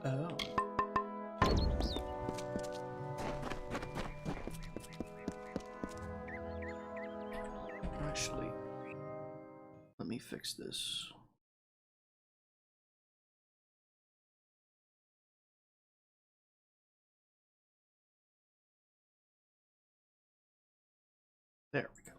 Oh. Actually, let me fix this. There we go.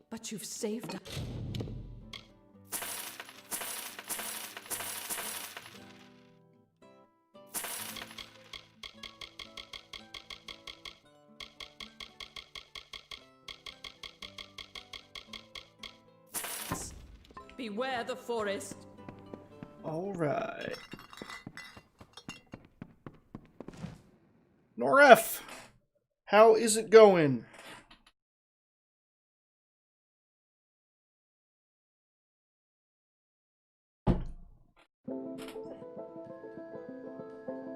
But you've saved us. Beware the forest. All right. Noref, how is it going?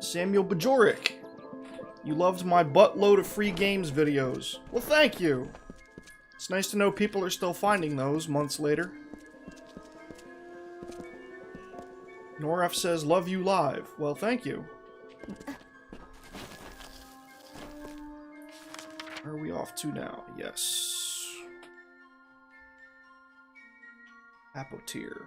Samuel Bajoric, you loved my buttload of free games videos. Well, thank you. It's nice to know people are still finding those months later. Noref says, love you live. Well, thank you. Where are we off to now? Yes. Apotier.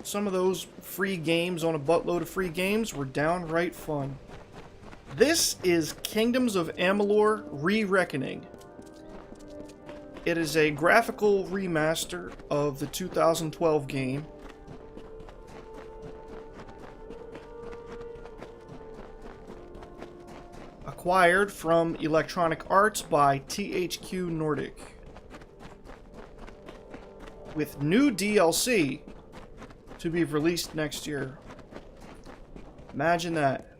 Some of those free games on a buttload of free games were downright fun. This is Kingdoms of Amalur Re-Reckoning. It is a graphical remaster of the 2012 game. Acquired from Electronic Arts by THQ Nordic. With new DLC to be released next year. Imagine that.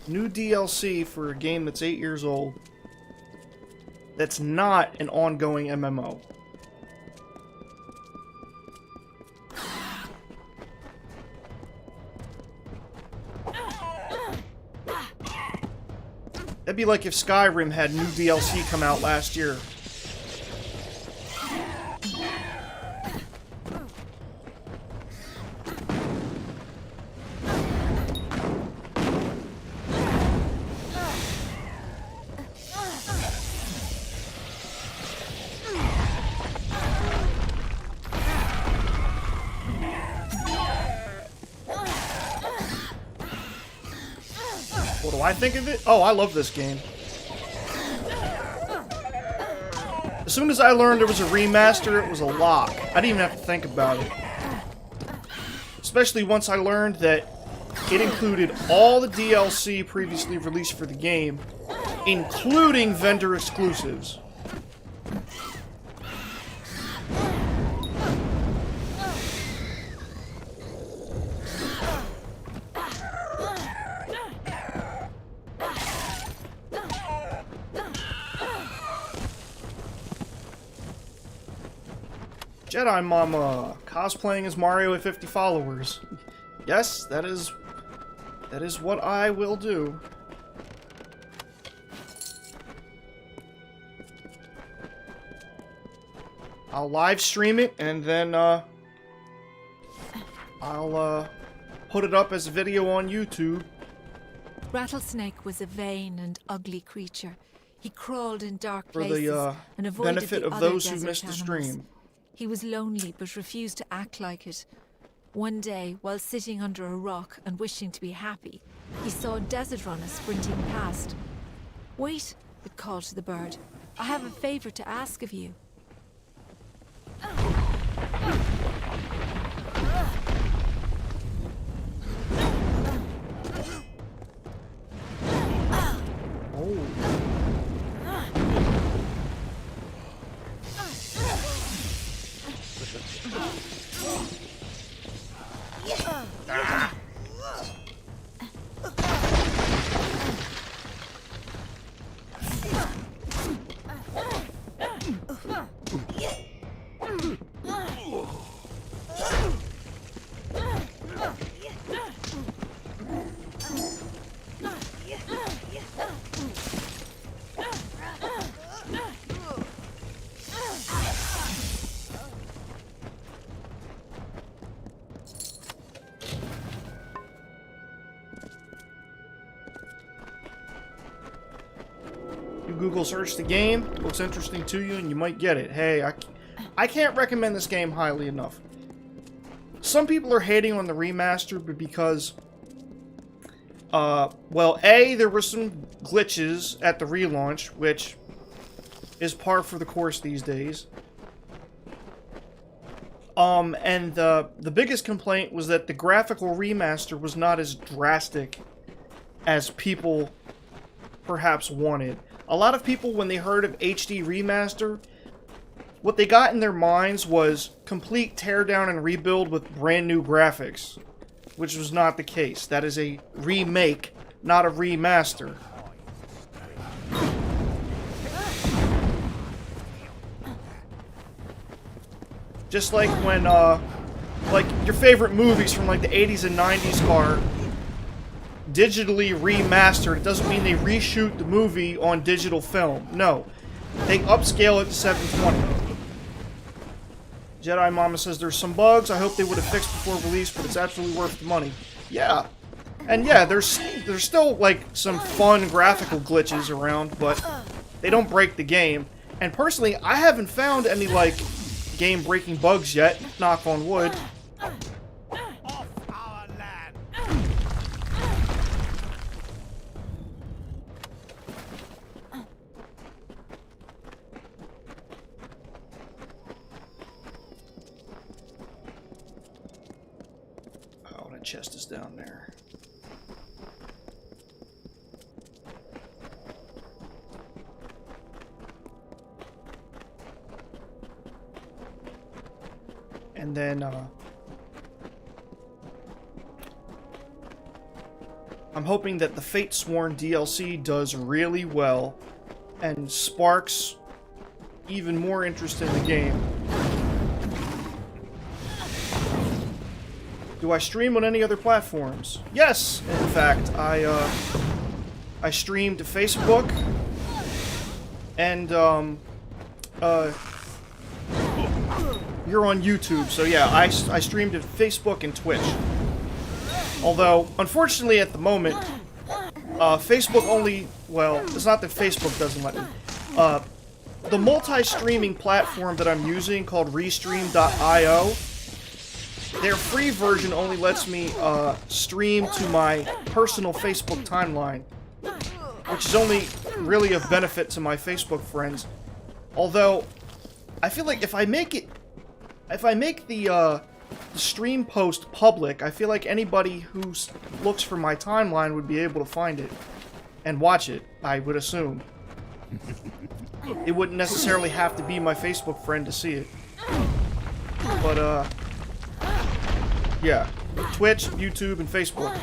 New DLC for a game that's 8 years old. That's not an ongoing MMO. That'd be like if Skyrim had new DLC come out last year. What do I think of it? Oh, I love this game. As soon as I learned it was a remaster, it was a lock. I didn't even have to think about it. Especially once I learned that it included all the DLC previously released for the game, including vendor exclusives. Jedi Mama, cosplaying as Mario with 50 followers. Yes, that is what I will do. I'll live stream it and then I'll put it up as a video on YouTube. Rattlesnake was a vain and ugly creature. He crawled in dark For places the and avoided benefit the of other those who desert missed the animals. stream. He was lonely but refused to act like it. One day, while sitting under a rock and wishing to be happy, he saw a desert runner sprinting past. "Wait," it called to the bird. "I have a favor to ask of you." You Google search the game, looks interesting to you, and you might get it. Hey, I can't recommend this game highly enough. Some people are hating on the remaster, but because, well, A, there were some glitches at the relaunch, which is par for the course these days. And the biggest complaint was that the graphical remaster was not as drastic as people perhaps wanted. A lot of people, when they heard of HD remaster, what they got in their minds was complete teardown and rebuild with brand new graphics, which was not the case. That is a remake, not a remaster. Just like when, like, your favorite movies from, like, the 80s and 90s are digitally remastered. It doesn't mean they reshoot the movie on digital film. No. They upscale it to 720. Jedi Mama says there's some bugs. I hope they would have fixed before release, but it's absolutely worth the money. Yeah. And yeah, there's still, like, some fun graphical glitches around, but they don't break the game. And personally, I haven't found any, like, game-breaking bugs yet, knock on wood. Oh, that chest is down there. And then, I'm hoping that the Fatesworn DLC does really well and sparks even more interest in the game. Do I stream on any other platforms? Yes, in fact, I streamed to Facebook and, you're on YouTube, so yeah, I streamed to Facebook and Twitch. Although, unfortunately at the moment, Facebook only, well, it's not that Facebook doesn't let me. The multi-streaming platform that I'm using, called Restream.io, their free version only lets me stream to my personal Facebook timeline, which is only really of benefit to my Facebook friends. Although, I feel like if I make the stream post public, I feel like anybody who looks for my timeline would be able to find it and watch it, I would assume. It wouldn't necessarily have to be my Facebook friend to see it. But, yeah. Twitch, YouTube, and Facebook.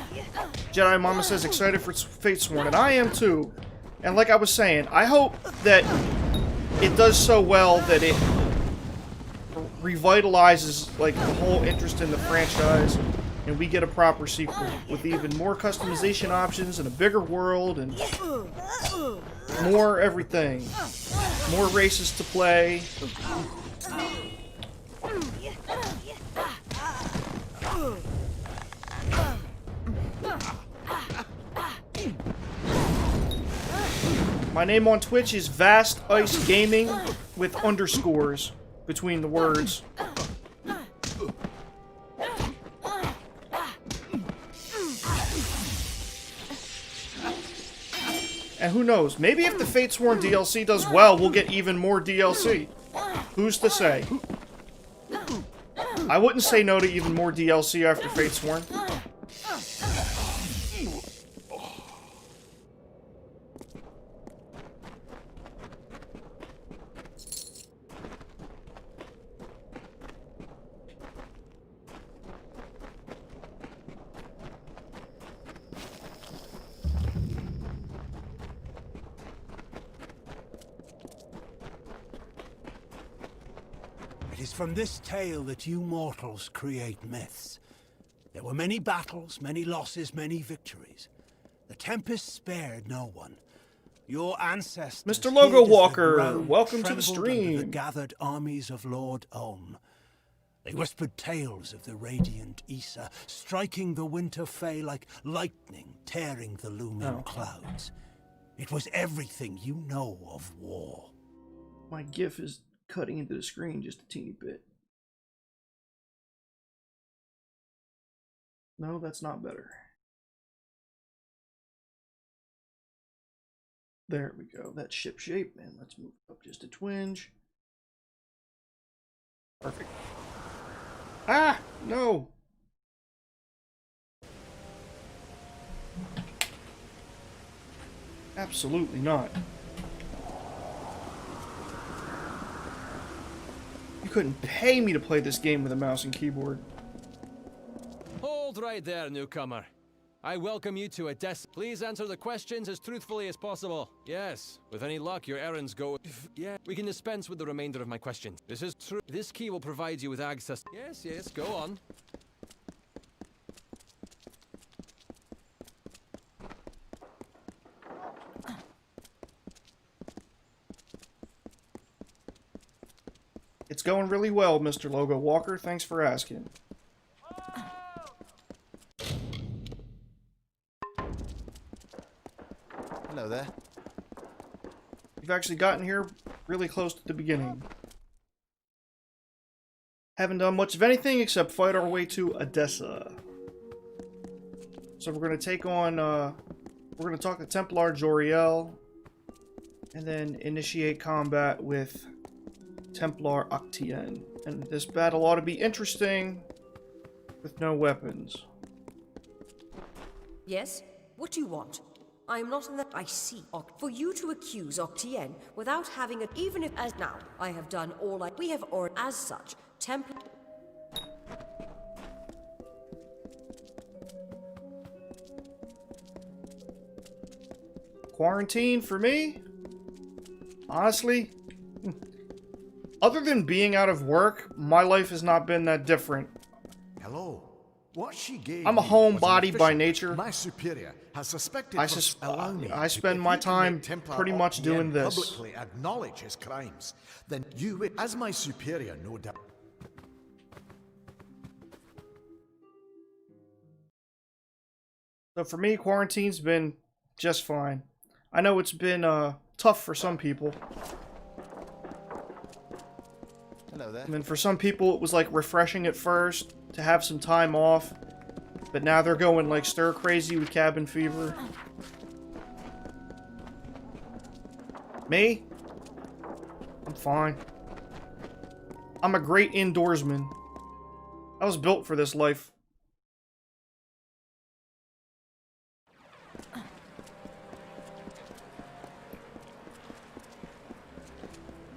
Jedi Mama says excited for Fatesworn, and I am too. And like I was saying, I hope that it does so well that it revitalizes, like, the whole interest in the franchise, and we get a proper sequel with even more customization options and a bigger world and more everything. More races to play. My name on Twitch is Vast Ice Gaming with underscores between the words. And who knows, maybe if the Fatesworn DLC does well, we'll get even more DLC. Who's to say? I wouldn't say no to even more DLC after Fatesworn. is from this tale that you mortals create myths. There were many battles, many losses, many victories. The Tempest spared no one. Your ancestors, Mr. Logo hid as the Walker, ground welcome to the trembled under the stream. gathered armies of Lord Ulm. They whispered tales of the radiant Issa, striking the winter Fae like lightning, tearing the looming clouds. It was everything you know of war. My GIF is cutting into the screen just a teeny bit. No, that's not better. There we go. That's ship shape, and let's move up just a twinge. Perfect. Ah, no. Absolutely not. You couldn't pay me to play this game with a mouse and keyboard. Hold right there, newcomer. I welcome you to Odessa. Please answer the questions as truthfully as possible. Yes, with any luck, your errands go... Yeah, we can dispense with the remainder of my questions. This is true. This key will provide you with access... Yes, go on. It's going really well, Mr. Logo Walker. Thanks for asking. Hello there. We've actually gotten here really close to the beginning. Haven't done much of anything except fight our way to Odessa. So we're going to take on, we're going to talk to Templar Joriel, and then initiate combat with Templar Octien. And this battle ought to be interesting, with no weapons. Yes? What do you want? I am not in that I see. For you to accuse Octien without having it, even if as now, I have done all we have, or as such, Templar... Quarantine for me? Honestly, other than being out of work, my life has not been that different. Hello. What she gave I'm a me homebody was an by official. nature. My superior has suspected Allow me. I if spend you my can time make Templar pretty much Octien doing this. publicly acknowledge his crimes, then you will, as my superior, no doubt. So for me, quarantine's been just fine. I know it's been tough for some people. Hello there. I mean, for some people it was like refreshing at first to have some time off, but now they're going like stir crazy with cabin fever. Me? I'm fine. I'm a great indoorsman. I was built for this life.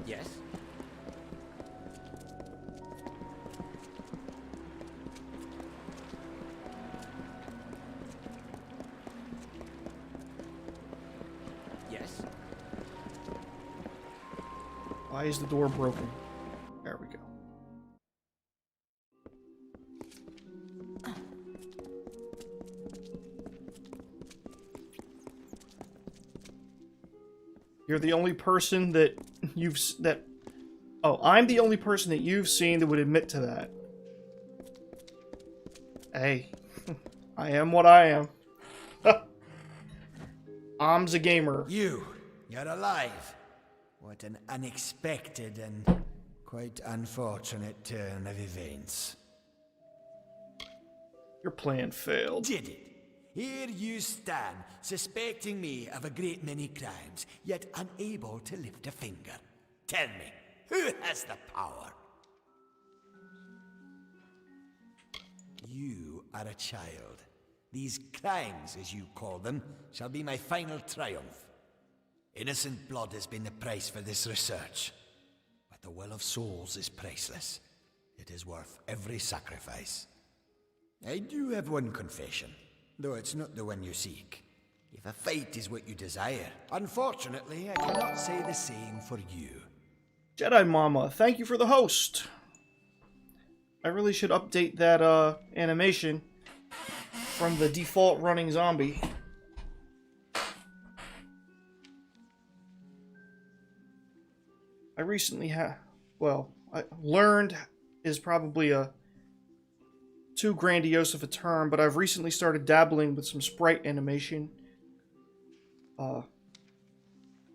Yes? Yes? Why is the door broken? There we go. You're the only person that I'm the only person that you've seen that would admit to that. Hey, I am what I am. I'm a gamer. You're alive. What an unexpected and quite unfortunate turn of events. Your plan failed. Did it? Here you stand, suspecting me of a great many crimes, yet unable to lift a finger. Tell me, who has the power? You are a child. These crimes, as you call them, shall be my final triumph. Innocent blood has been the price for this research. But the will of souls is priceless. It is worth every sacrifice. I do have one confession, though it's not the one you seek. If a fight is what you desire, unfortunately, I cannot say the same for you. Jedi Mama, thank you for the host. I really should update that animation from the default running zombie. I recently learned is probably a too grandiose of a term, but I've recently started dabbling with some sprite animation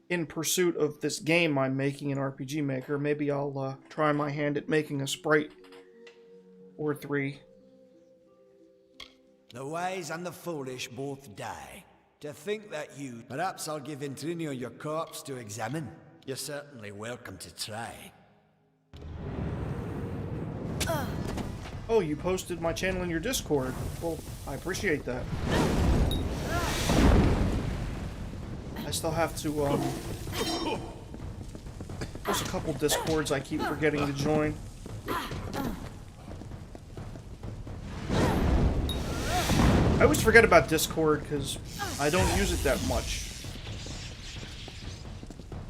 in pursuit of this game I'm making in RPG Maker. Maybe I'll try my hand at making a sprite or 3. The wise and the foolish both die. To think that you... Perhaps I'll give Intrinio your corpse to examine. You're certainly welcome to try. Oh, you posted my channel in your Discord. Well, I appreciate that. I still have to, there's a couple Discords I keep forgetting to join. I always forget about Discord because I don't use it that much.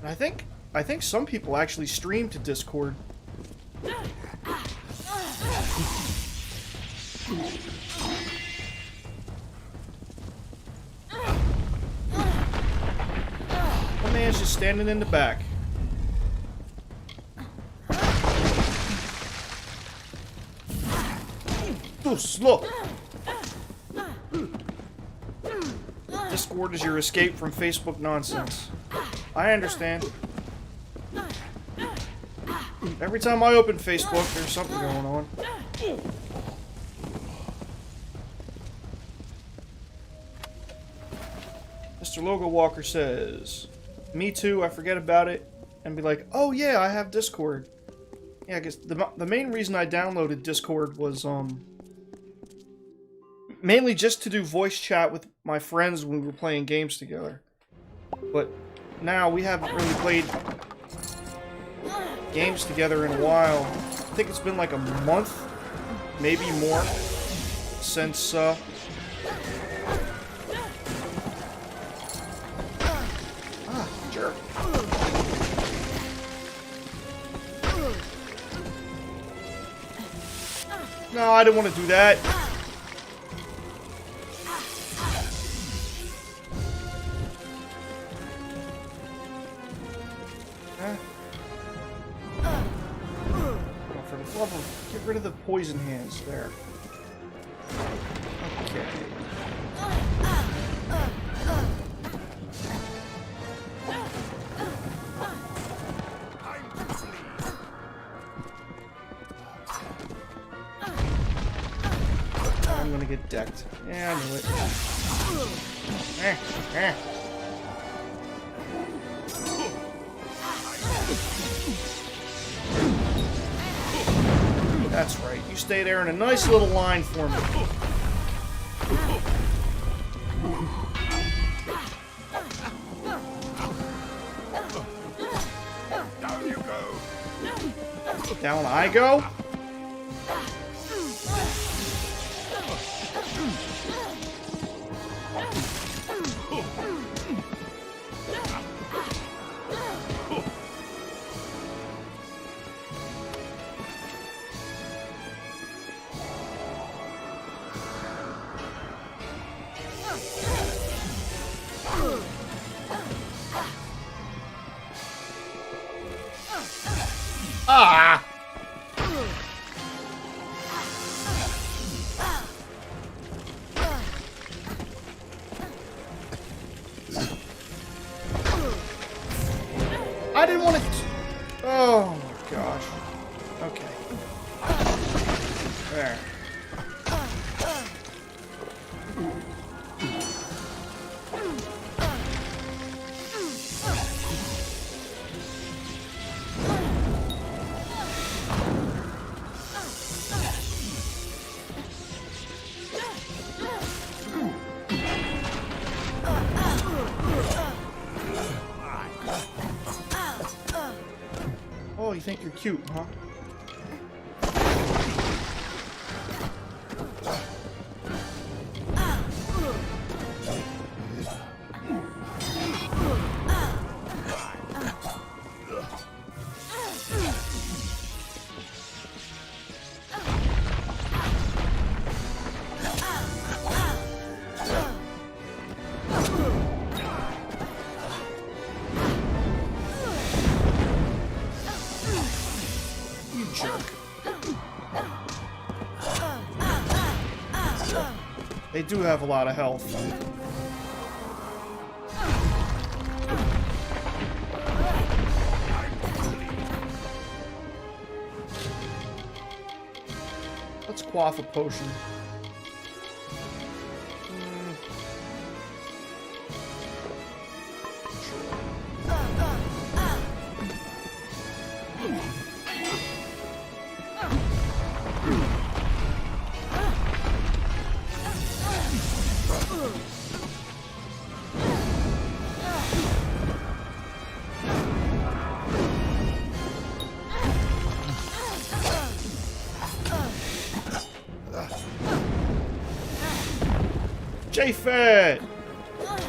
And I think some people actually stream to Discord. The man's just standing in the back. Too slow. Discord is your escape from Facebook nonsense. I understand. Every time I open Facebook, there's something going on. Mr. Logo Walker says, "Me too, I forget about it, and be like, oh yeah, I have Discord." Yeah, I guess the main reason I downloaded Discord was, mainly just to do voice chat with my friends when we were playing games together. But now we haven't really played games together in a while. I think it's been like a month, maybe more, since, jerk. No, I didn't want to do that. Get rid of the poison hands there. Okay. I'm gonna get decked. Yeah, I knew it. That's right. You stay there in a nice little line for me. Down you go. Down I go? Ah! I didn't want to... Oh my gosh. Okay. There. Oh, you think you're cute, huh? They do have a lot of health. Let's quaff a potion. J-Fed!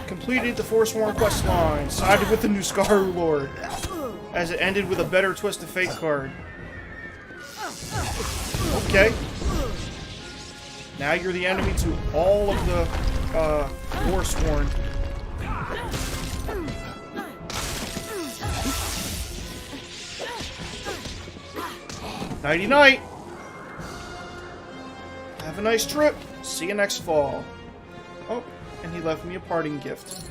Completed the Forsworn quest line. Sided with the new Scaru Lord. As it ended with a better Twist of Fate card. Okay. Now you're the enemy to all of the Forsworn. Nighty-night! Have a nice trip. See you next fall. Oh, and he left me a parting gift.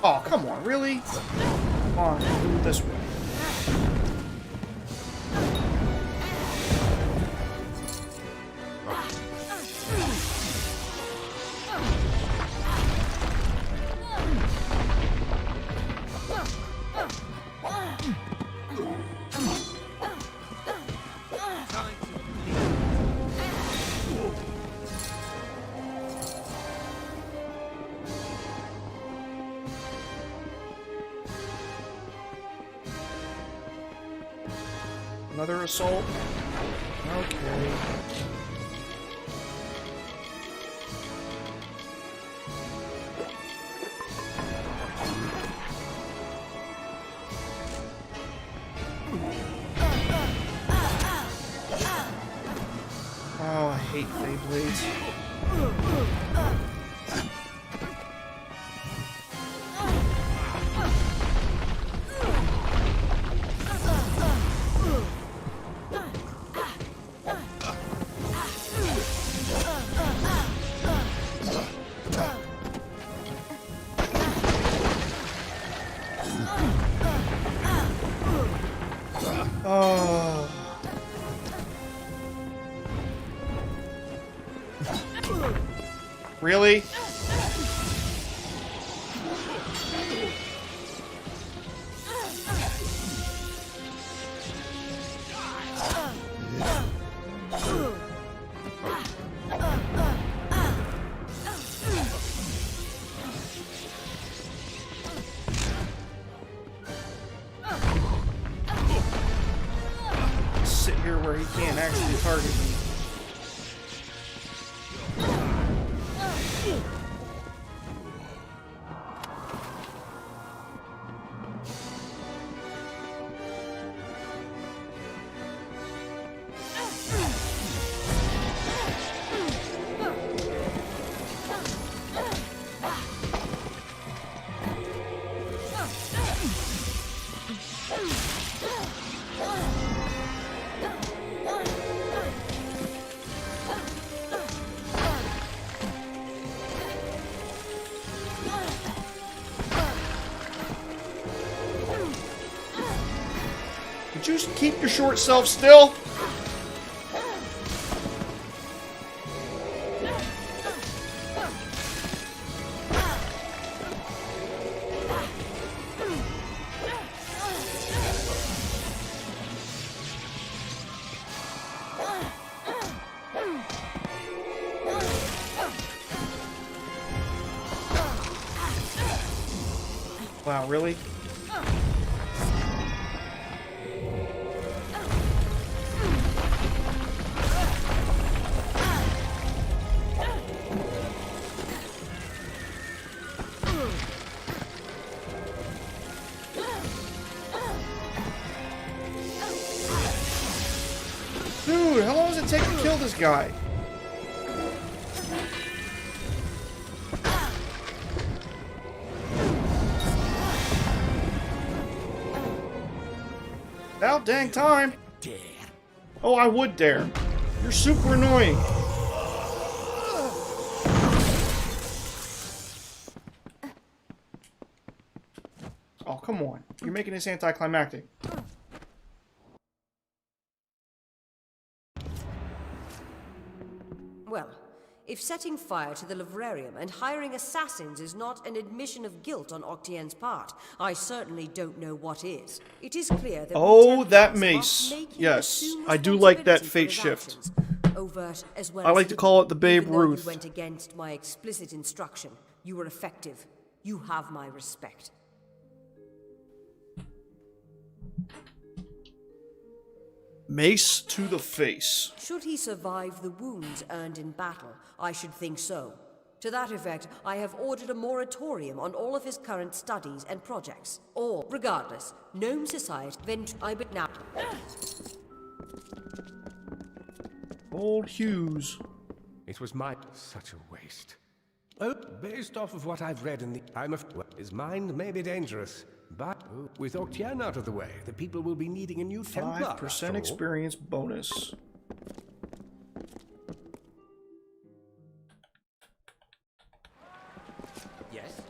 Oh, come on, really? Come on, do it this way. Another assault? Okay. Oh, I hate Beyblades. Oh. Really? Sit here where he can't actually target me. Would you keep your short self still? Wow, really? Dude, how long does it take to kill this guy? about dang time. Dare. Oh, I would dare. You're super annoying. Oh, come on. You're making this anticlimactic. Well, if setting fire to the livrarium and hiring assassins is not an admission of guilt on Octien's part, I certainly don't know what is. It is clear that Oh, that must mace. make him Yes, assume I do like that responsibility for fate his shift. actions, overt as well I as like to hidden. call it the Babe Even though you Ruth. went against my explicit instruction, you were effective. You have my respect. Mace to the face. Should he survive the wounds earned in battle, I should think so. To that effect, I have ordered a moratorium on all of his current studies and projects. Or, regardless, Gnome Society, I but now. Old Hughes. It was such a waste. Oh, based off of what I've read in the his mind may be dangerous, but with Octien out of the way, the people will be needing a new Templar. 5% experience bonus. Yes.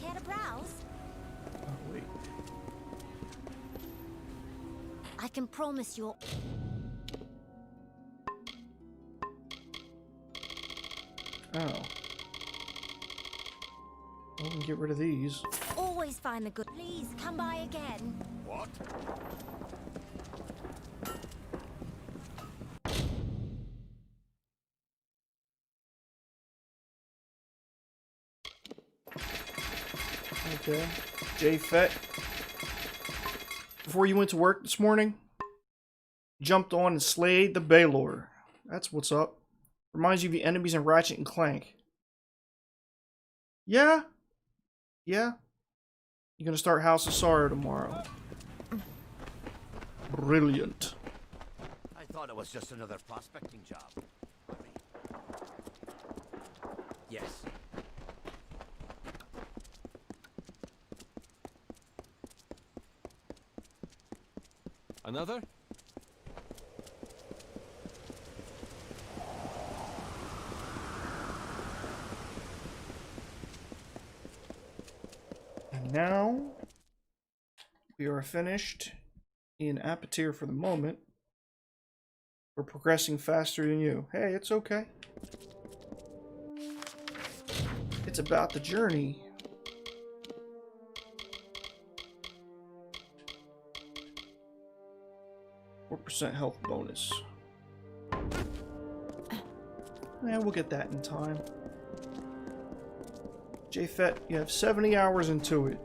Care to browse? Oh, wait. I can promise you. Oh. Well, we can get rid of these. Always find the good. Please come by again. What? Okay. J Fett. Before you went to work this morning, jumped on and slayed the Baylor. That's what's up. Reminds you of the enemies in Ratchet and Clank. Yeah? Yeah? You're gonna start House of Sorrow tomorrow. Brilliant. I thought it was just another prospecting job. Yes. Another? And now we are finished in Apatir for the moment. We're progressing faster than you. Hey, it's okay. It's about the journey. % health bonus. Yeah, we'll get that in time. J-Fet, you have 70 hours into it.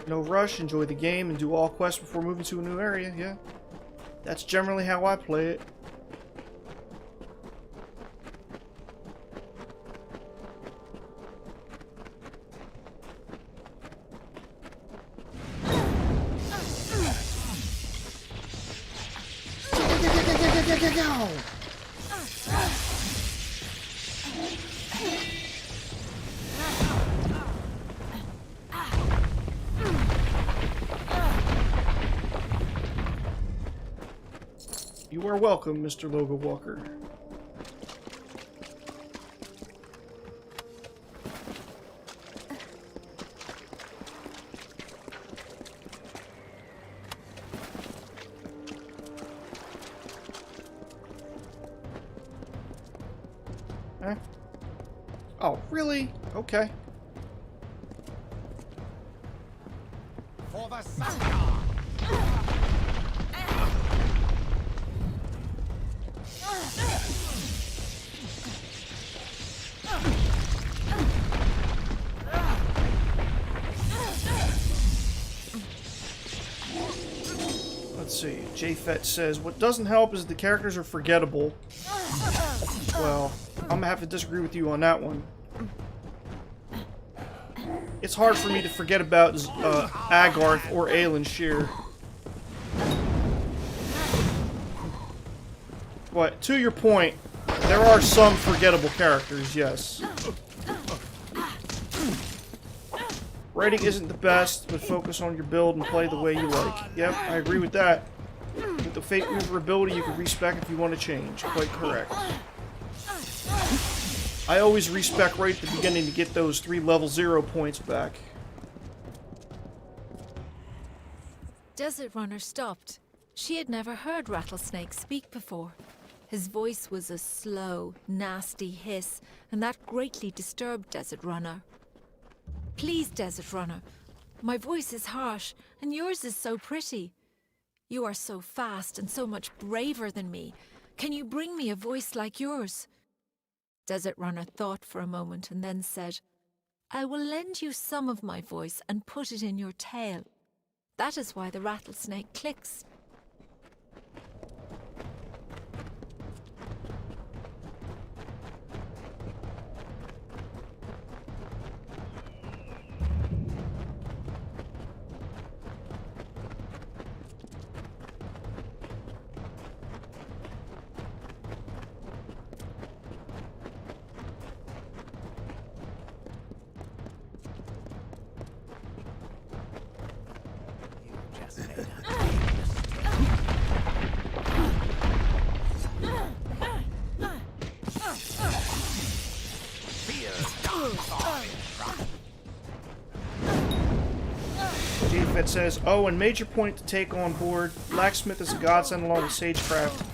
No rush, enjoy the game, and do all quests before moving to a new area, yeah. That's generally how I play it. You are welcome, Mr. Logo Walker. Huh? Oh, really? Okay. For the Saka! Let's see. J-Fet says, what doesn't help is the characters are forgettable. Well, I'm gonna have to disagree with you on that one. it's hard for me to forget about Agarth or Aelin Shear. But to your point, there are some forgettable characters, yes. Writing isn't the best, but focus on your build and play the way you like. Yep, I agree with that. With the Fate Mover ability, you can respec if you want to change. Quite correct. I always respec right at the beginning to get those 3 level 0 points back. Desert Runner stopped. She had never heard Rattlesnake speak before. His voice was a slow, nasty hiss, and that greatly disturbed Desert Runner. Please, Desert Runner. My voice is harsh, and yours is so pretty. You are so fast and so much braver than me. Can you bring me a voice like yours? Desert Runner thought for a moment and then said, I will lend you some of my voice and put it in your tail. That is why the rattlesnake clicks. It says, oh, and major point to take on board. Blacksmith is a godsend along with Sagecraft.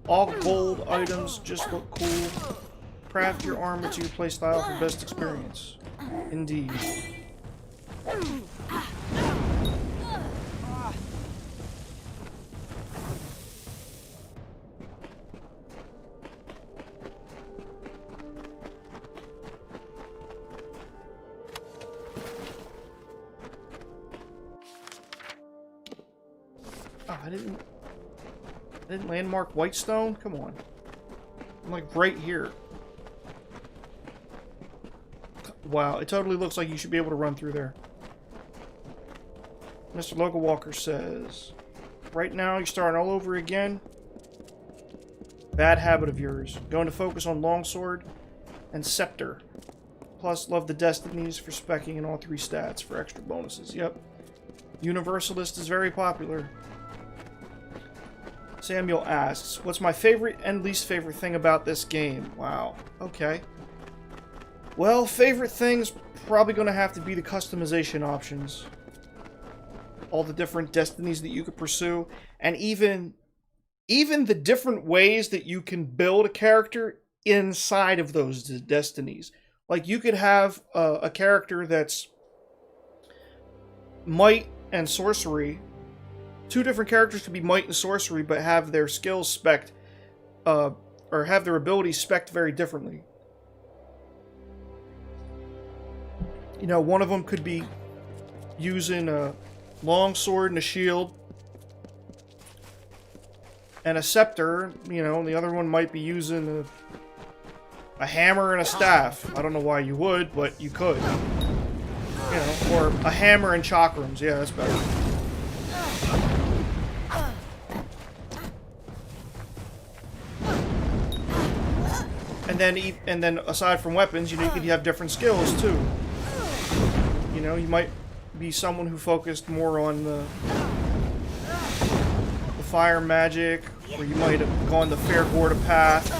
All gold items just look cool. Craft your armor to your playstyle for best experience. Indeed. I didn't landmark Whitestone? Come on. I'm like right here. Wow, it totally looks like you should be able to run through there. Mr. Local Walker says, right now you're starting all over again. Bad habit of yours. Going to focus on Longsword and Scepter. Plus, love the Destinies for specking in all 3 stats for extra bonuses. Yep. Universalist is very popular. Samuel asks, what's my favorite and least favorite thing about this game? Wow. Okay. Well, favorite thing's probably going to have to be the customization options. All the different destinies that you could pursue. And even the different ways that you can build a character inside of those destinies. Like, you could have a character that's Might and Sorcery. 2 different characters could be Might and Sorcery, but have their skills spec'd, or have their abilities spec'd very differently. You know, one of them could be using a long sword and a shield, and a scepter, you know, and the other one might be using a hammer and a staff. I don't know why you would, but you could. You know, or a hammer and chakrams. Yeah, that's better. And then aside from weapons, you know, you could have different skills too. You know, you might be someone who focused more on the fire magic, or you might have gone the Fairgorda path.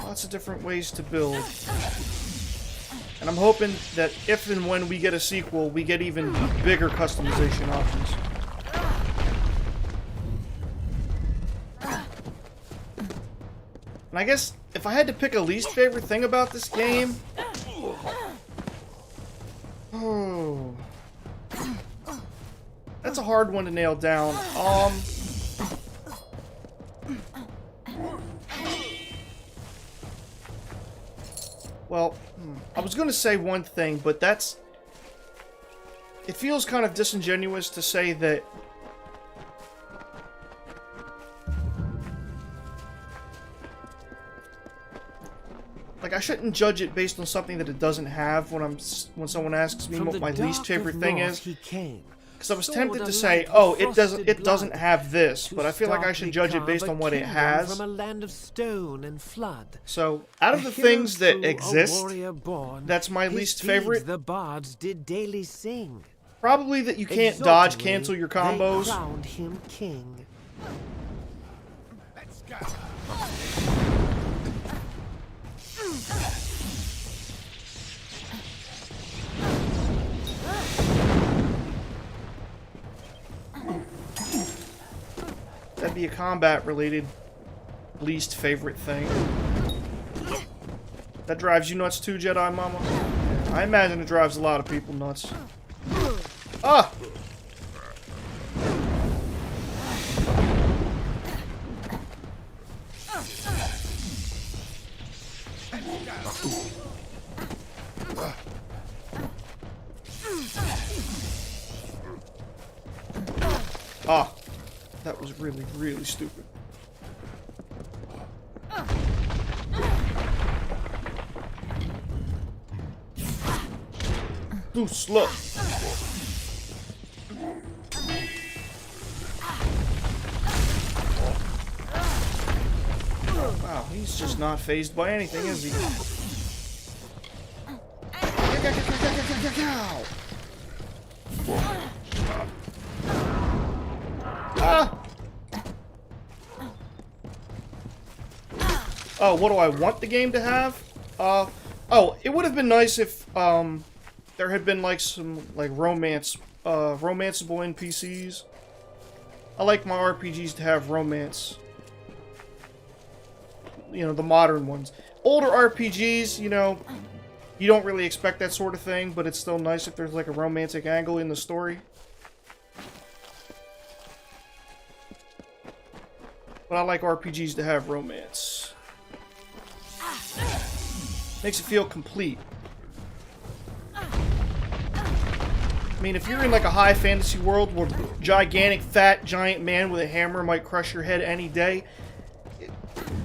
Lots of different ways to build. And I'm hoping that if and when we get a sequel, we get even bigger customization options. And I guess if I had to pick a least favorite thing about this game, oh, that's a hard one to nail down. Well, I was going to say one thing, but it feels kind of disingenuous to say that like, I shouldn't judge it based on something that it doesn't have when someone asks me what my least favorite thing is. Because I was tempted to say, oh, it doesn't have this, but I feel like I should judge it based on what it has. From a land of stone and flood. So, out of the things that exist, that's my least favorite. The bards did daily sing. Probably that you can't dodge cancel your combos. They crowned him king. Let's go. That'd be a combat-related least favorite thing. That drives you nuts too, Jedi Mama? I imagine it drives a lot of people nuts. Ah! Ah! That was really, really stupid. Too slow. Wow, he's just not fazed by anything, is he? Ah! Oh, what do I want the game to have? Oh, it would have been nice if, there had been, like, some, like, romanceable NPCs. I like my RPGs to have romance. You know, the modern ones. Older RPGs, you know, you don't really expect that sort of thing, but it's still nice if there's, like, a romantic angle in the story. But I like RPGs to have romance. Makes it feel complete. I mean, if you're in like a high fantasy world where gigantic, fat, giant man with a hammer might crush your head any day, it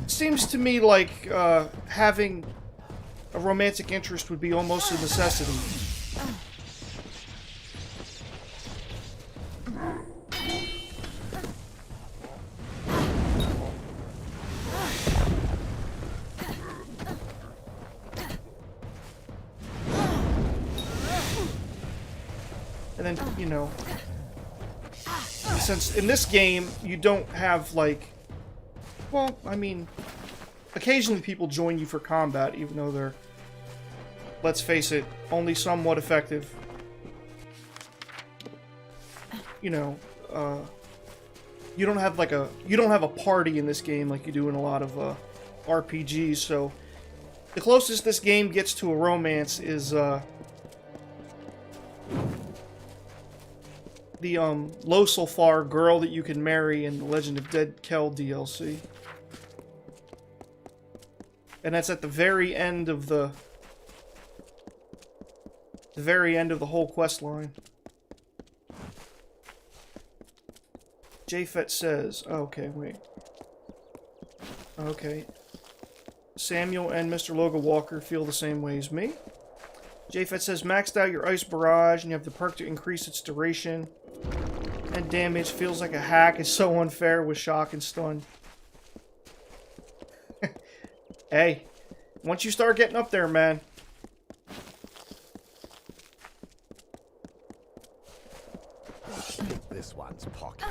seems to me like having a romantic interest would be almost a necessity. And then, you know, since in this game, you don't have, like, well, I mean, occasionally people join you for combat, even though they're, let's face it, only somewhat effective. You know, you don't have, like, you don't have a party in this game like you do in a lot of, RPGs, so the closest this game gets to a romance is, the low sulfur girl that you can marry in the Legend of Dead Kel DLC. And that's at the very end of the whole quest line. Japhet says, okay, wait. Okay. Samuel and Mr. Logan Walker feel the same way as me. Japhet says, maxed out your ice barrage and you have the perk to increase its duration. And damage feels like a hack. It's so unfair with shock and stun. Hey, once you start getting up there, man. Pick this one's pocket.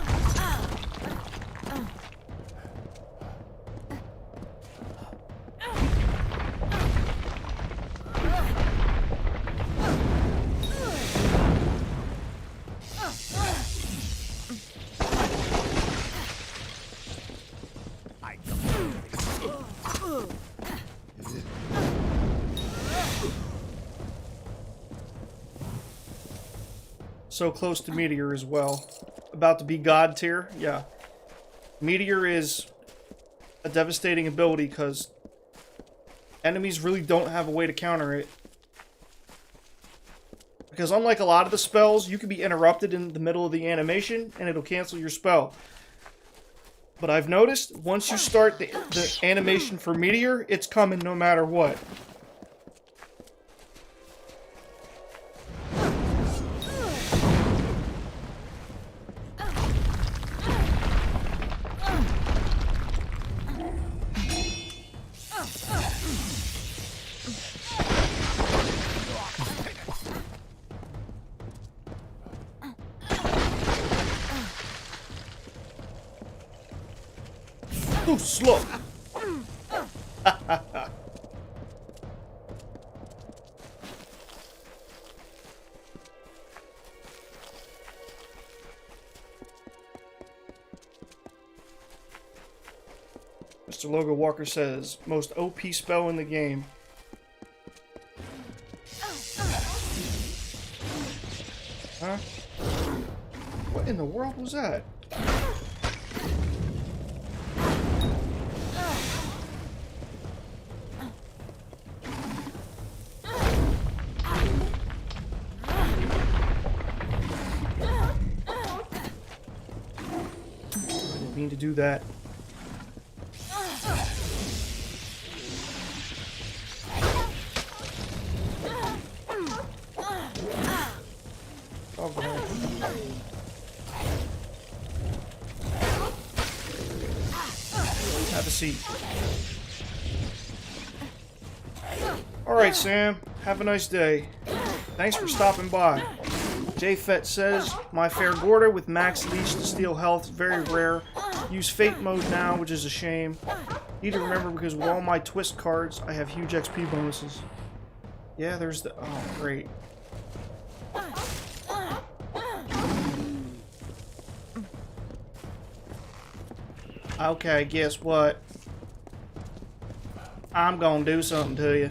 So close to Meteor as well. About to be God tier? Yeah. Meteor is a devastating ability because enemies really don't have a way to counter it. Because unlike a lot of the spells, you can be interrupted in the middle of the animation and it'll cancel your spell. But I've noticed, once you start the animation for Meteor, it's coming no matter what. Too slow. Mr. Logo Walker says, most OP spell in the game. Huh? What in the world was that? To do that. Oh, God. Have a seat. Alright, Sam. Have a nice day. Thanks for stopping by. J-Fet says, my fair Gorda with max leash to steal health is very rare. Use Fate mode now, which is a shame. Need to remember because with all my twist cards, I have huge XP bonuses. Yeah, there's the... Oh, great. Okay, guess what? I'm gonna do something to you.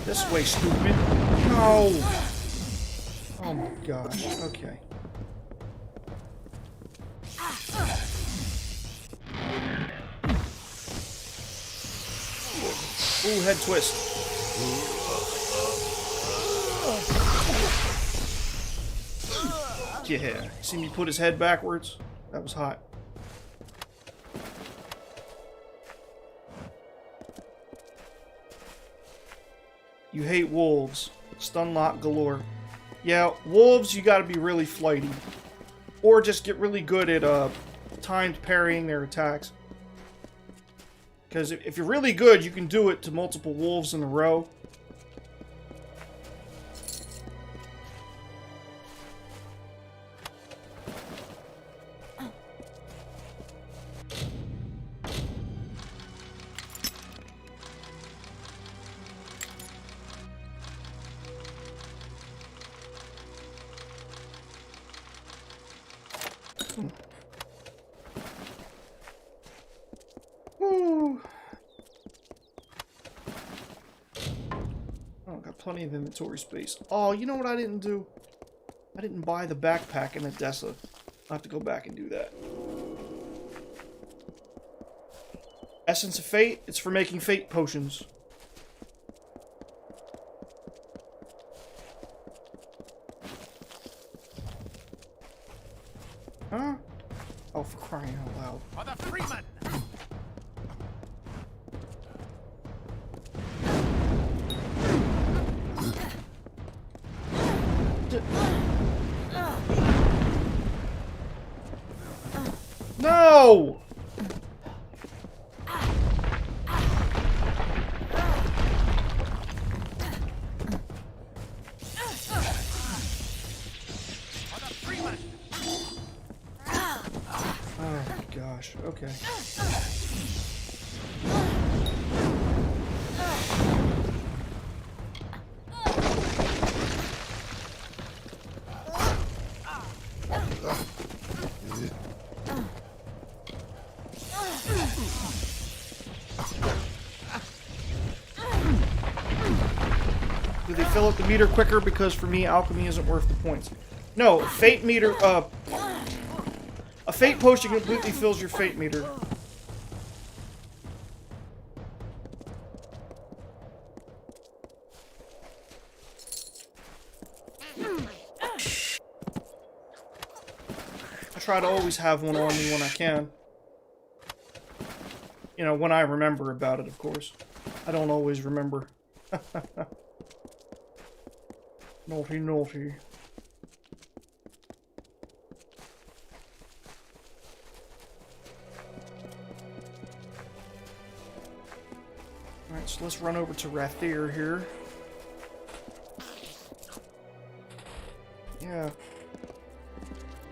This way, stupid. No! Oh my gosh. Okay. Ooh, head twist. Yeah. See me put his head backwards? That was hot. You hate wolves. Stun lock galore. Yeah, wolves, you gotta be really flighty. Or just get really good at timed parrying their attacks. Because if you're really good, you can do it to multiple wolves in a row. Woo. Oh, got plenty of inventory space. Oh, you know what I didn't do? I didn't buy the backpack in Odessa. I'll have to go back and do that. Essence of Fate, it's for making fate potions. Huh? Oh, for crying out loud. For the Freeman! No! Oh gosh, okay. they fill up the meter quicker because for me, alchemy isn't worth the points. No, fate meter, a fate potion completely fills your fate meter. I try to always have one on me when I can. You know, when I remember about it, of course. I don't always remember. Naughty, naughty. Alright, so let's run over to Rathir here. Yeah.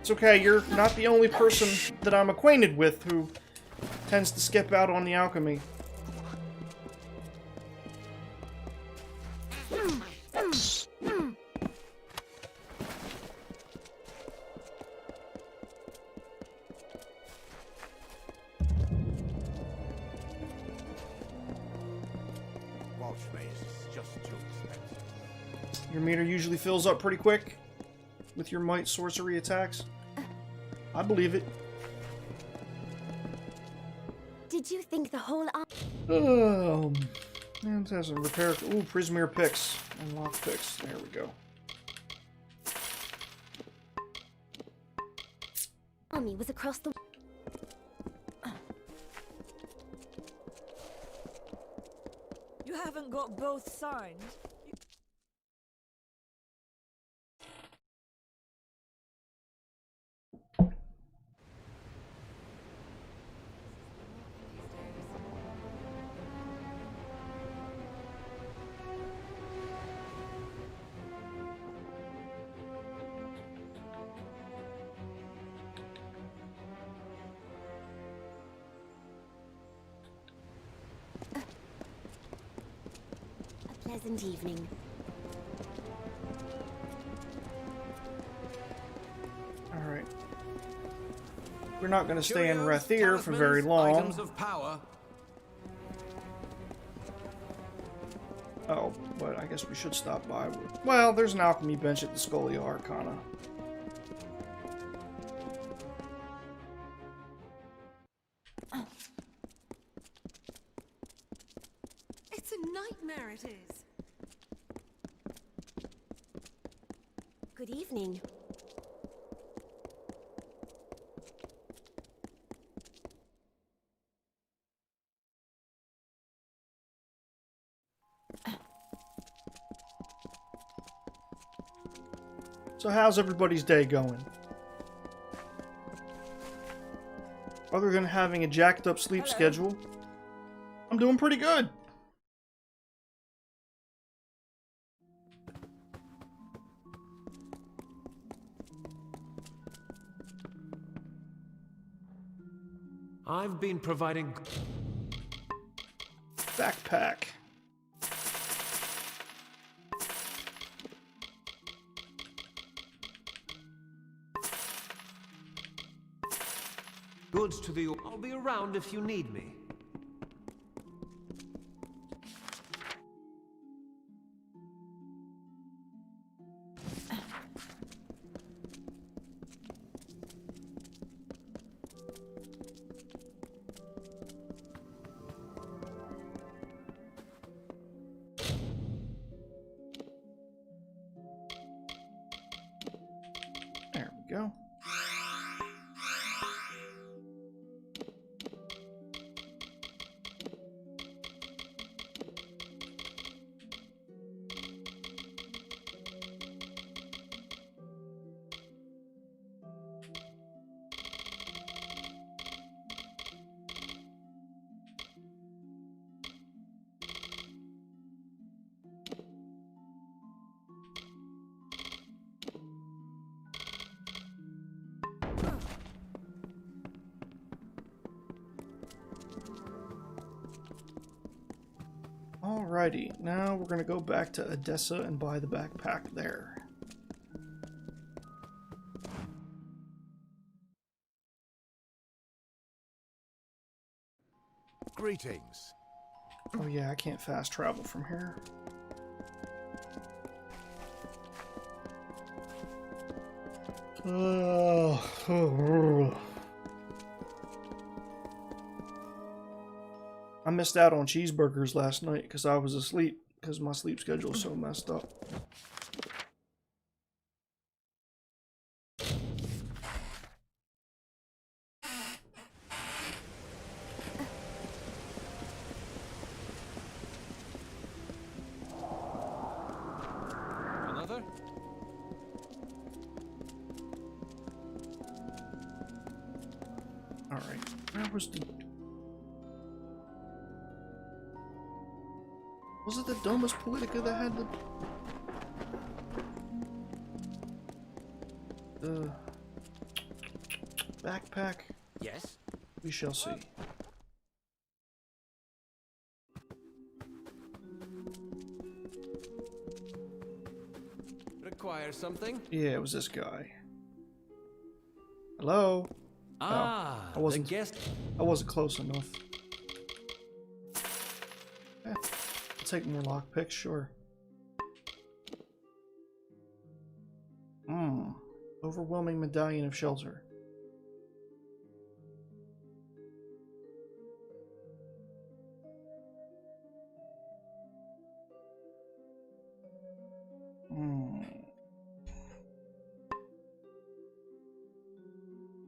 It's okay, you're not the only person that I'm acquainted with who tends to skip out on the alchemy. Your meter usually fills up pretty quick with your might sorcery attacks. I believe it. Did you think the whole And has some repair. Ooh, Prismere picks and lock picks. There we go. army was across the... You haven't got both signed. Pleasant evening. Alright. We're not going to stay in Rathir for very long. Items of power. Oh, but I guess we should stop by. Well, there's an alchemy bench at the Scholia Arcana. It's a nightmare, it is. Good evening. So how's everybody's day going? Other than having a jacked up sleep schedule, I'm doing pretty good. I've been providing... Backpack. goods to the... I'll be around if you need me. There we go. Alrighty, now we're gonna go back to Edessa and buy the backpack there. Greetings. Oh yeah, I can't fast travel from here. I missed out on cheeseburgers last night because I was asleep because my sleep schedule is so messed up. Another? All right, where was the... Was it the Domus Politica that had the backpack? Yes? We shall see. Require something? Yeah, it was this guy. Hello? Ah, I wasn't, the guest. I wasn't close enough. I'll take more lockpicks, sure. Overwhelming medallion of shelter.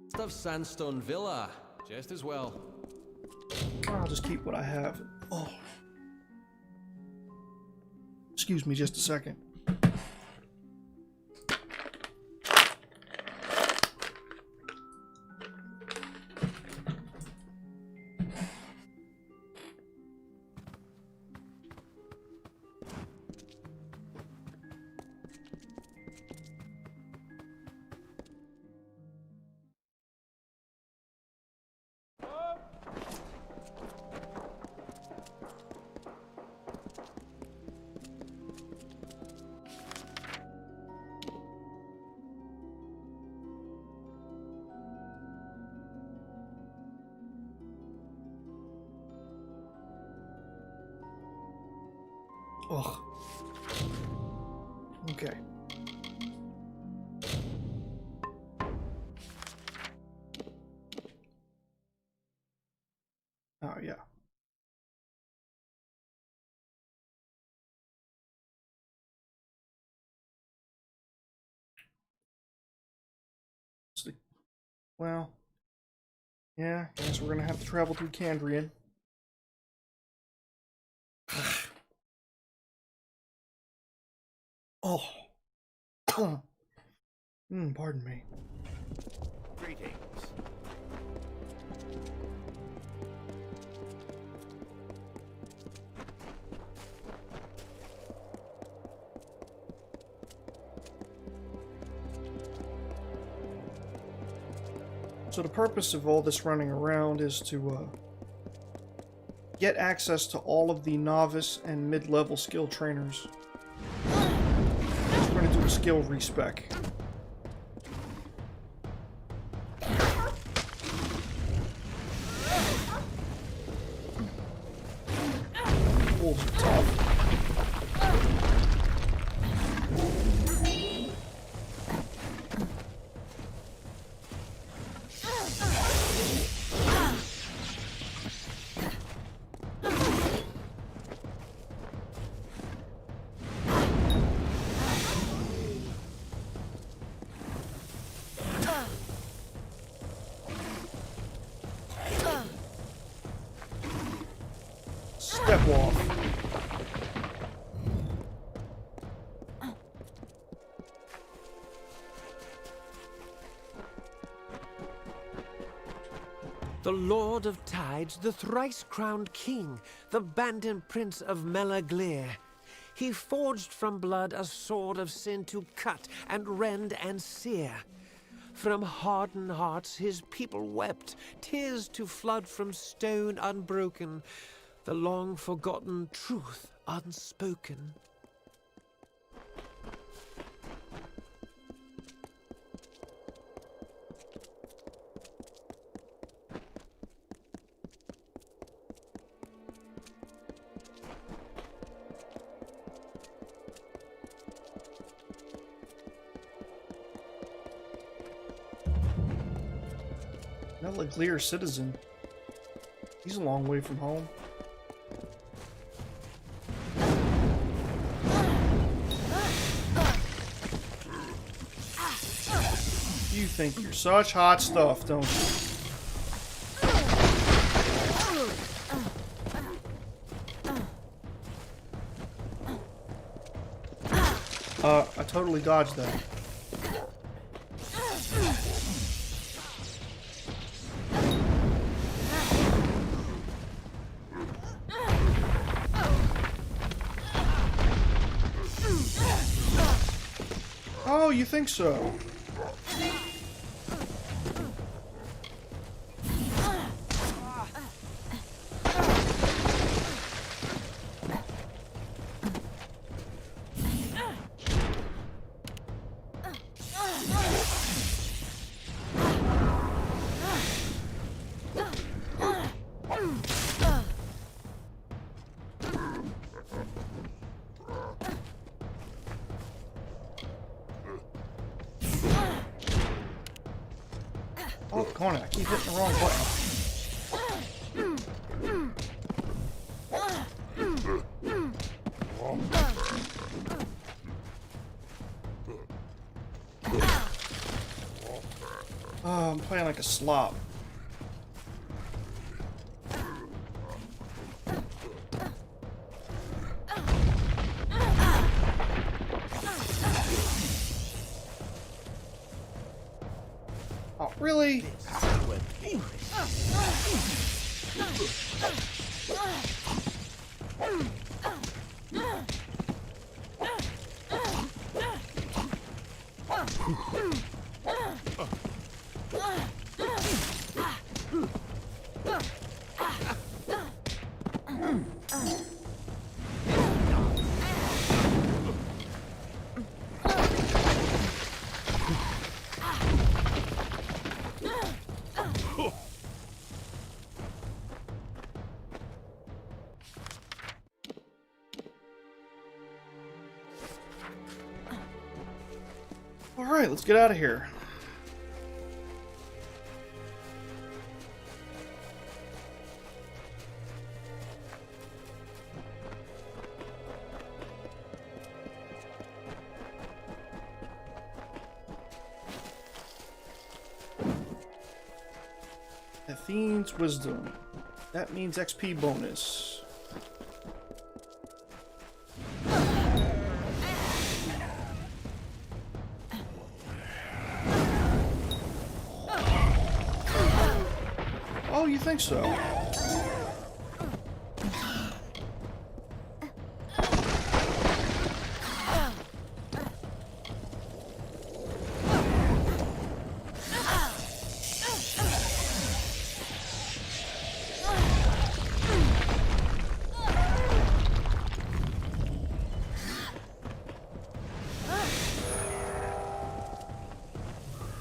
Stuff Sandstone Villa, just as well. I'll just keep what I have. Oh. Excuse me just a second. Ugh. Okay. Oh, yeah. Well, yeah, guess we're gonna have to travel through Candrian. Oh. Pardon me. Greetings. So the purpose of all this running around is to get access to all of the novice and mid-level skill trainers. We're going to do a skill respec. Wolves are tough. Step off. The Lord of Tides, the thrice-crowned king, the bandit prince of Melaglir. He forged from blood a sword of sin to cut and rend and sear. From hardened hearts his people wept, tears to flood from stone unbroken, the long-forgotten truth unspoken. Melaglere citizen. He's a long way from home. You think you're such hot stuff, don't you? I totally dodged that. Oh, you think so? Oh, corner, I keep hitting the wrong button. Oh, I'm playing like a slop. Oh, really? Alright, let's get out of here. Athene's Wisdom. That means XP bonus. Oh, you think so?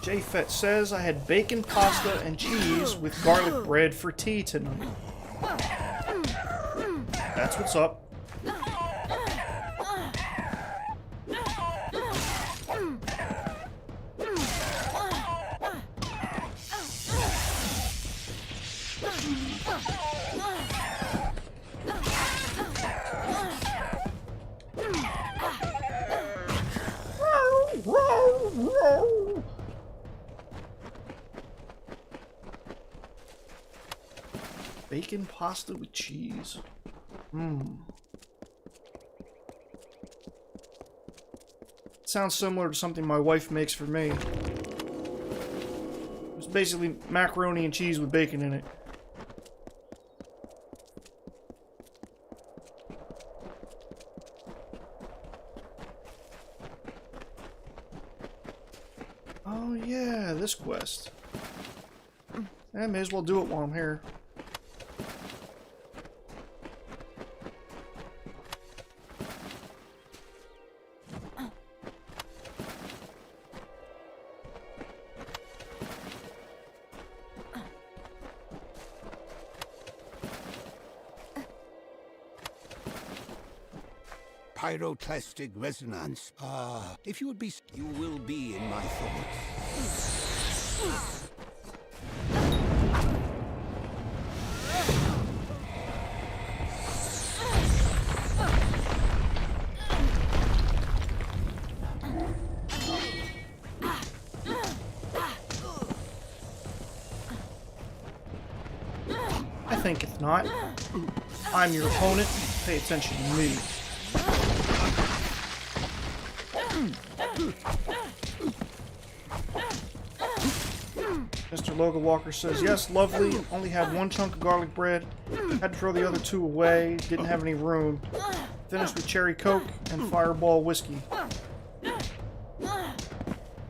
J-Fet says I had bacon, pasta, and cheese with garlic bread for tea tonight. That's what's up. Bacon pasta with cheese. Sounds similar to something my wife makes for me. It's basically macaroni and cheese with bacon in it. Oh yeah, this quest. I may as well do it while I'm here. Pyroclastic resonance. Ah, if you would be, you will be in my thoughts. not. I'm your opponent. Pay attention to me. Mr. Logan Walker says, yes, lovely. Only had one chunk of garlic bread. Had to throw the other two away. Didn't have any room. Finished with cherry coke and fireball whiskey.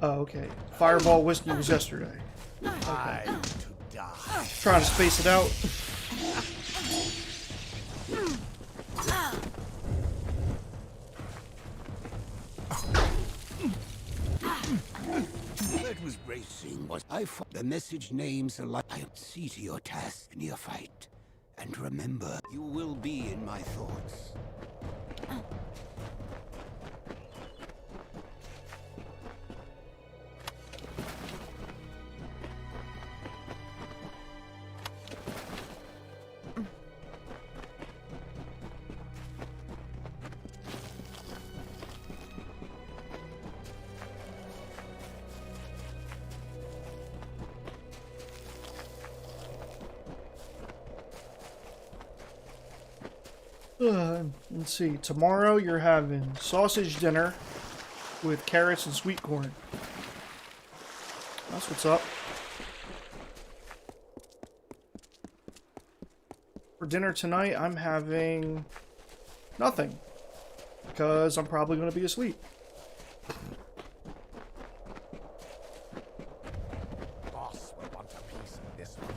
Oh, okay. Fireball whiskey was yesterday. Okay. Trying to space it out. That was bracing. I fought the message names alike. I see to your task, neophyte. And remember, you will be in my thoughts. Let's see. Tomorrow you're having sausage dinner with carrots and sweet corn. That's what's up. For dinner tonight, I'm having nothing. Because I'm probably going to be asleep. Boss will want a piece of this one.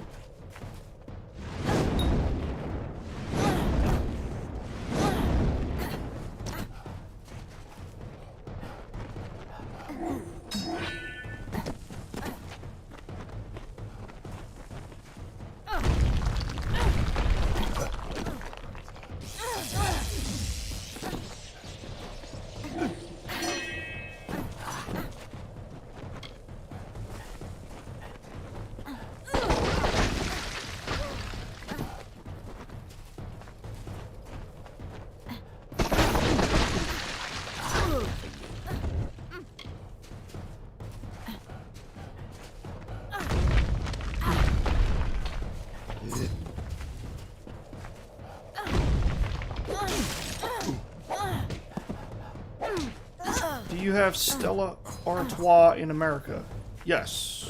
Do you have Stella Artois in America? Yes.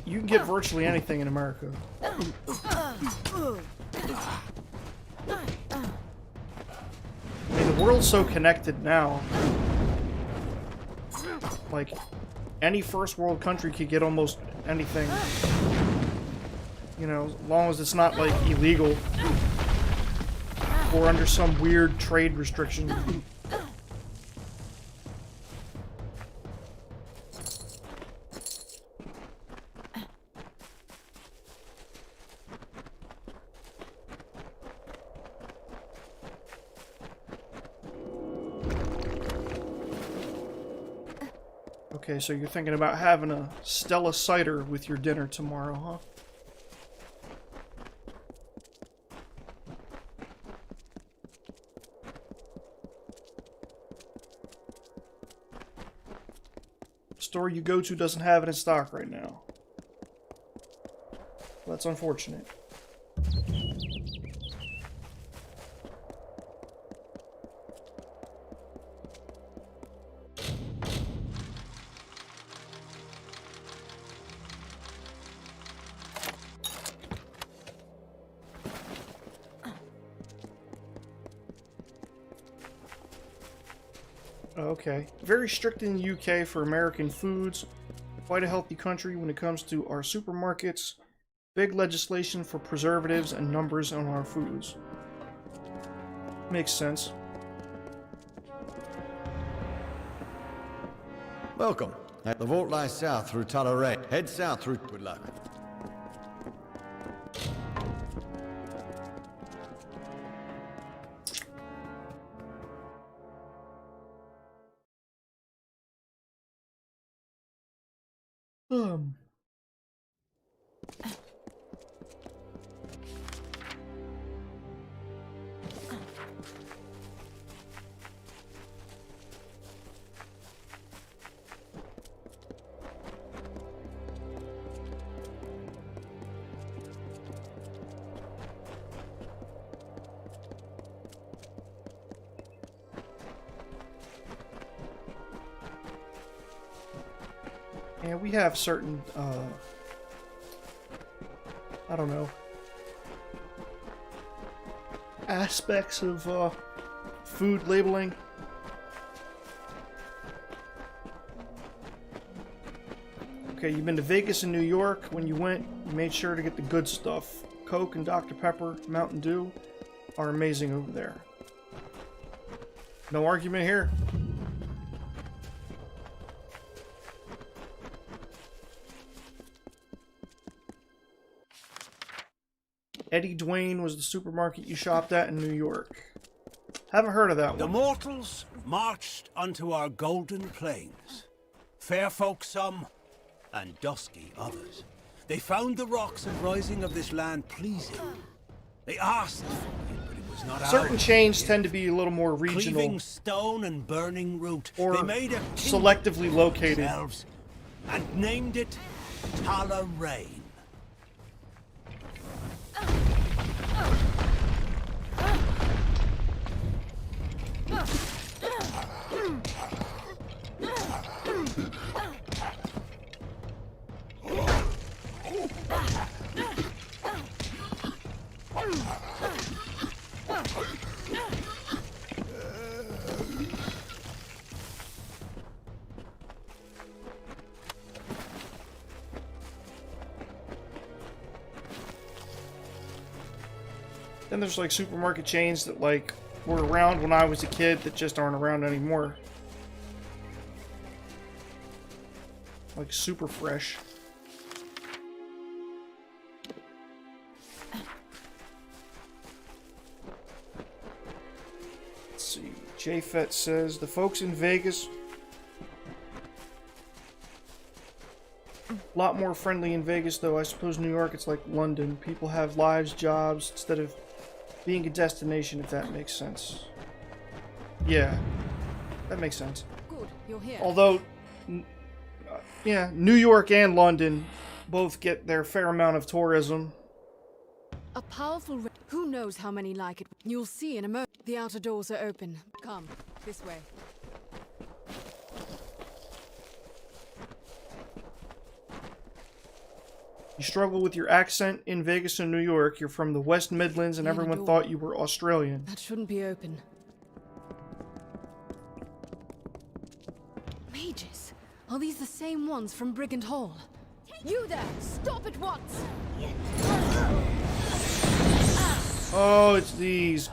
You can get virtually anything in America. I mean, the world's so connected now. Like, any first world country could get almost anything. You know, as long as it's not, like, illegal. Or under some weird trade restriction. Okay, so you're thinking about having a Stella cider with your dinner tomorrow, huh? Store you go to doesn't have it in stock right now. That's unfortunate. Okay. Very strict in the UK for American foods. Quite a healthy country when it comes to our supermarkets. Big legislation for preservatives and numbers on our foods. Makes sense. Welcome. The vault lies south through Tulare. Head south through... Good luck. And we have certain, I don't know, aspects of food labeling. Okay, you've been to Vegas and New York. When you went, you made sure to get the good stuff. Coke and Dr. Pepper, Mountain Dew are amazing over there. No argument here. Eddie Dwayne was the supermarket you shopped at in New York. Haven't heard of that one. The mortals marched unto our golden plains. Fair folk some, and dusky others. They found the rocks and rising of this land pleasing. They asked for it, but it was not Certain ours. chains tend to be a little more regional. Cleaving stone and burning root. Or they made a selectively located. Themselves and named it Tala Rain. Then there's like supermarket chains that like were around when I was a kid that just aren't around anymore. Like Super Fresh. Let's see. JFET says the folks in Vegas a lot more friendly in Vegas though. I suppose New York it's like London. People have lives, jobs instead of being a destination, if that makes sense. Yeah, that makes sense. Good, you're here. Although, yeah, New York and London both get their fair amount of tourism. A powerful... Who knows how many like it? You'll see in a moment. The outer doors are open. Come, this way. You struggle with your accent in Vegas and New York. You're from the West Midlands and everyone thought you were Australian. That shouldn't be open. Mages? Are these the same ones from Brigand Hall? You there! Stop at once! Oh, it's these.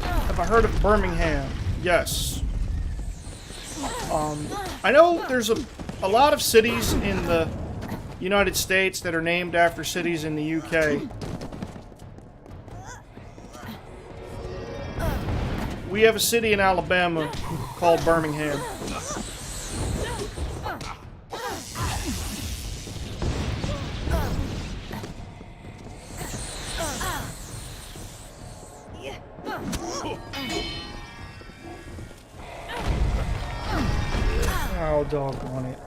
Have I heard of Birmingham? Yes. I know there's a lot of cities in the United States that are named after cities in the UK. We have a city in Alabama called Birmingham. Oh, doggone it.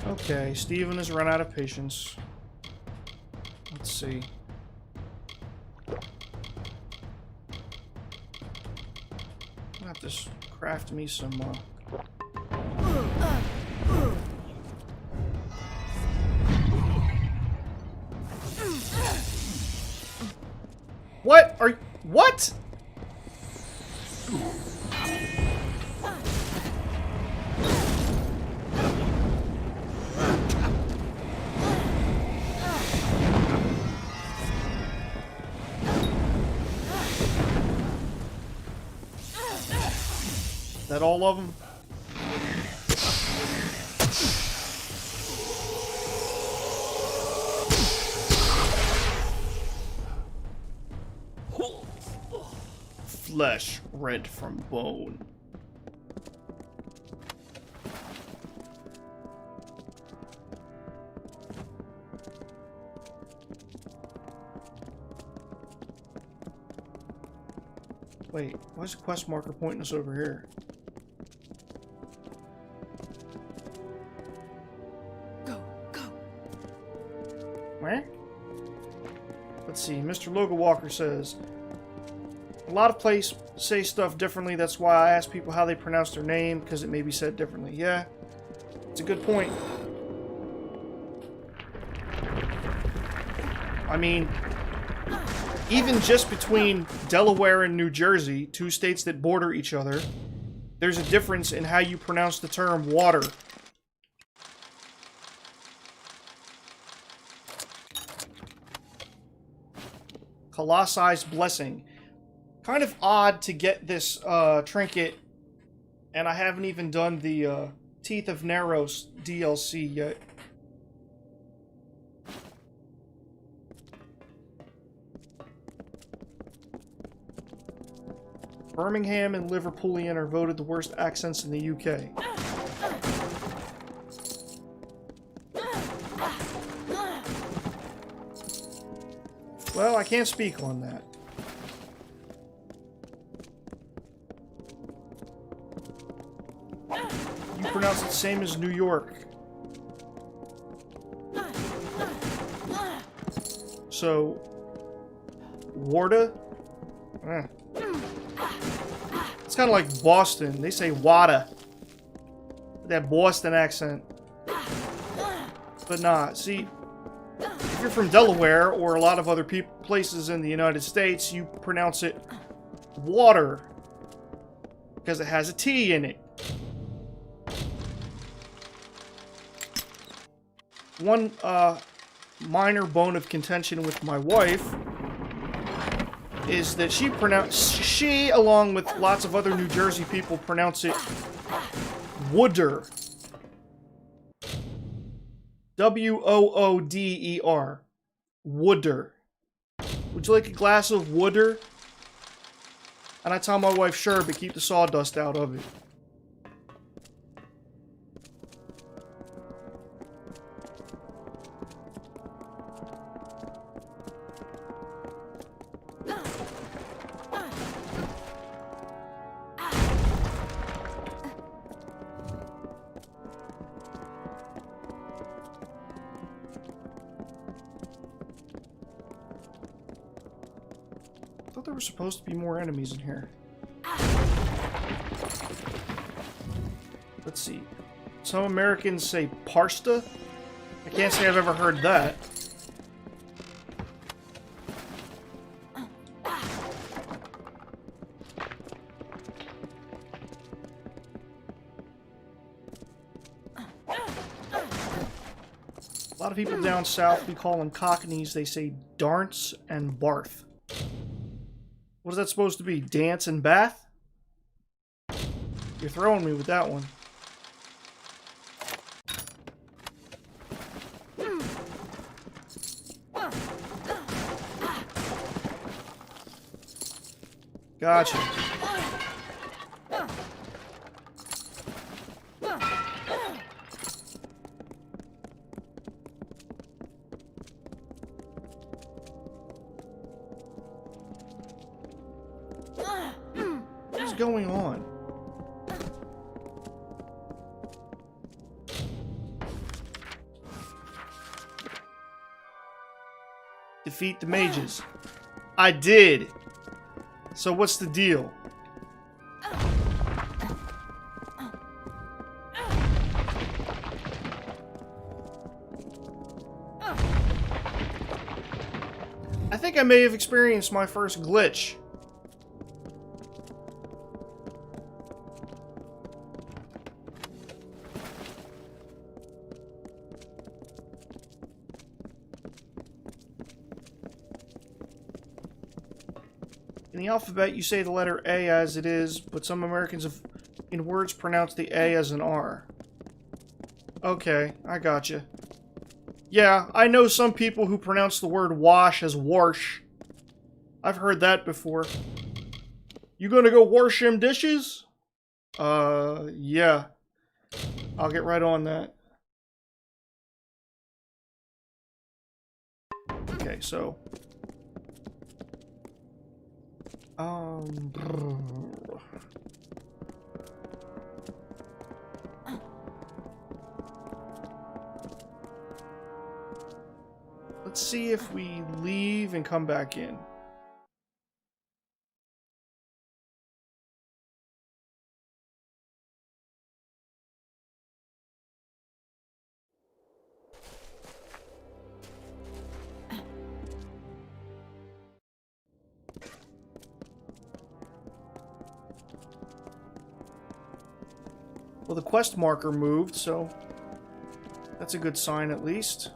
Okay, Steven has run out of patience. Let's see. I'll have to craft me some, What are you... What? Is that all of them? flesh rent from bone. Wait, why is the quest marker pointing us over here? Go, go. Where? Let's see, Mr. Logan Walker says, a lot of places say stuff differently, that's why I ask people how they pronounce their name, because it may be said differently. Yeah, it's a good point. I mean, even just between Delaware and New Jersey, two states that border each other, there's a difference in how you pronounce the term water. Colossus Blessing. Kind of odd to get this trinket, and I haven't even done the Teeth of Naros DLC yet. Birmingham and Liverpoolian are voted the worst accents in the UK. Well, I can't speak on that. You pronounce it the same as New York. So, Warda? It's kind of like Boston. They say Wada. That Boston accent. But nah, see, if you're from Delaware or a lot of other places in the United States, you pronounce it water. Because it has a T in it. One minor bone of contention with my wife is that she, along with lots of other New Jersey people, pronounce it wooder. W-O-O-D-E-R. Wooder. Would you like a glass of wooder? And I tell my wife, sure, but keep the sawdust out of it. I thought there were supposed to be more enemies in here. Let's see. Some Americans say parsta. I can't say I've ever heard that. A lot of people down south, we call them cockneys. They say darnce and barth. What is that supposed to be? Dance and bath? You're throwing me with that one. Gotcha. What's going on? Defeat the mages. I did. So what's the deal? I think I may have experienced my first glitch. In the alphabet, you say the letter A as it is, but some Americans have, in words, pronounce the A as an R. Okay, I gotcha. Yeah, I know some people who pronounce the word wash as warsh. I've heard that before. You gonna go wash them dishes? Yeah. I'll get right on that. Okay, so... Let's see if we leave and come back in. Well, the quest marker moved, so that's a good sign at least.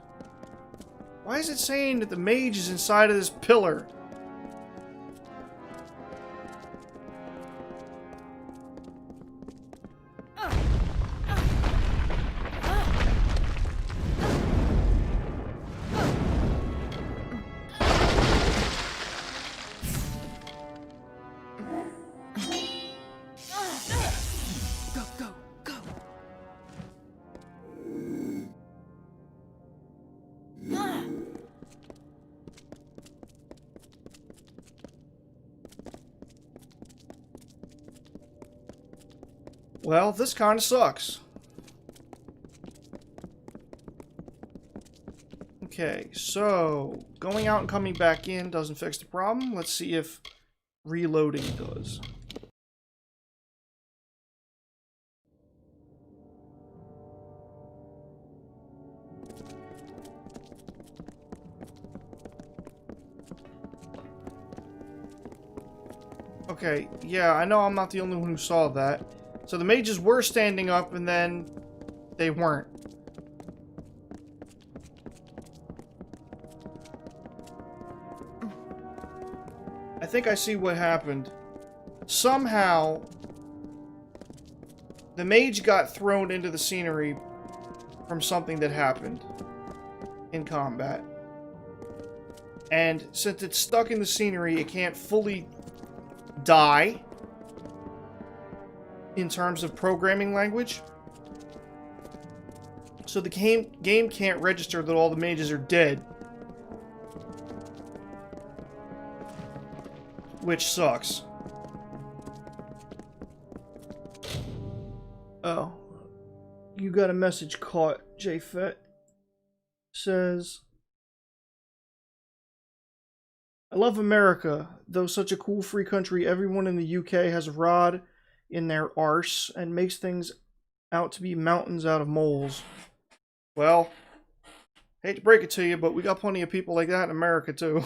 Why is it saying that the mage is inside of this pillar? Well, this kind of sucks. Okay, so going out and coming back in doesn't fix the problem. Let's see if reloading does. Okay, yeah, I know I'm not the only one who saw that. So the mages were standing up, and then they weren't. I think I see what happened. Somehow, the mage got thrown into the scenery from something that happened in combat. And since it's stuck in the scenery, it can't fully die. In terms of programming language. So the game can't register that all the mages are dead. Which sucks. Oh. You got a message caught, JFet. Says... I love America. Though such a cool free country, everyone in the UK has a rod in their arse and makes things out to be mountains out of moles. Well, hate to break it to you, but we got plenty of people like that in America too.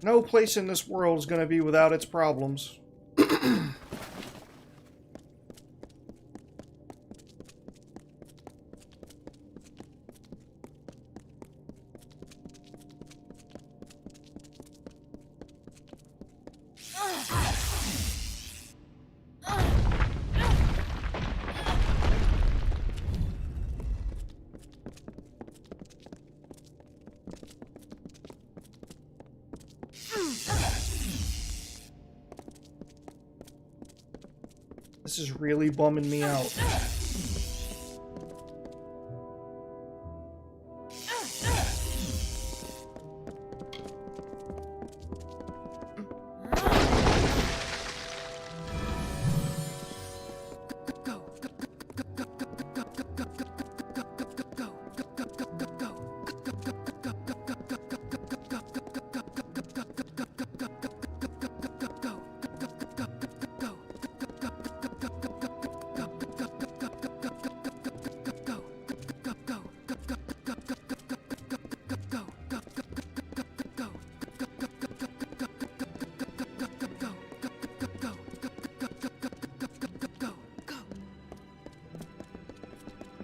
No place in this world is going to be without its problems. This is really bumming me out.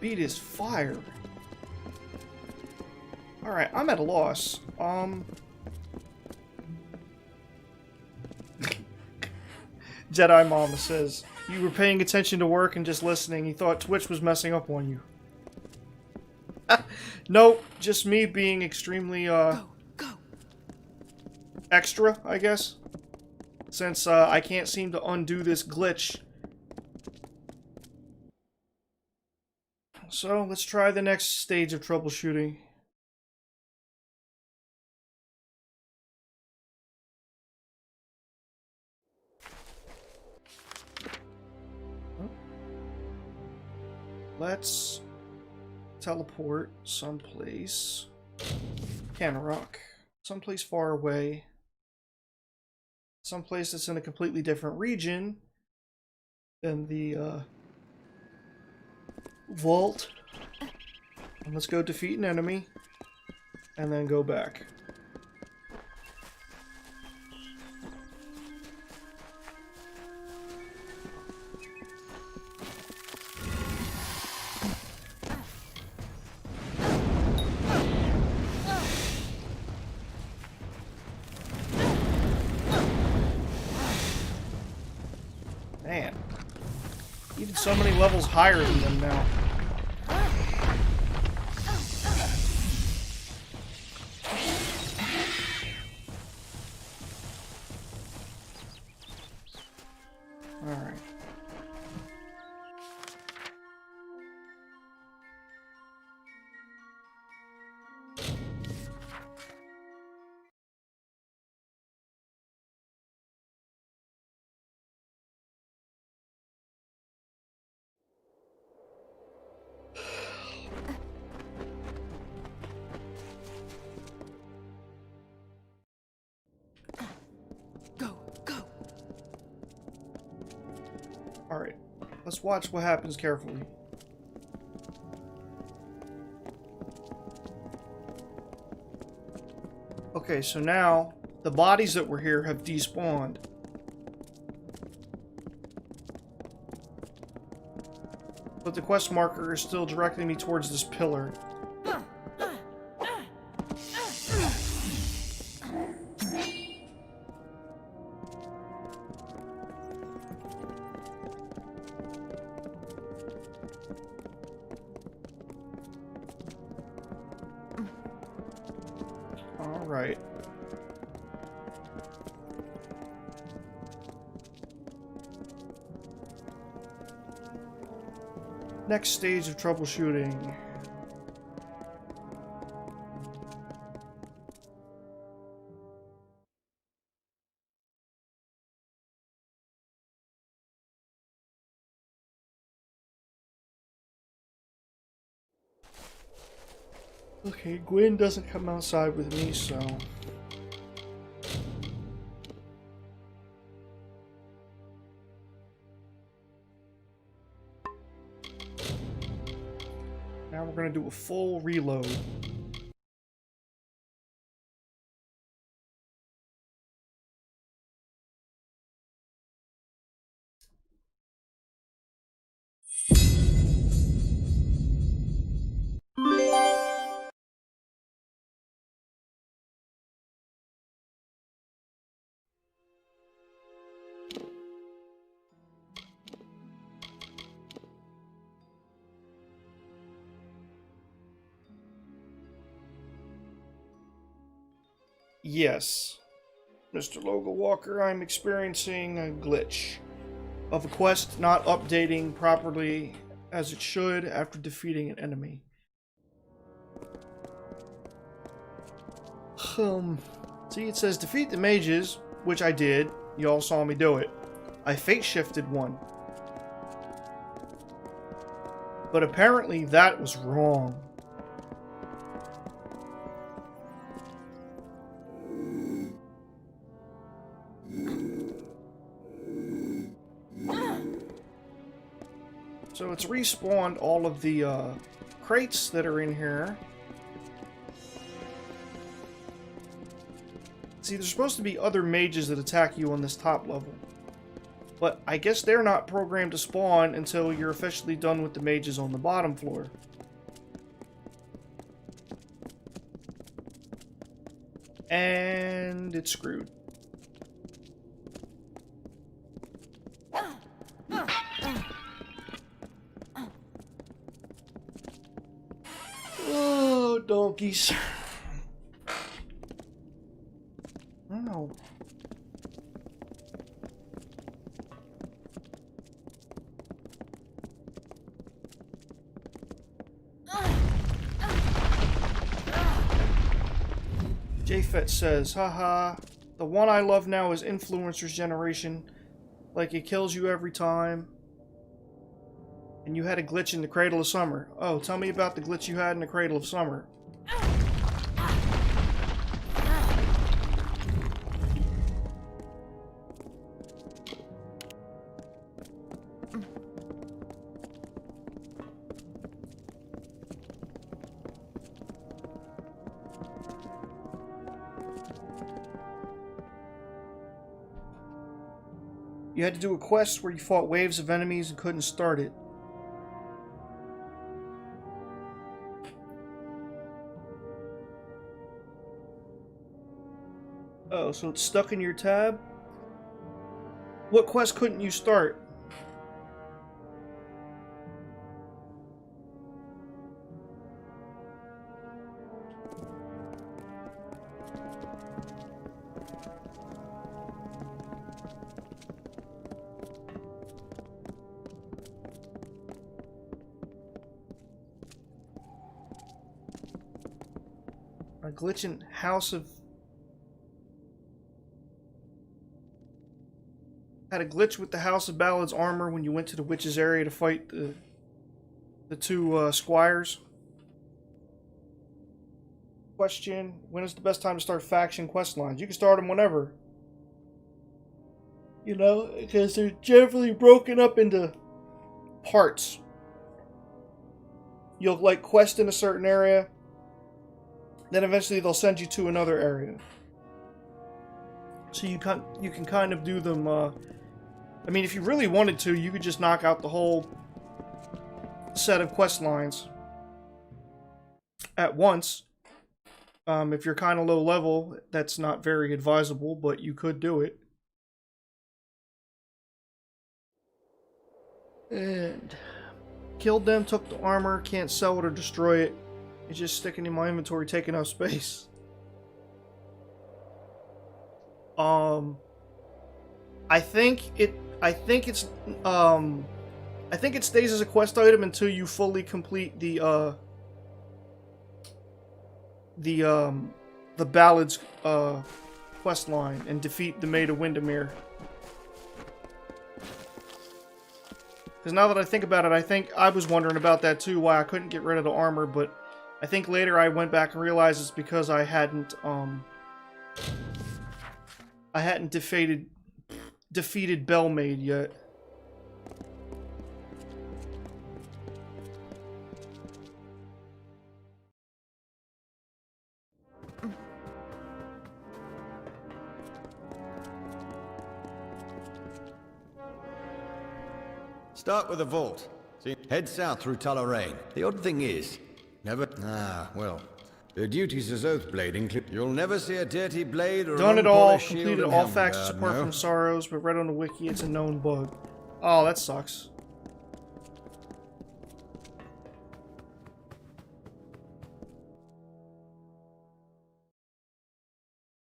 Beat is fire. Alright, I'm at a loss. Jedi Mama says, you were paying attention to work and just listening. You thought Twitch was messing up on you. Nope, just me being extremely, Go. extra, I guess. Since, I can't seem to undo this glitch. So, let's try the next stage of troubleshooting. Let's teleport someplace. Rock. Someplace far away. Someplace that's in a completely different region than the vault. And let's go defeat an enemy. And then go back. Man, even so many levels higher than them now. Alright. Go. Alright. Let's watch what happens carefully. Okay, so now the bodies that were here have despawned. But the quest marker is still directing me towards this pillar. Alright. Next stage of troubleshooting. Okay, Gwen doesn't come outside with me, so... Now we're gonna do a full reload. Yes, Mr. Logo Walker, I'm experiencing a glitch of a quest not updating properly as it should after defeating an enemy. See, it says defeat the mages, which I did. You all saw me do it. I fate shifted one. But apparently that was wrong. So it's respawned all of the crates that are in here. See, there's supposed to be other mages that attack you on this top level. But I guess they're not programmed to spawn until you're officially done with the mages on the bottom floor. And it's screwed. Oh Brewskis. Oh. JFet says, haha, the one I love now is Influencer's Generation. Like, it kills you every time. And you had a glitch in the Cradle of Summer. Oh, tell me about the glitch you had in the Cradle of Summer. You had to do a quest where you fought waves of enemies and couldn't start it. Oh, so it's stuck in your tab? What quest couldn't you start? A glitch in House of... Had a glitch with the House of Ballad's armor when you went to the witch's area to fight the two squires. Question, when is the best time to start faction quest lines? You can start them whenever. You know, because they're generally broken up into parts. You'll like quest in a certain area, then eventually they'll send you to another area. So you can kind of do them. I mean, if you really wanted to, you could just knock out the whole set of quest lines at once. If you're kind of low level, that's not very advisable, but you could do it. And killed them, took the armor, can't sell it or destroy it. It's just sticking in my inventory, taking up space. I think it stays as a quest item until you fully complete the Ballad's quest line and defeat the Maid of Windermere. Because now that I think about it, I think I was wondering about that too, why I couldn't get rid of the armor, but I think later I went back and realized it's because I hadn't defeated Bellmaid yet. Start with the vault. See, head south through Tullaraine. The odd thing is, never... well, the duties as Oathblade include... You'll never see a dirty blade or done an it all, unpolished shield completed in all factions Helmgard, apart no? from Sorrows, but read on the wiki it's a known bug. Oh, that sucks.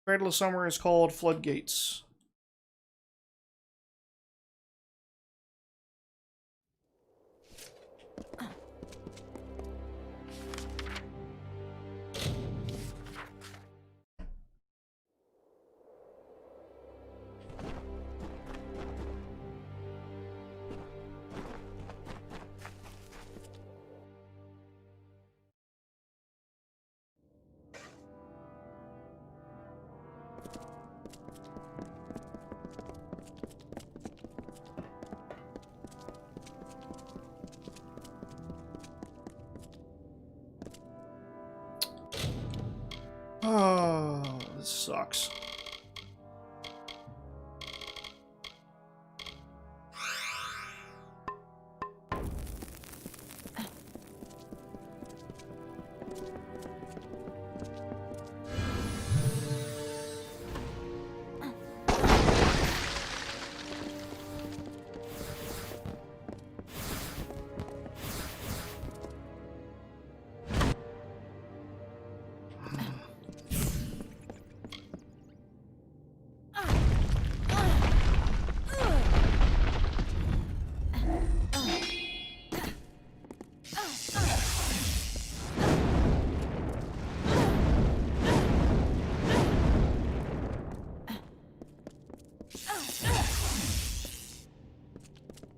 Cradle of Summer is called Floodgates. Oh, this sucks.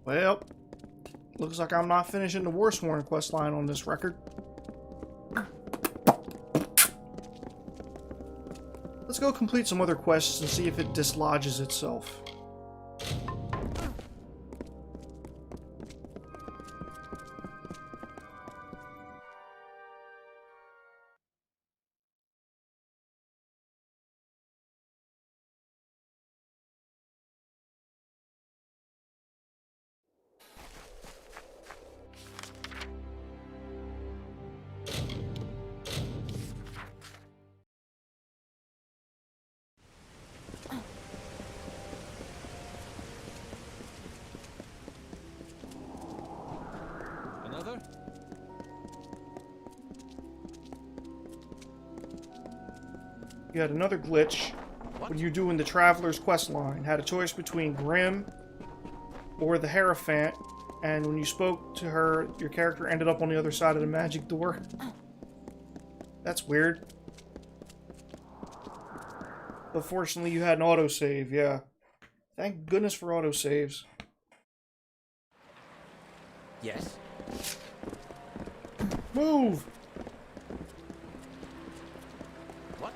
Well, looks like I'm not finishing the Warsworn quest line on this record. Let's go complete some other quests and see if it dislodges itself. Another? You had another glitch when you were doing the Traveler's quest line. Had a choice between Grim or the Hierophant, and when you spoke to her, your character ended up on the other side of the magic door. That's weird. But fortunately, you had an autosave, yeah. Thank goodness for autosaves. Yes. Move! What?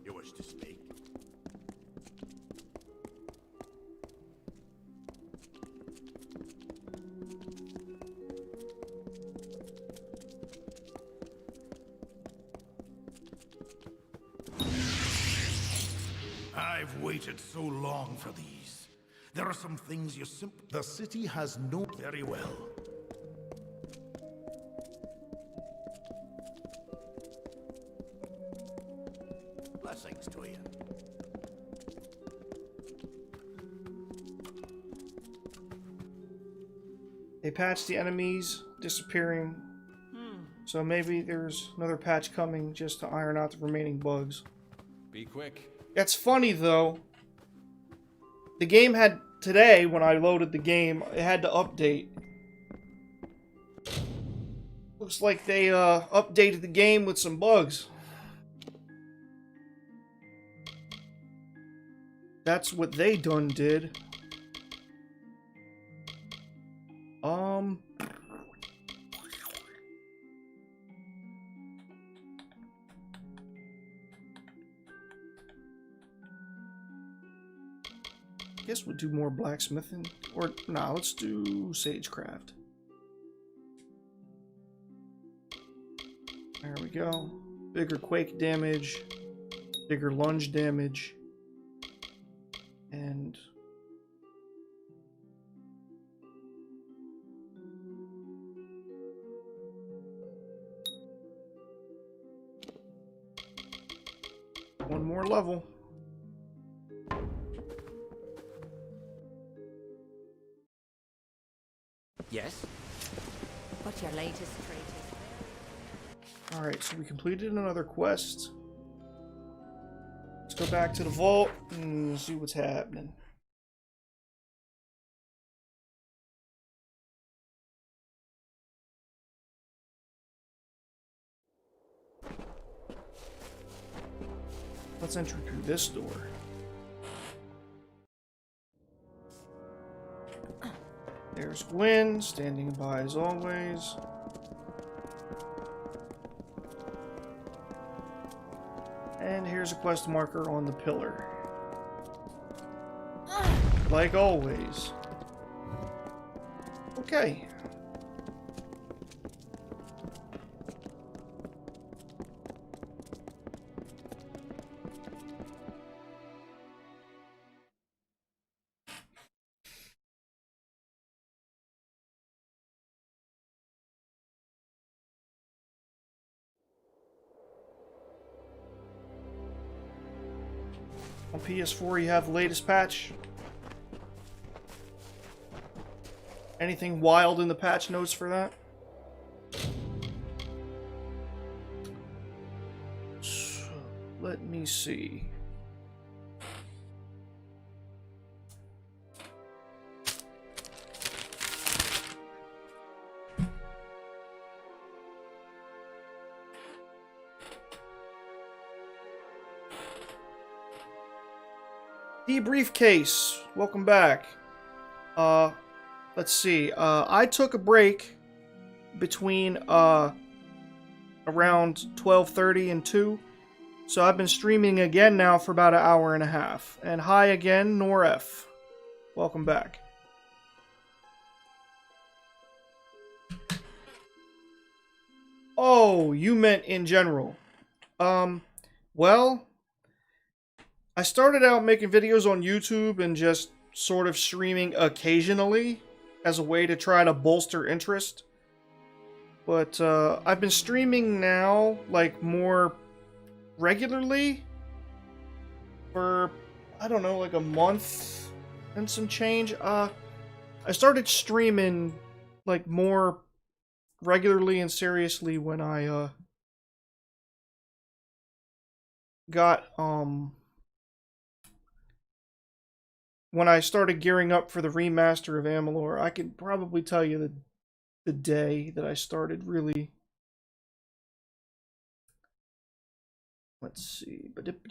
You wish to speak? I've waited so long for these. There are some things you simply... The city has known very well. Blessings to you. They patched the enemies disappearing. So maybe there's another patch coming just to iron out the remaining bugs. Be quick. That's funny though. The game had, today when I loaded the game, it had to update. Looks like they updated the game with some bugs. That's what they done did. Guess we'll do more blacksmithing. Or, nah, let's do sagecraft. There we go. Bigger quake damage. Bigger lunge damage. And... one more level. Yes. What's your latest trait is? Alright, so we completed another quest. Let's go back to the vault and see what's happening. Let's enter through this door. There's Gwen, standing by as always. And here's a quest marker on the pillar. Like always. Okay. On PS4, you have the latest patch. Anything wild in the patch notes for that? So, let me see. Debriefcase, welcome back. Let's see. I took a break between around 12:30 and 2, so I've been streaming again now for about an hour and a half. And hi again, Norf. Welcome back. Oh, you meant in general. Well, I started out making videos on YouTube and just sort of streaming occasionally as a way to try to bolster interest. But I've been streaming now, like, more regularly for, I don't know, like a month and some change. I started streaming, like, more regularly and seriously when I got, when I started gearing up for the remaster of Amalur. I could probably tell you the day that I started really. Let's see. Dip.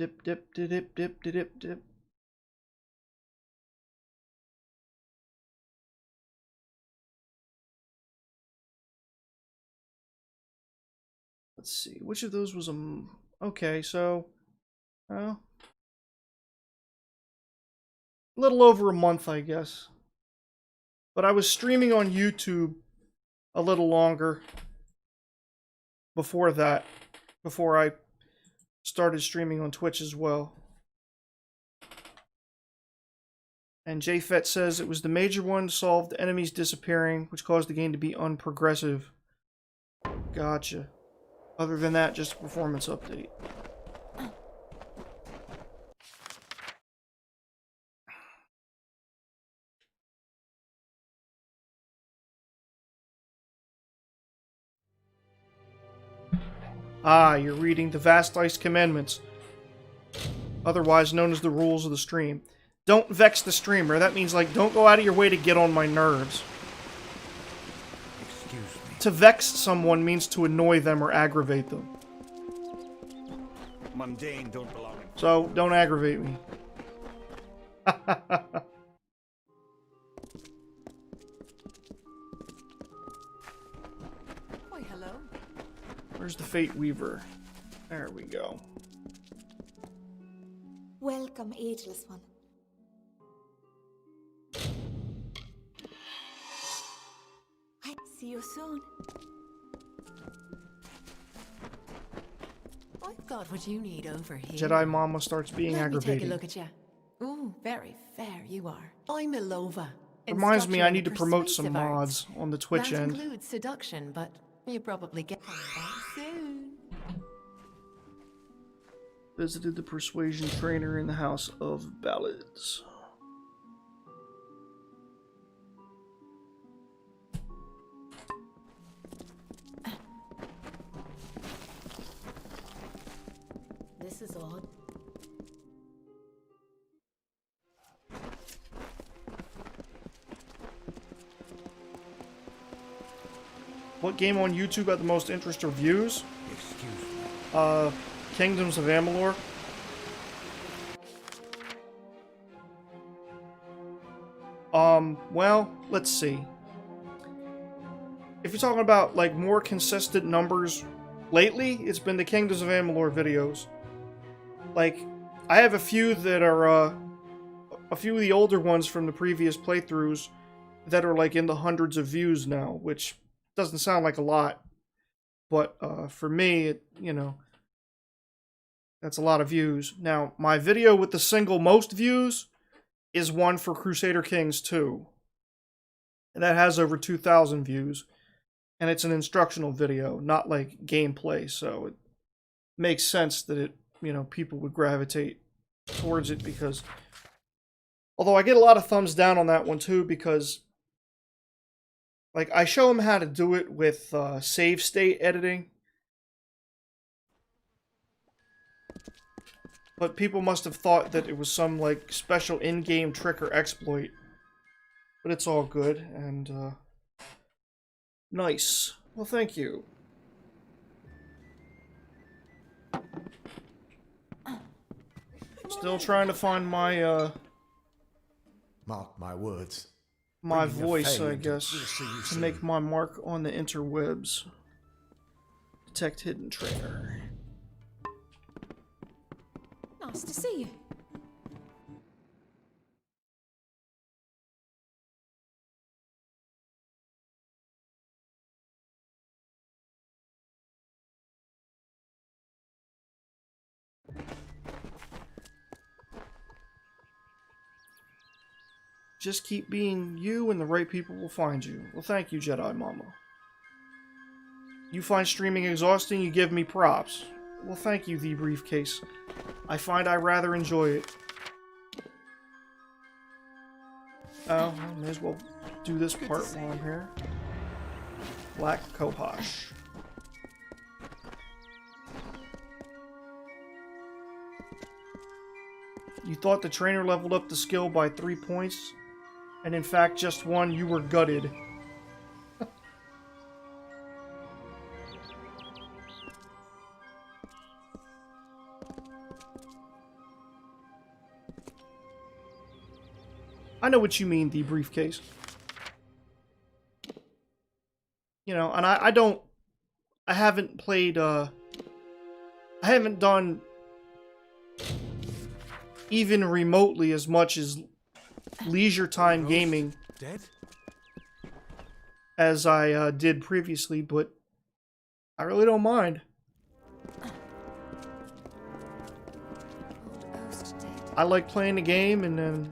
Let's see. Which of those was okay, so a little over a month, I guess. But I was streaming on YouTube a little longer before that, before I started streaming on Twitch as well. And JFET says it was the major one, solved enemies disappearing, which caused the game to be unprogressive. Gotcha. Other than that, just a performance update. Ah, you're reading the Vast Ice Commandments, otherwise known as the rules of the stream. Don't vex the streamer. That means, like, don't go out of your way to get on my nerves. Excuse me. To vex someone means to annoy them or aggravate them. Mundane don't belong in... So, don't aggravate me. Why, hello. Where's the Fate Weaver? There we go. Welcome, ageless one. I see you soon. I've got what you need over here. Jedi Mama starts being Let aggravating. me take a look at you. Ooh, very fair you are. I'm Ilova. Reminds me, I instructor need to in promote some persuasive mods arts. on the Twitch that end. includes seduction, but you probably get that soon. Visited the persuasion trainer in the House of Ballads. This is odd. What game on YouTube got the most interest or views? Excuse me. Kingdoms of Amalur. Well, let's see. If you're talking about, like, more consistent numbers lately, it's been the Kingdoms of Amalur videos. Like, I have a few that are, a few of the older ones from the previous playthroughs that are, like, in the hundreds of views now, which doesn't sound like a lot. But, for me, it, you know, that's a lot of views. Now, my video with the single most views is one for Crusader Kings 2. And that has over 2,000 views. And it's an instructional video, not like gameplay, so it makes sense that it, you know, people would gravitate towards it because... Although I get a lot of thumbs down on that one too because... Like, I show them how to do it with save state editing. But people must have thought that it was some, like, special in-game trick or exploit. But it's all good, and, nice. Well, thank you. Still trying to find my, Mark my words. my Bringing a voice, fay I into- guess, We'll see you to soon. make my mark on the interwebs. Detect hidden trainer. Nice to see you. Just keep being you and the right people will find you. Well, thank you, Jedi Mama. You find streaming exhausting, you give me props. Well, thank you, The Briefcase. I find I rather enjoy it. Oh, I may as well do this part while I'm here. Black Kohosh. You thought the trainer leveled up the skill by 3 points, and in fact just 1, you were gutted. I know what you mean, The Briefcase. You know, and I haven't played, I haven't done even remotely as much as leisure time gaming as I did previously, but I really don't mind. I like playing the game and then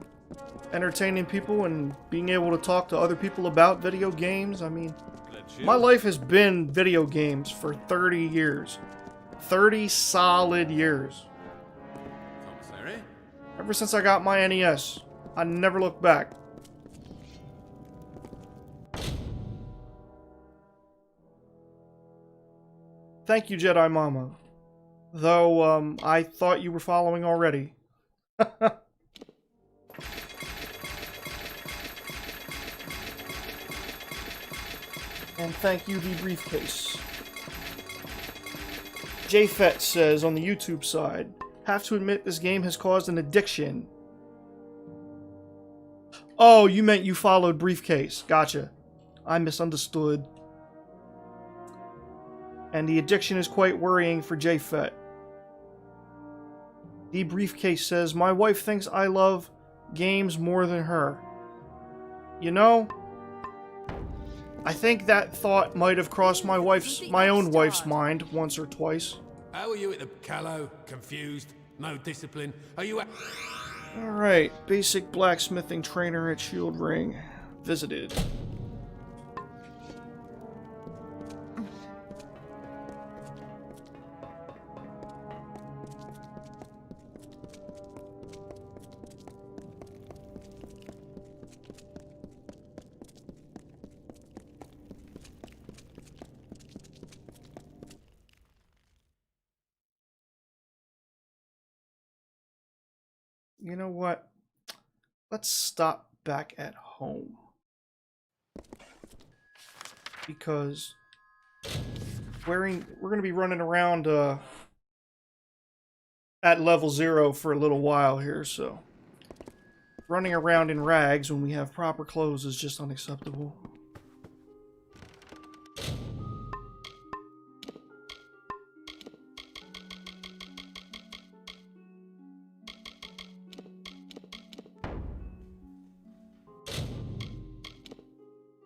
entertaining people and being able to talk to other people about video games. I mean, my life has been video games for 30 years. 30 solid years. Ever since I got my NES, I never looked back. Thank you, Jedi Mama. Though, I thought you were following already. And thank you, The Briefcase. JFet says on the YouTube side, have to admit this game has caused an addiction. Oh, you meant you followed Briefcase. Gotcha. I misunderstood. And the addiction is quite worrying for JFet. The Briefcase says, my wife thinks I love games more than her. You know, I think that thought might have crossed my own wife's mind once or twice. How are you at the callow? Confused? No discipline? Are you... Alright, basic blacksmithing trainer at Shield Ring. Visited. You know what? Let's stop back at home. Because we're going to be running around at level 0 for a little while here, so running around in rags when we have proper clothes is just unacceptable.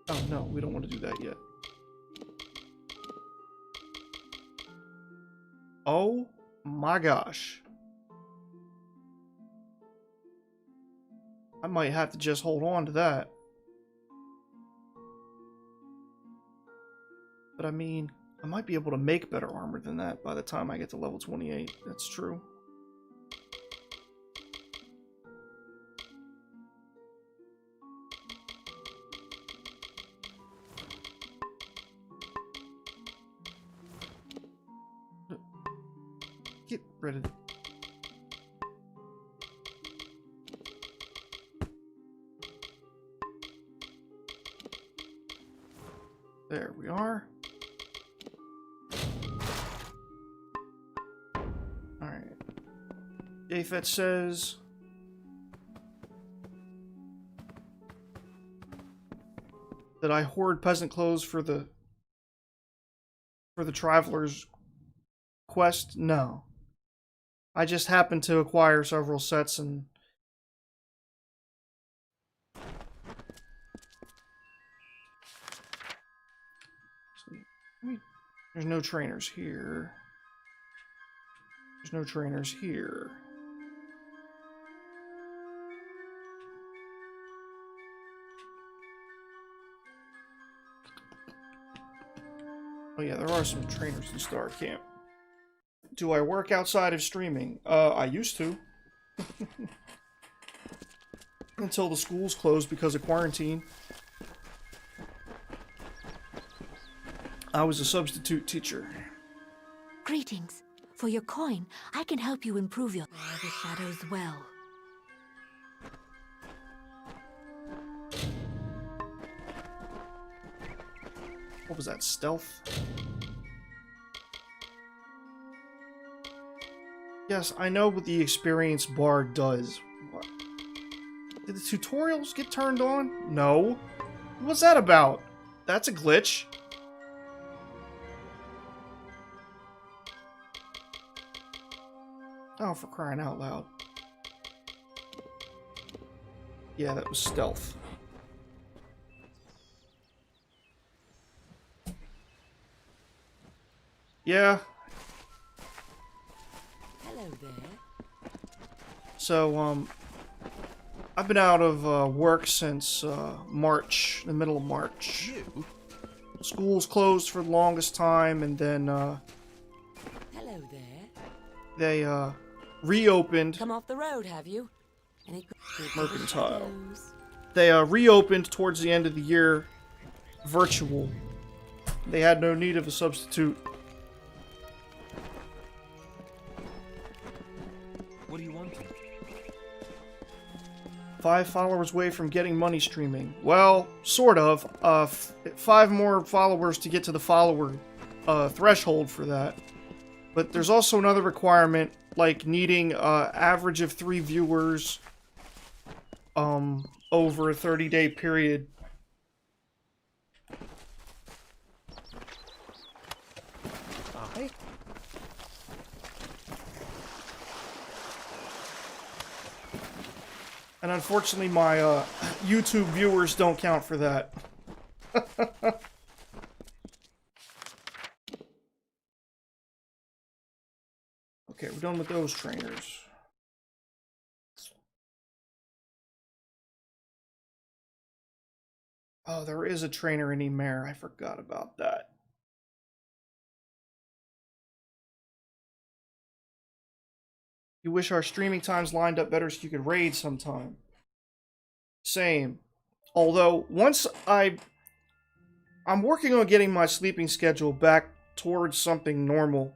Oh no, we don't want to do that yet. Oh my gosh. I might have to just hold on to that. But I mean, I might be able to make better armor than that by the time I get to level 28. That's true. rid of it. There we are. Alright. Japheth says... that I hoard peasant clothes for the traveler's quest? No. I just happened to acquire several sets and... There's no trainers here. There's no trainers here. Oh yeah, there are some trainers in Star Camp. Do I work outside of streaming? I used to. Until the schools closed because of quarantine. I was a substitute teacher. Greetings. For your coin, I can help you improve your the shadows well. What was that, stealth? Yes, I know what the experience bar does. What? Did the tutorials get turned on? No. What's that about? That's a glitch. Oh, for crying out loud. Yeah, that was stealth. Yeah. Hello there. So, I've been out of work since March, the middle of March. School's closed for the longest time, and then Hello there. they reopened. Come off the road, have you? Any Mercantile. They reopened towards the end of the year, virtual. They had no need of a substitute. What do you want? 5 followers away from getting money streaming. Well, sort of. 5 more followers to get to the follower threshold for that. But there's also another requirement, like needing average of 3 viewers over a 30-day period. And unfortunately, my YouTube viewers don't count for that. Okay, we're done with those trainers. Oh, there is a trainer in Emer. I forgot about that. You wish our streaming times lined up better so you could raid sometime. Same. Although, once I'm working on getting my sleeping schedule back towards something normal.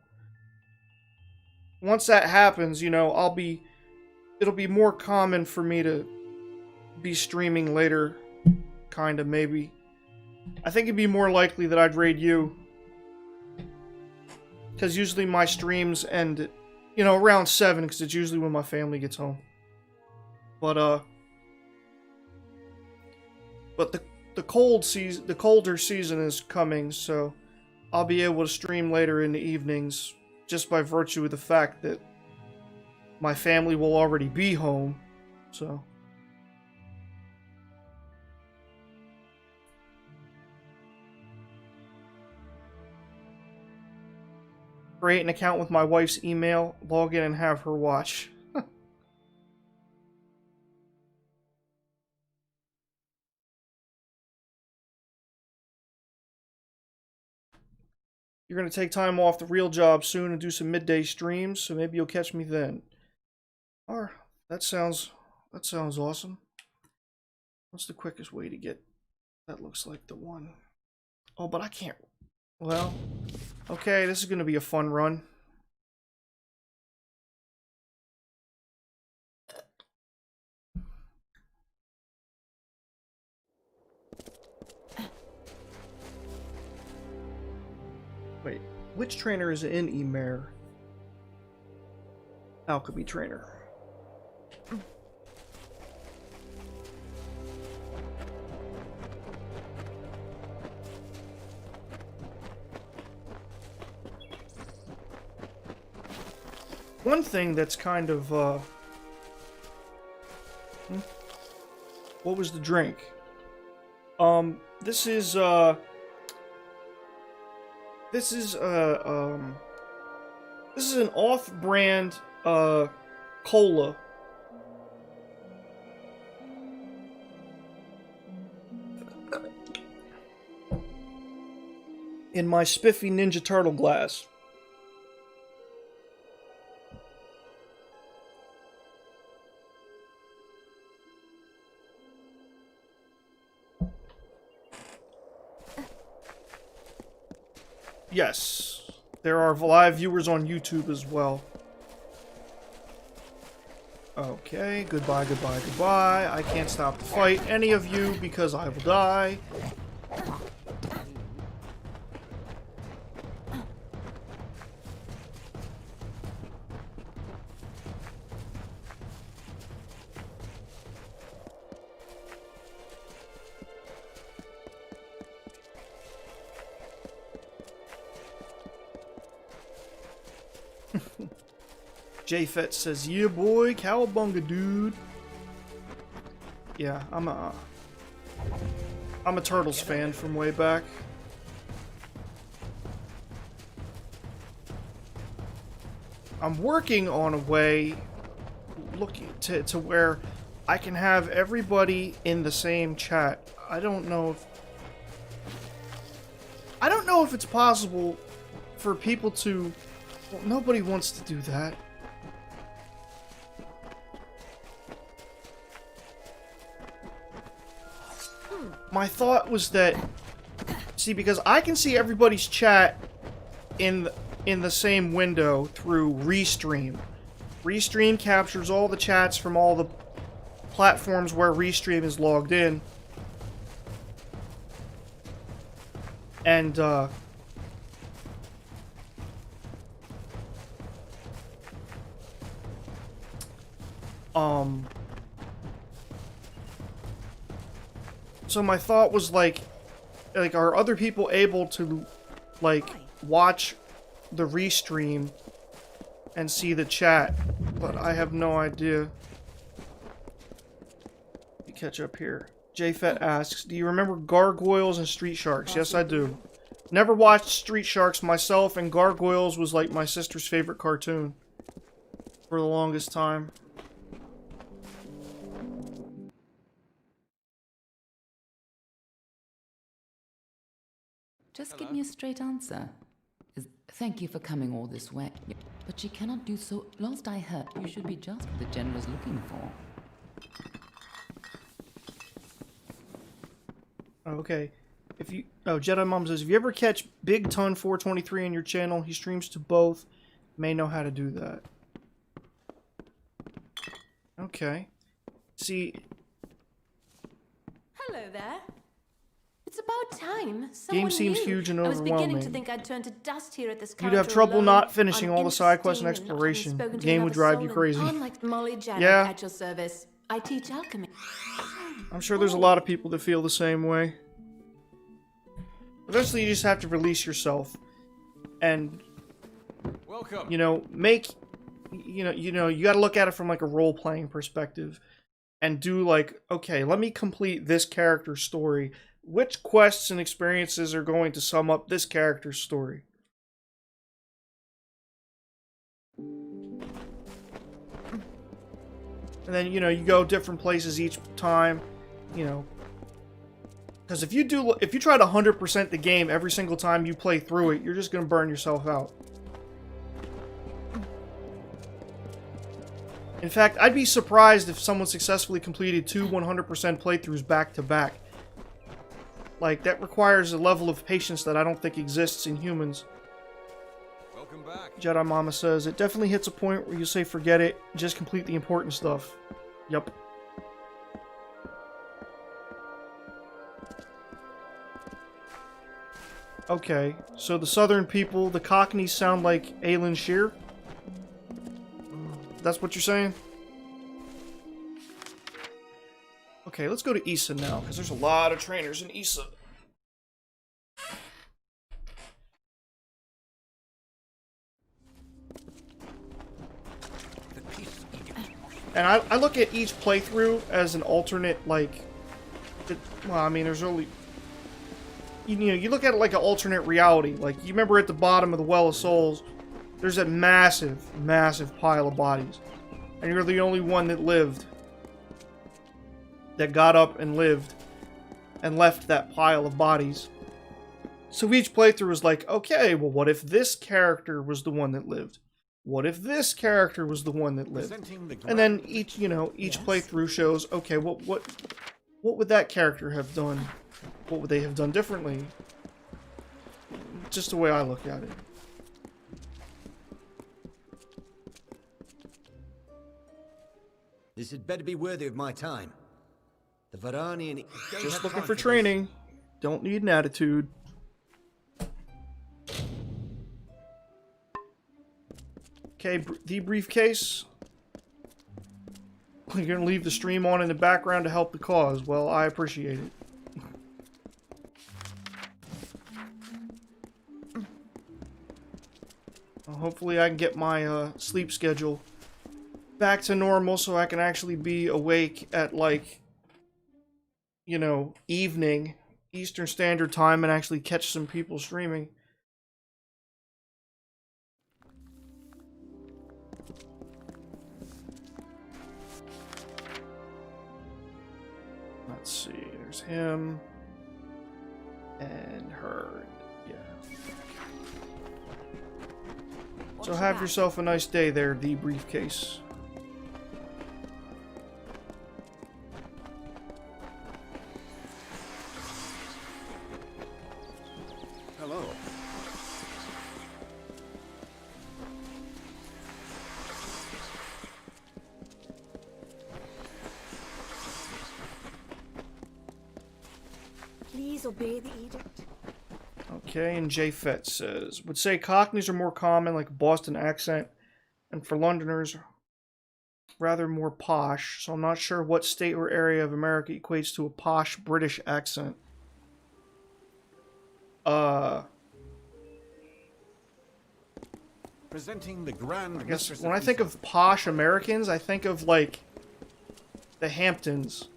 Once that happens, you know, it'll be more common for me to be streaming later. Kinda, maybe. I think it'd be more likely that I'd raid you. Because usually my streams end, you know, around 7, because it's usually when my family gets home. But the colder season is coming, so I'll be able to stream later in the evenings, just by virtue of the fact that my family will already be home, so. Create an account with my wife's email, log in and have her watch. You're going to take time off the real job soon and do some midday streams, so maybe you'll catch me then. Alright, that sounds awesome. What's the quickest way to get... That looks like the one. Oh, but I can't... Well... Okay, this is going to be a fun run. Which trainer is in Emer? Alchemy trainer. One thing that's kind of, what was the drink? This is an off-brand, cola. In my spiffy Ninja Turtle glass. Yes, there are live viewers on YouTube as well. Okay, goodbye, goodbye, goodbye. I can't stop to fight any of you because I will die. J-Fet says, yeah boy, cowabunga dude. Yeah, I'm a Turtles fan from way back. I'm working on a way looking to where I can have everybody in the same chat. I don't know if it's possible for people to, well, nobody wants to do that. My thought was that, see, because I can see everybody's chat in the same window through Restream. Restream captures all the chats from all the platforms where Restream is logged in. And, so my thought was like, are other people able to, like, watch the restream and see the chat? But I have no idea. Let me catch up here. JFet asks, do you remember Gargoyles and Street Sharks? Yes, I do. Never watched Street Sharks myself, and Gargoyles was like my sister's favorite cartoon for the longest time. Just give me a straight answer. Thank you for coming all this way. But she cannot do so. Last I heard, you should be just what the Gen was looking for. Okay. If you... Oh, Jedi Mom says, if you ever catch Big Ton 423 on your channel, he streams to both. May know how to do that. Okay. See... Hello there. It's about time. Game seems huge and I was beginning to overwhelming. think I'd turn to dust here at this You'd have trouble not finishing all the side quests and exploration. The game would drive you crazy. Unlike Molly Jedi Yeah. at your service, I teach alchemy. I'm sure there's a lot of people that feel the same way. Eventually, you just have to release yourself, and welcome. You know, make you got to look at it from like a role-playing perspective, and do like, okay, let me complete this character's story. Which quests and experiences are going to sum up this character's story? And then, you know, you go different places each time, you know. Because if you try to 100% the game every single time you play through it, you're just going to burn yourself out. In fact, I'd be surprised if someone successfully completed 2 100% playthroughs back to back. Like, that requires a level of patience that I don't think exists in humans. Welcome back. Jedi Mama says, it definitely hits a point where you say forget it, just complete the important stuff. Yup. Okay, so the southern people, the Cockneys sound like Aelin Shear? That's what you're saying? Okay, let's go to Issa now, because there's a lot of trainers in Issa. And I look at each playthrough as an alternate, like... well, I mean, there's only... You know, you look at it like an alternate reality. Like, you remember at the bottom of the Well of Souls, there's that massive, massive pile of bodies. And you're the only one that lived. That got up and lived. And left that pile of bodies. So each playthrough was like, okay, well, what if this character was the one that lived? What if this character was the one that lived? And then each, you know, each playthrough shows, okay, what would that character have done? What would they have done differently? Just the way I look at it. This had better be worthy of my time. The Varanian... Just looking for training. Don't need an attitude. Okay, the briefcase. You're gonna leave the stream on in the background to help the cause. Well, I appreciate it. Well, hopefully I can get my sleep schedule back to normal so I can actually be awake at, like, you know, evening Eastern Standard Time and actually catch some people streaming. Let's see, there's him and her. Yeah. So have yourself a nice day there, the briefcase. Hello. Please obey the edict. Okay, and J Fett says, would say Cockneys are more common, like a Boston accent, and for Londoners, rather more posh, so I'm not sure what state or area of America equates to a posh British accent. Presenting the grand... I guess when I think of posh Americans, I think of, like, the Hamptons,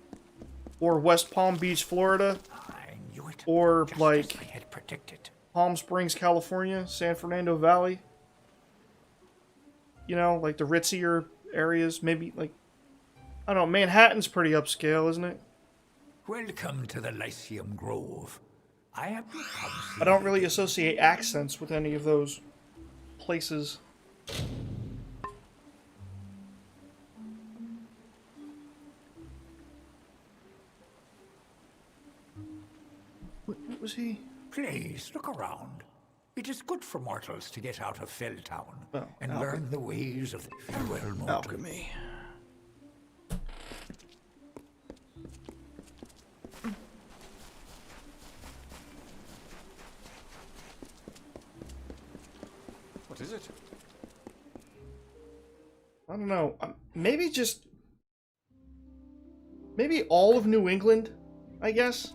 or West Palm Beach, Florida, or, like, Palm Springs, California, San Fernando Valley. You know, like the ritzier areas, maybe, like, I don't know, Manhattan's pretty upscale, isn't it? Welcome to the Lyceum Grove. I don't really associate accents with any of those places. What was he? Please, look around. It is good for mortals to get out of Felltown and alchemy. learn the ways of the farewell mortal. Alchemy. What is it? I don't know. Maybe all of New England, I guess.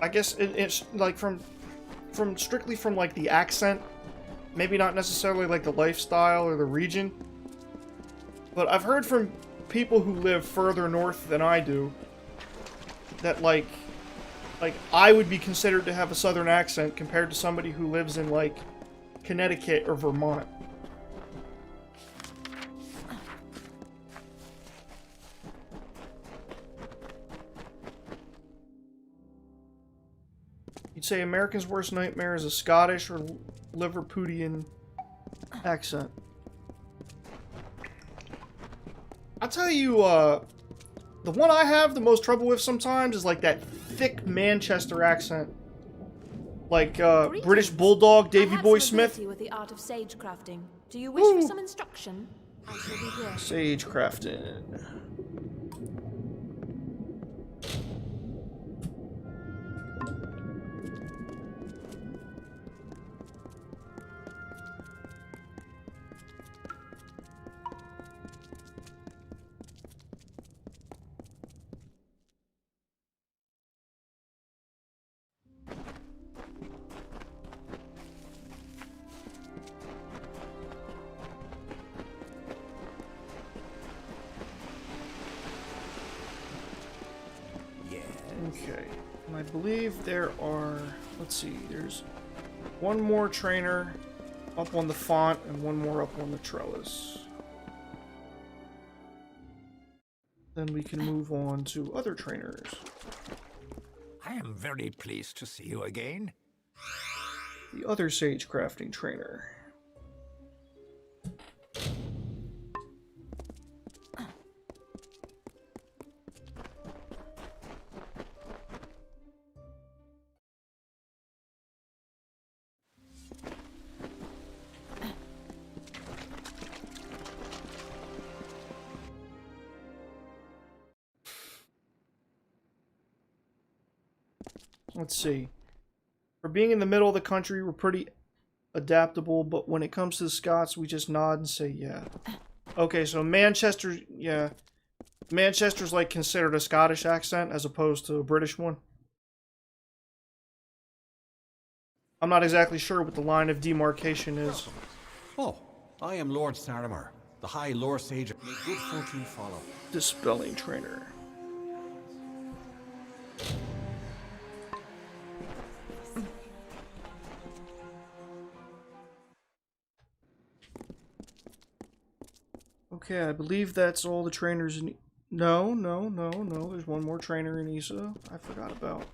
I guess it's like from strictly from like the accent, maybe not necessarily like the lifestyle or the region. But I've heard from people who live further north than I do that like I would be considered to have a southern accent compared to somebody who lives in like Connecticut or Vermont. You'd say American's worst nightmare is a Scottish or Liverpudlian accent. I'll tell you, the one I have the most trouble with sometimes is like that thick Manchester accent. Like, British Bulldog, Davy Boy Smith. With the art of sage crafting. Do you wish for some instruction? I shall be here. Sage crafting. Okay, and I believe there are, let's see, there's one more trainer up on the font and one more up on the trellis. Then we can move on to other trainers. I am very pleased to see you again. The other sage crafting trainer. Let's see. For being in the middle of the country, we're pretty adaptable, but when it comes to the Scots, we just nod and say, yeah. Okay, so Manchester, yeah. Manchester's like considered a Scottish accent as opposed to a British one. I'm not exactly sure what the line of demarcation is. Oh, I am Lord Saramer, the High Lore Sage. May good fortune follow. Dispelling trainer. Okay, I believe that's all the trainers in... No. There's one more trainer in Issa I forgot about.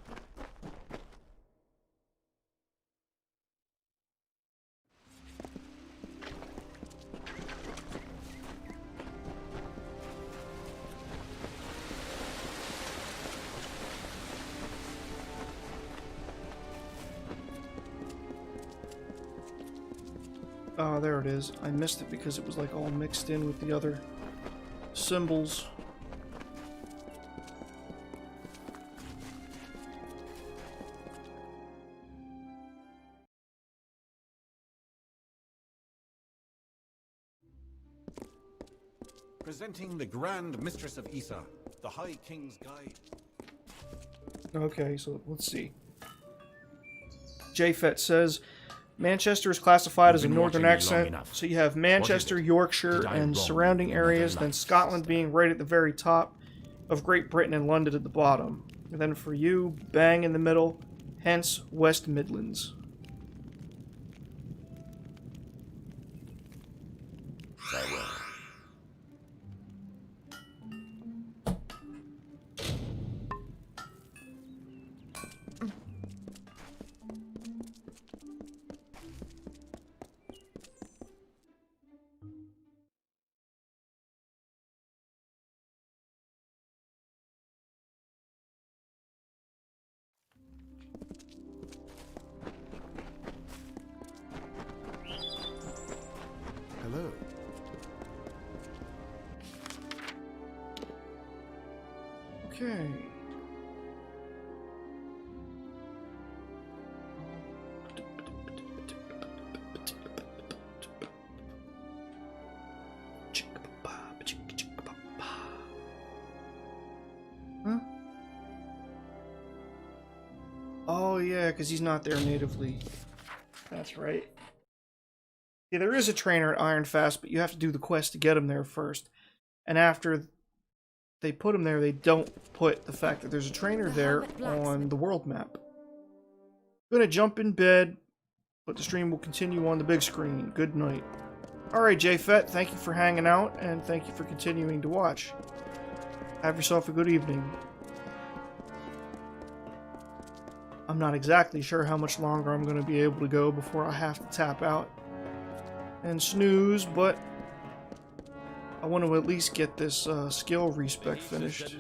Oh, there it is. I missed it because it was like all mixed in with the other symbols. Presenting the Grand Mistress of Issa, the High King's Guide. Okay, so let's see. JFET says Manchester is classified as a northern accent, so you have Manchester, Yorkshire, and surrounding areas, then Scotland being right at the very top of Great Britain and London at the bottom. And then for you, bang in the middle, hence West Midlands. Farewell. Hello. Okay. Huh? Oh yeah, because he's not there natively. That's right. Yeah, there is a trainer at Ironfast, but you have to do the quest to get him there first. And after they put him there, they don't put the fact that there's a trainer there on the world map. I'm gonna jump in bed, but the stream will continue on the big screen. Good night. Alright, JFET, thank you for hanging out, and thank you for continuing to watch. Have yourself a good evening. I'm not exactly sure how much longer I'm going to be able to go before I have to tap out and snooze, but I want to at least get this skill respec finished.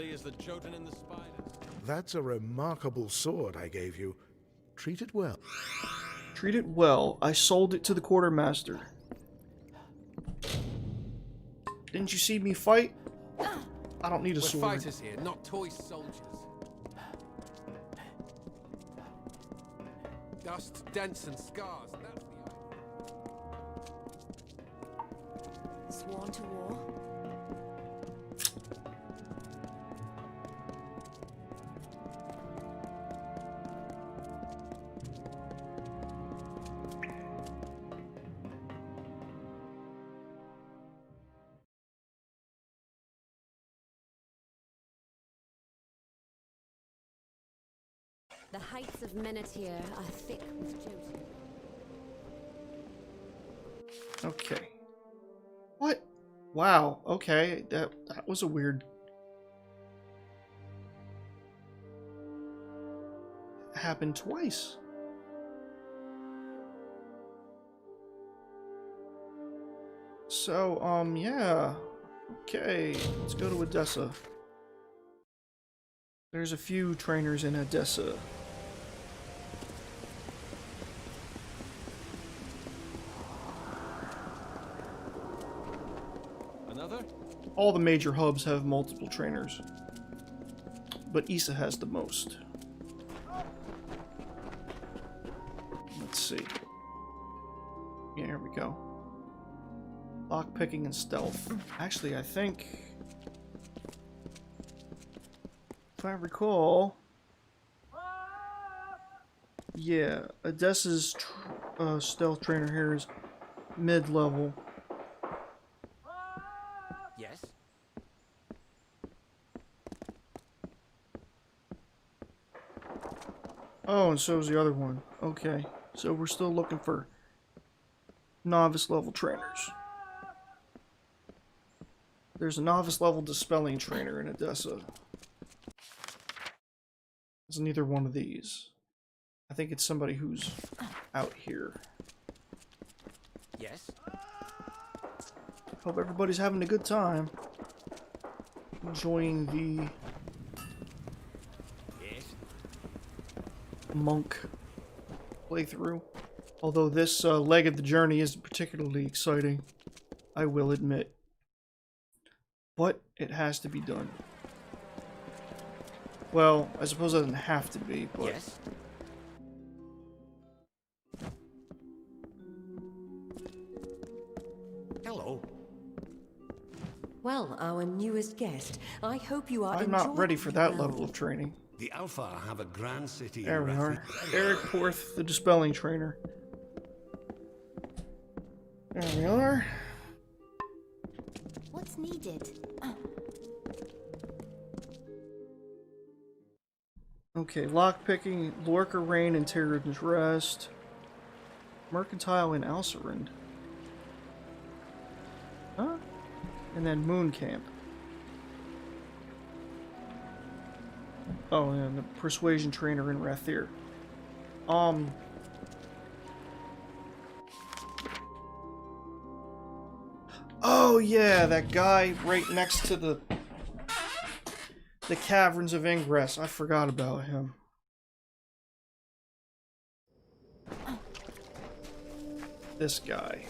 That's a remarkable sword I gave you. Treat it well. Treat it well. I sold it to the quartermaster. Didn't you see me fight? I don't need a sword. We're fighters here, not toy soldiers. Dust, dents, and scars. That's the Sworn to war. The heights of Menetier are thick with Jotun. Okay. What? Wow, okay. That was a weird... It happened twice. So, yeah. Okay, let's go to Edessa. There's a few trainers in Edessa. Another? All the major hubs have multiple trainers, but Issa has the most. Let's see. Yeah, here we go. Lockpicking and stealth. Actually, I think, if I recall, yeah, Edessa's stealth trainer here is mid-level. Yes? Oh, and so is the other one. Okay, so we're still looking for novice level trainers. There's a novice level dispelling trainer in Edessa. It's neither one of these. I think it's somebody who's out here. Yes? Hope everybody's having a good time. Enjoying the monk playthrough. Although this leg of the journey isn't particularly exciting, I will admit. But it has to be done. Well, I suppose it doesn't have to be, but... Yes? Hello. Well, our newest guest, I hope you are I'm not ready for that level of training. The Alpha have a grand city. There we are. Eric Porth, the dispelling trainer. There we are. What's needed? Okay, lockpicking, Lorca Rain and Terran's Rest. Mercantile and Alcerand. Huh? And then Moon Camp. Oh, and the Persuasion Trainer in Rathir. Oh yeah, that guy right next to the Caverns of Ingress. I forgot about him. This guy.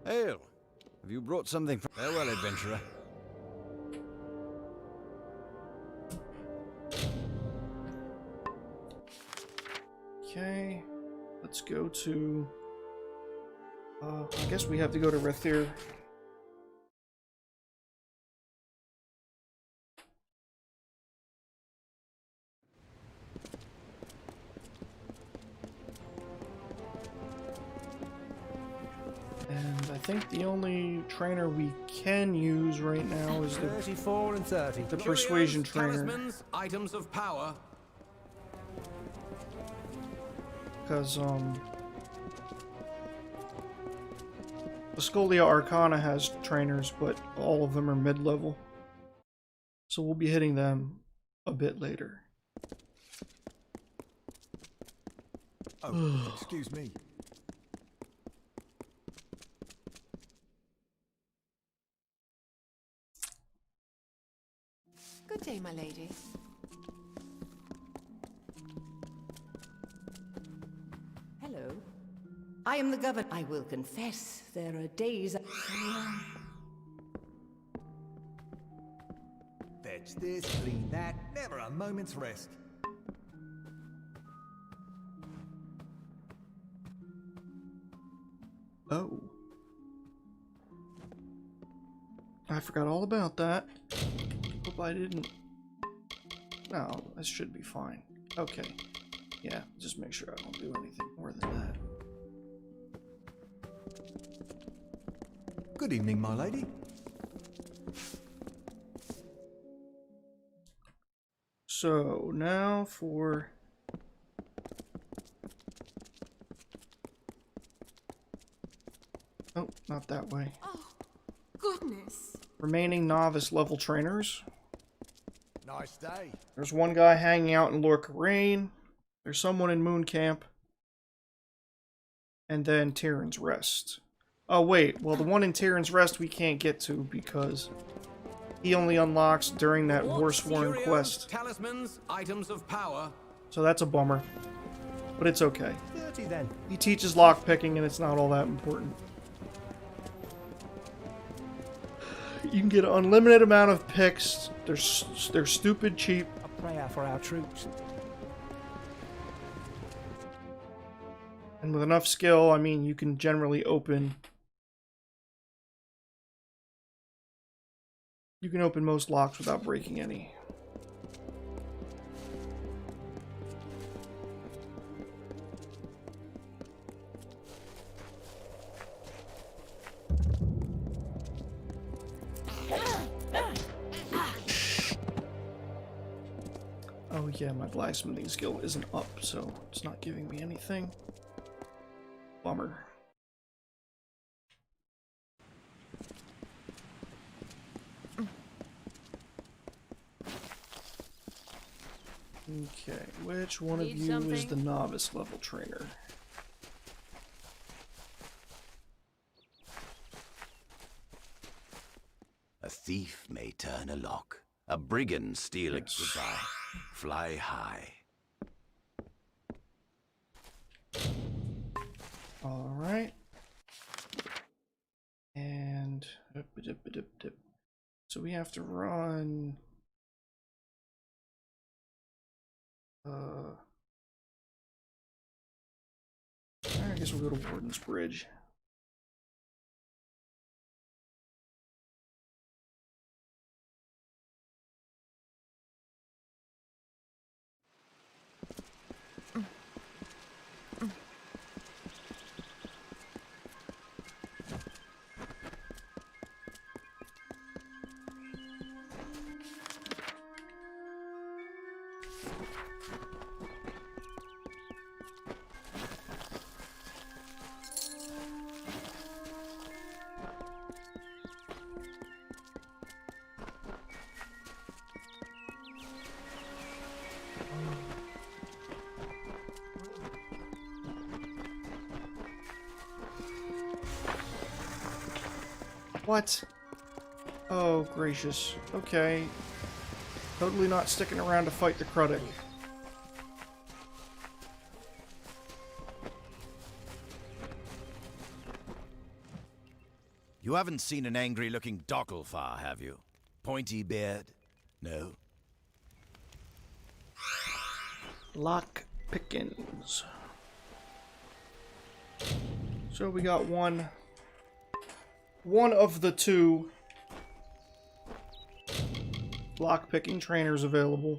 Hail! Have you brought something from... Farewell, adventurer. Okay, let's go to... I guess we have to go to Rathir. And I think the only trainer we can use right now is the 34 and 30. The Persuasion Trainer. Talismans, items of power. Because, the Scholia Arcana has trainers, but all of them are mid-level. So we'll be hitting them a bit later. Oh, excuse me. Good day, my lady. Hello. I am the governor. I will confess, there are days... Fetch this, clean that, never a moment's rest. Oh. I forgot all about that. Hope I didn't... No, this should be fine. Okay. Yeah, just make sure I don't do anything more than that. Good evening, my lady. So now for oh, not that way. Oh, goodness. Remaining novice level trainers. Nice day. There's one guy hanging out in Lorca Rain. There's someone in Moon Camp. And then Tyrion's Rest. Oh wait, well the one in Tyrion's Rest we can't get to because he only unlocks during that Forsworn quest. Talismans, items of power. So that's a bummer. But it's okay. 30 then. He teaches lockpicking and it's not all that important. You can get an unlimited amount of picks. They're stupid cheap. A prayer for our troops. And with enough skill, I mean, you can generally open... You can open most locks without breaking any. Oh yeah, my blacksmithing skill isn't up, so it's not giving me anything. Bummer. Okay, which one of you is the novice level trainer? A thief may turn a lock. A brigand steal a goodbye. Fly high. Alright. And... So we have to run... I guess we'll go to Warden's Bridge. What? Oh, gracious. Okay. Totally not sticking around to fight the Kruddik. You haven't seen an angry-looking Docklefar, have you? Pointy beard? No? Lock Pickens. So we got one of the two lockpicking trainers available.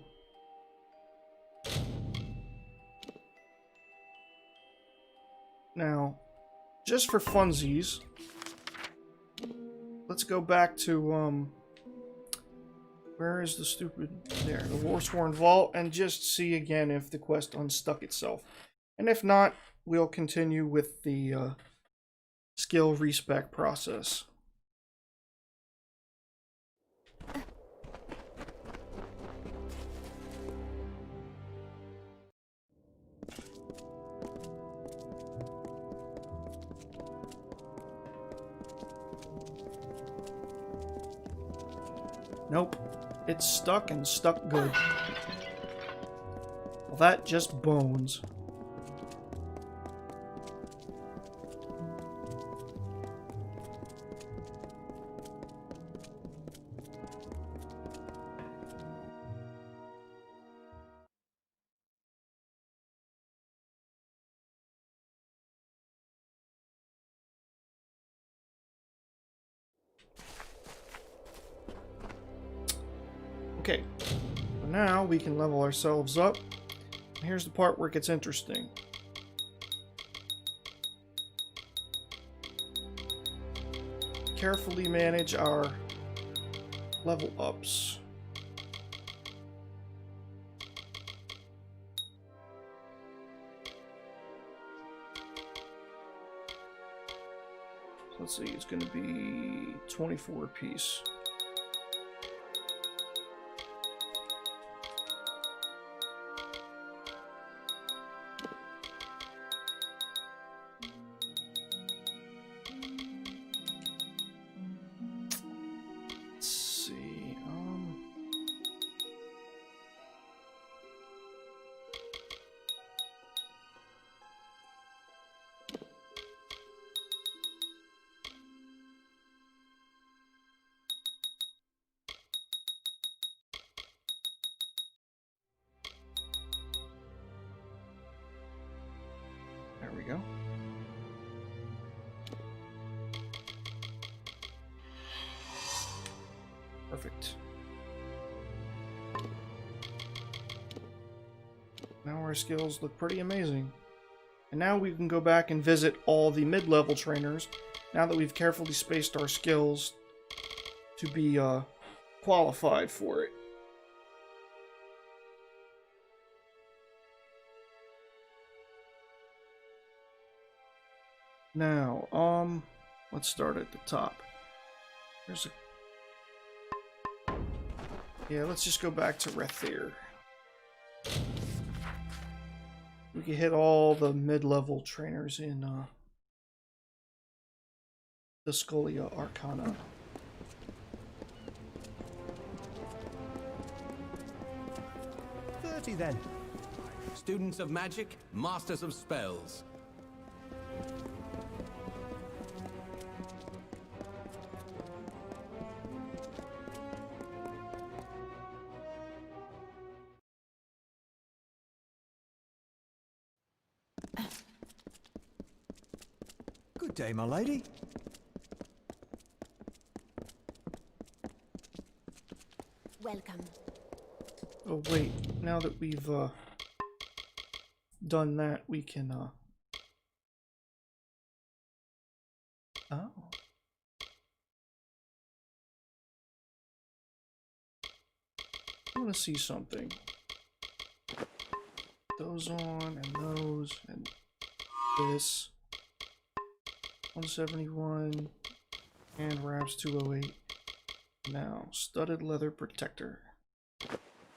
Now, just for funsies, let's go back to, where is the stupid... There, the Forsworn Vault, and just see again if the quest unstuck itself. And if not, we'll continue with the, skill respec process. Nope. It's stuck and stuck good. Well, that just bones. Okay, so now we can level ourselves up. Here's the part where it gets interesting. Carefully manage our level ups. let's see, it's going to be 24 apiece. There we go. Perfect. Now our skills look pretty amazing. And now we can go back and visit all the mid-level trainers, now that we've carefully spaced our skills to be qualified for it. Now, let's start at the top. There's a... Yeah, let's just go back to Rethair. We can hit all the mid-level trainers in the Scolia Arcana. Then. Students of magic, masters of spells. Good day, my lady. Welcome. Oh wait, now that we've done that, we can oh. I want to see something. Those on, and those, and this. 171, and wraps 208. Now, studded leather protector.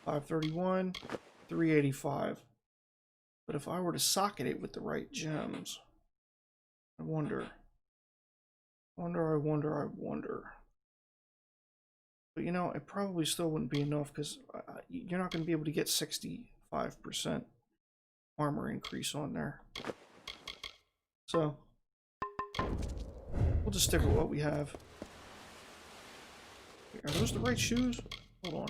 531, 385. But if I were to socket it with the right gems, I wonder. But you know, it probably still wouldn't be enough because you're not going to be able to get 65% armor increase on there. So, we'll just stick with what we have. Are those the right shoes? Hold on.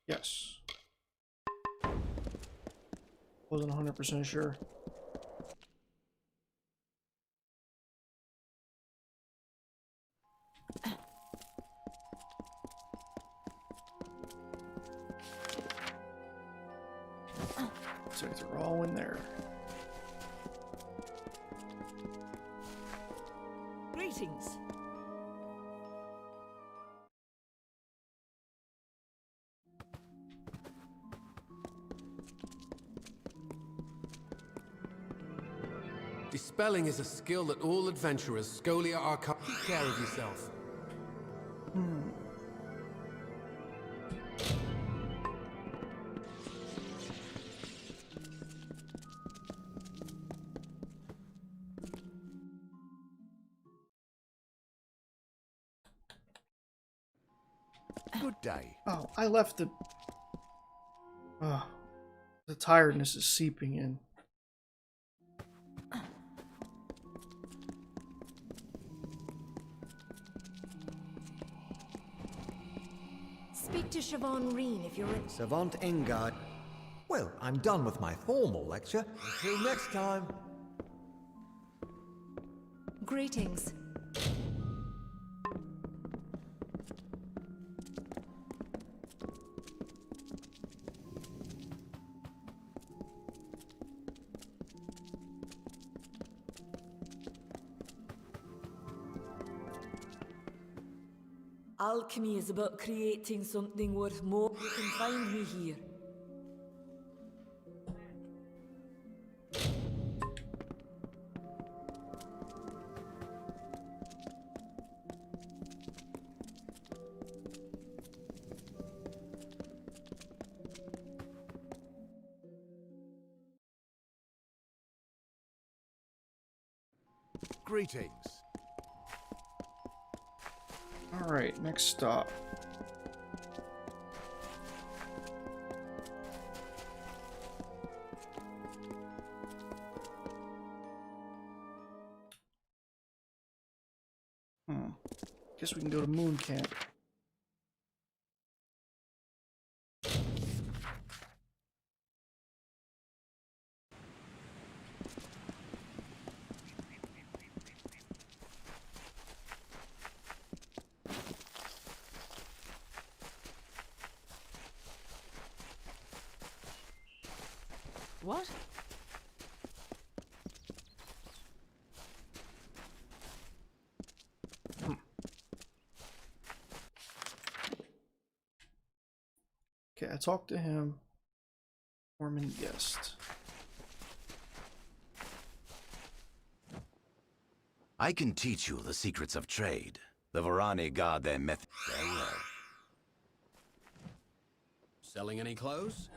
Yes. Wasn't 100% sure. So they're all in there. Greetings. Dispelling is a skill that all adventurers, Scolia Arcana, take care of yourself. Good day. Oh, I left the... Oh, the tiredness is seeping in. Speak to Siobhan Reen if you're in. Savant Engard. Well, I'm done with my formal lecture. Until next time. Greetings. Alchemy is about creating something worth more. You can find me here. Greetings. Alright, next stop. Guess we can go to Moon Camp. What? Okay, I talked to him. Foreman guest. I can teach you the secrets of trade. The Varani guard their method very well. Selling any clothes?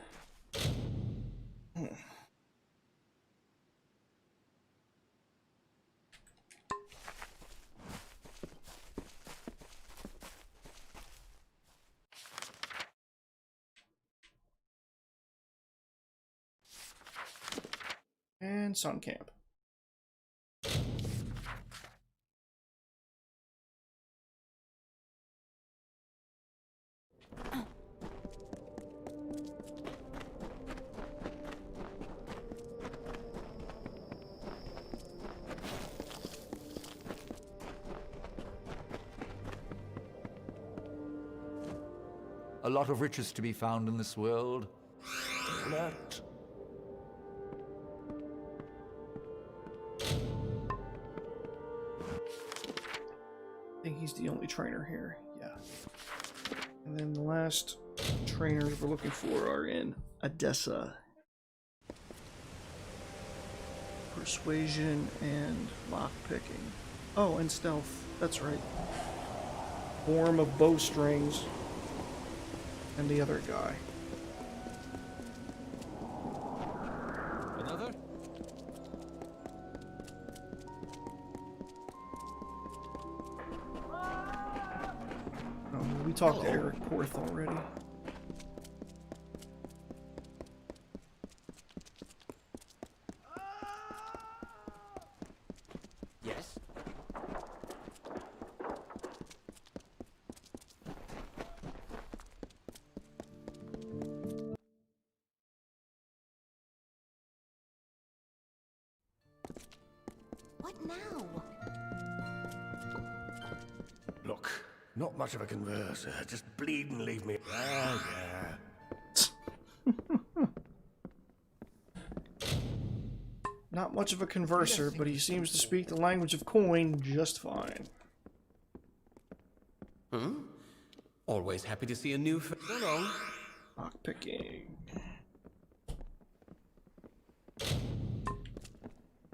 And Sun Camp. A lot of riches to be found in this world. Alert. I think he's the only trainer here, yeah. And then the last trainers we're looking for are in Odessa. Persuasion and lockpicking. Oh, and stealth, that's right. Form of bowstrings. And the other guy. Another? Oh, we talked to Eric Porth already. Yes. What now? Look, not much of a converser. Just bleed and leave me. Yeah. Not much of a converser, but he seems to speak the language of coin just fine. Always happy to see a new Hello. Lockpicking.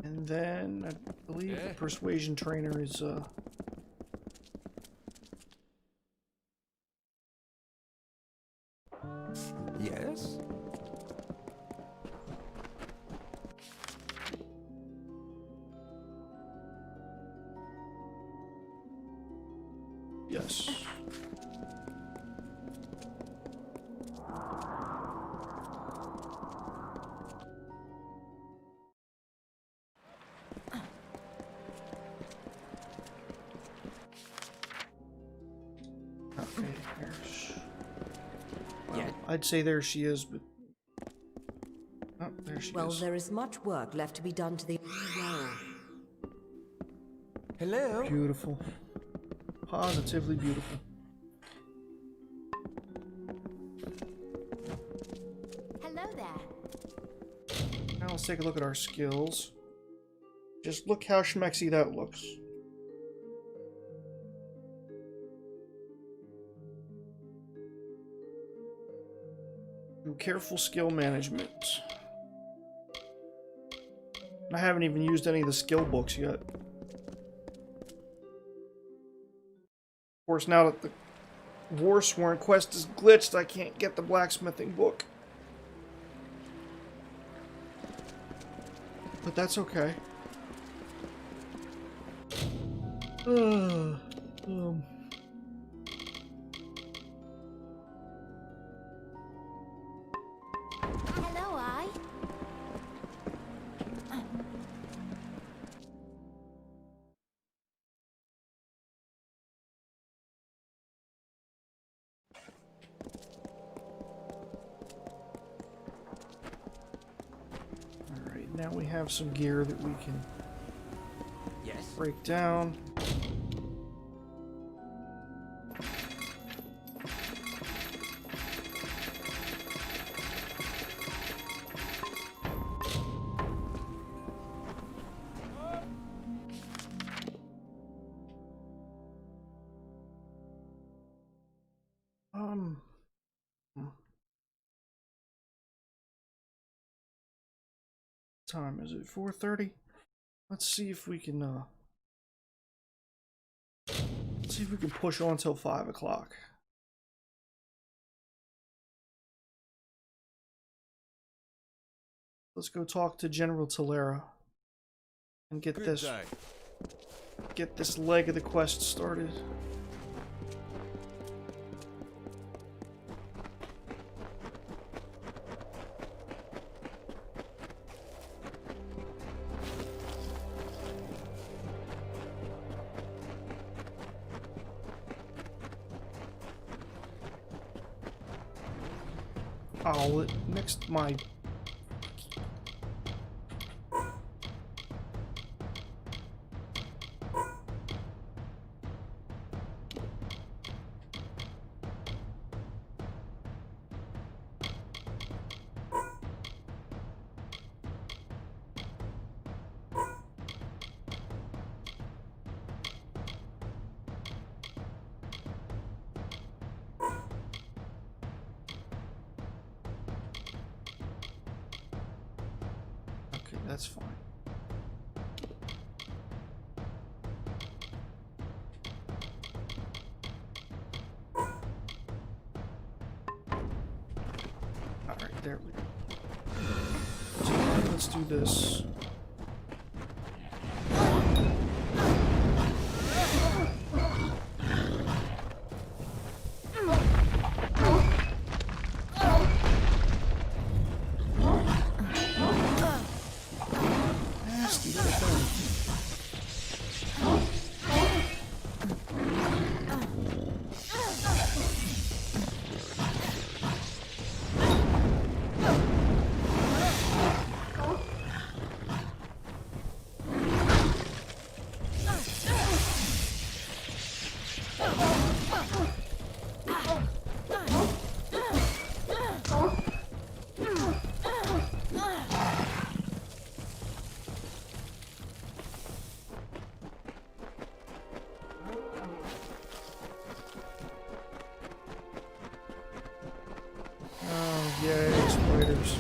And then I believe the persuasion trainer is Yes? yes. Okay, there's... Well, I'd say there she is, but... Oh, there she Well, is. there is much work left to be done to the... Hello? Beautiful. Positively beautiful. Hello there. Now let's take a look at our skills. Just look how schmexy that looks. Do careful skill management. I haven't even used any of the skill books yet. Of course, now that the Warsworn quest is glitched, I can't get the blacksmithing book. But that's okay. Hello, I. Alright, now we have some gear that we can break down. Time is it? 4:30? Let's see if we can push on till 5 o'clock. Let's go talk to General Talera and get this leg of the quest started. Oh, next my... That's fine. Alright, there we go. So let's do this. Yay, spiders.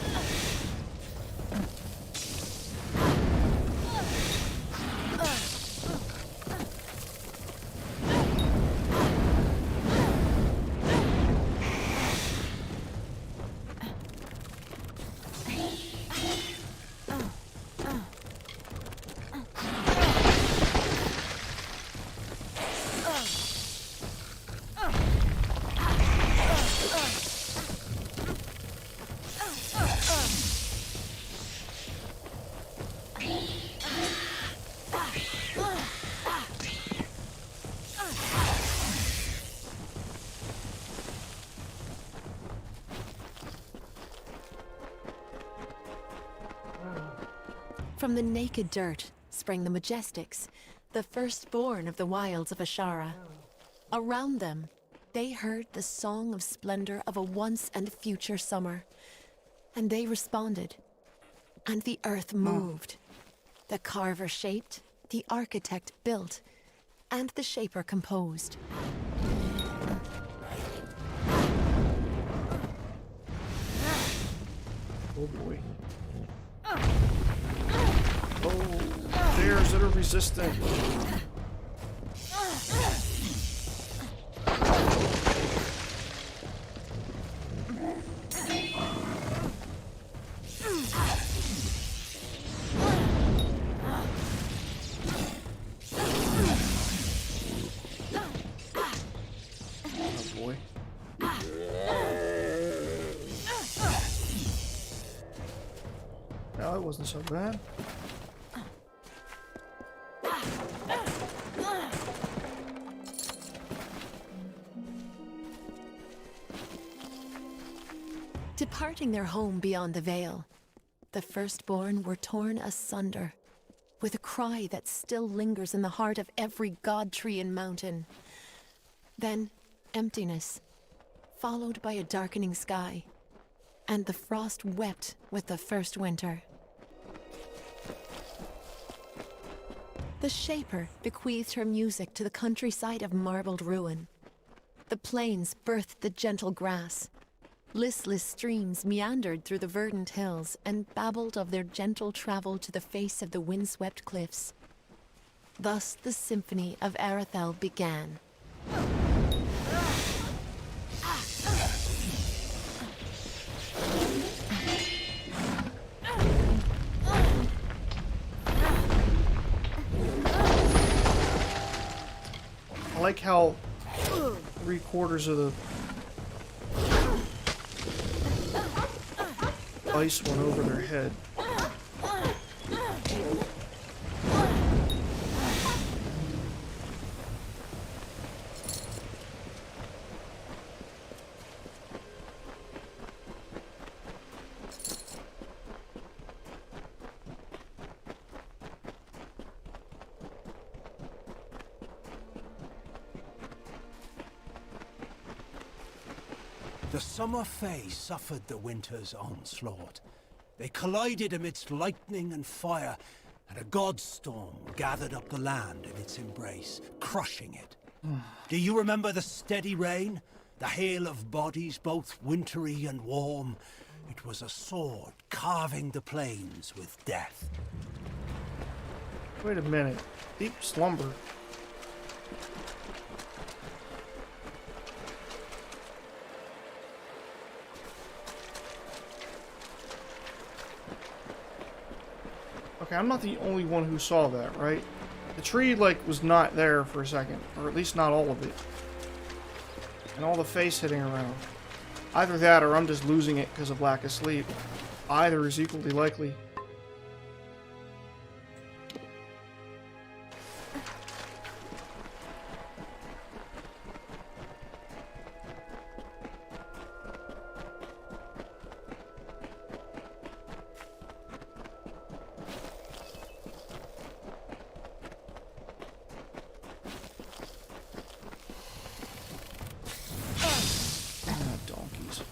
From the naked dirt sprang the Majestics, the firstborn of the wilds of Ashara. Around them, they heard the song of splendor of a once and future summer. And they responded. And the earth moved. The carver shaped, the architect built, and the shaper composed. Oh boy. Oh, bears that are resistant. wasn't so bad. Departing their home beyond the Veil, the firstborn were torn asunder, with a cry that still lingers in the heart of every god tree and mountain. Then, emptiness, followed by a darkening sky, and the frost wept with the first winter. The Shaper bequeathed her music to the countryside of marbled ruin. The plains birthed the gentle grass. Listless streams meandered through the verdant hills and babbled of their gentle travel to the face of the windswept cliffs. Thus the symphony of Arathel began. I like how 3/4 of the ice went over their head. The summer fae suffered the winter's onslaught. They collided amidst lightning and fire, and a godstorm gathered up the land in its embrace, crushing it. Do you remember the steady rain? The hail of bodies, both wintry and warm? It was a sword carving the plains with death. Wait a minute. Deep slumber. Okay, I'm not the only one who saw that, right? The tree, like, was not there for a second. Or at least not all of it. And all the face hitting around. Either that or I'm just losing it because of lack of sleep. Either is equally likely. Donkeys.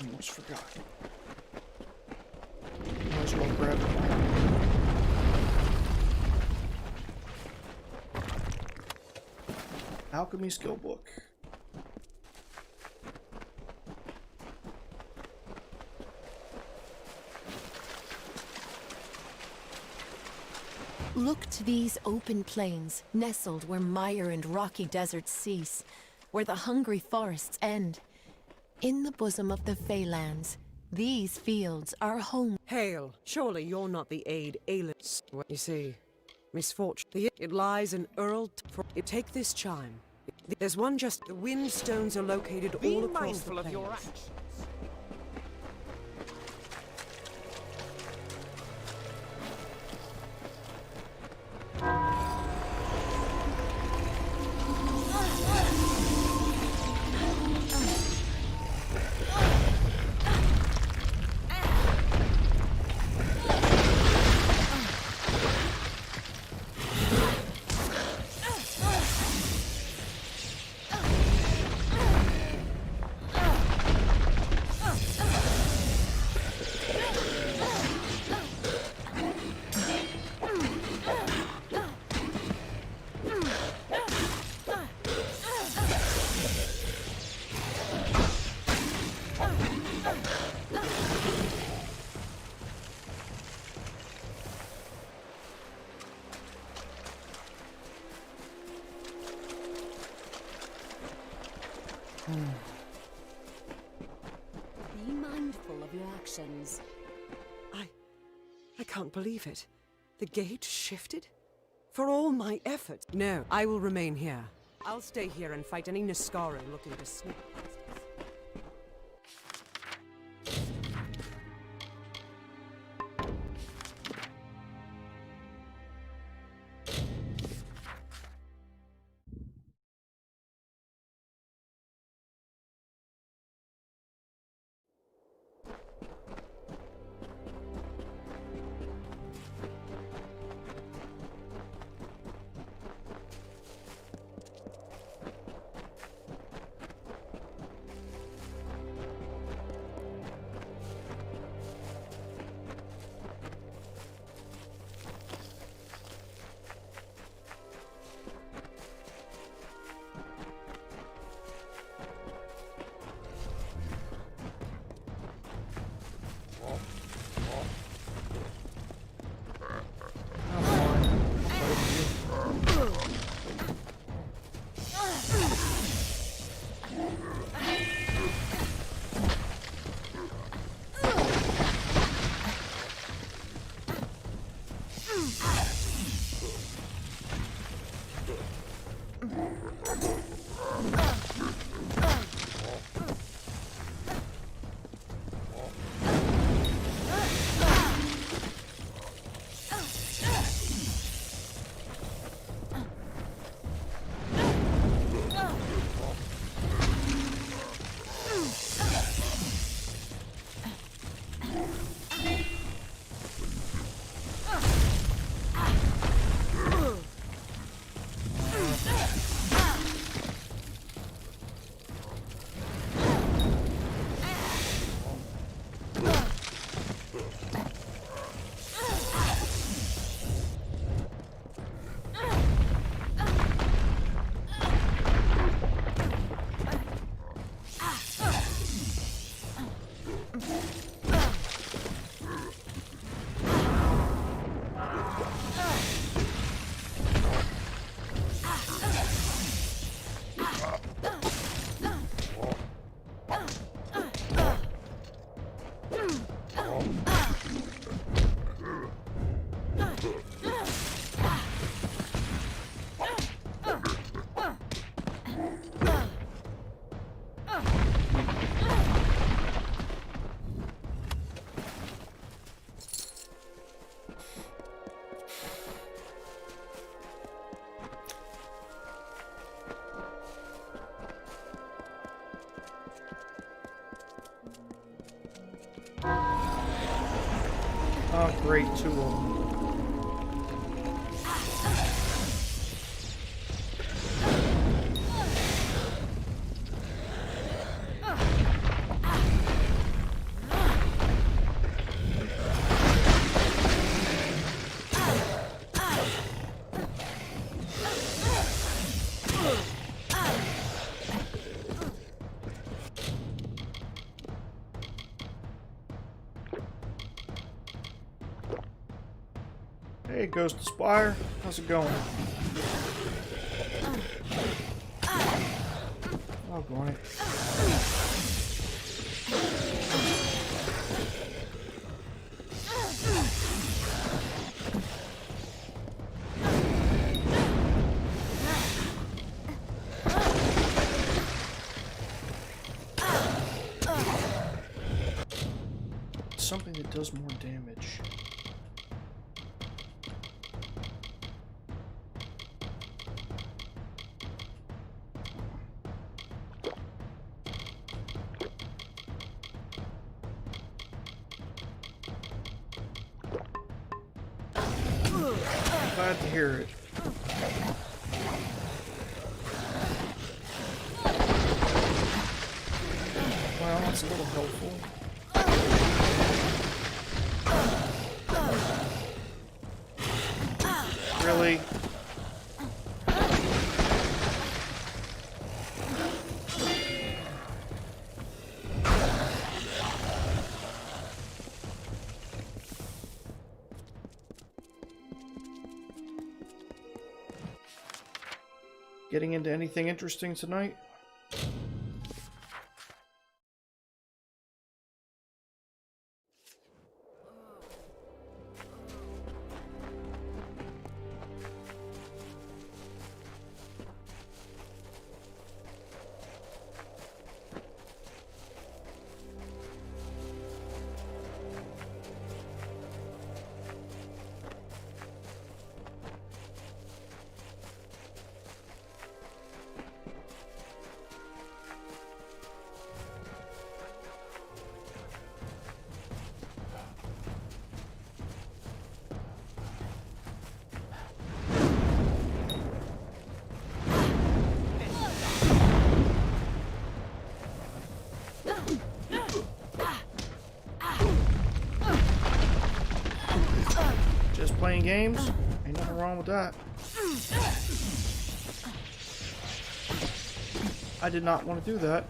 Almost forgot. Might as well grab it. Alchemy skill book. Look to these open plains, nestled where mire and rocky deserts cease, where the hungry forests end. In the bosom of the Feylands, these fields are home. Hail! Surely you're not the aid Aelin. You see, misfortune. It lies in Earl. Take this chime. There's one just. The wind stones are located all across the plains. Be mindful of your actions. can't believe it. The gate shifted? For all my effort. No, I will remain here. I'll stay here and fight any Niskaru looking to sneak past us. Oh, great tool. Hey, Ghost Spire. How's it going? Oh, going. Something that does more damage. Glad to hear it. Well, that's a little helpful. Really? Getting into anything interesting tonight? games. Ain't nothing wrong with that. I did not want to do that.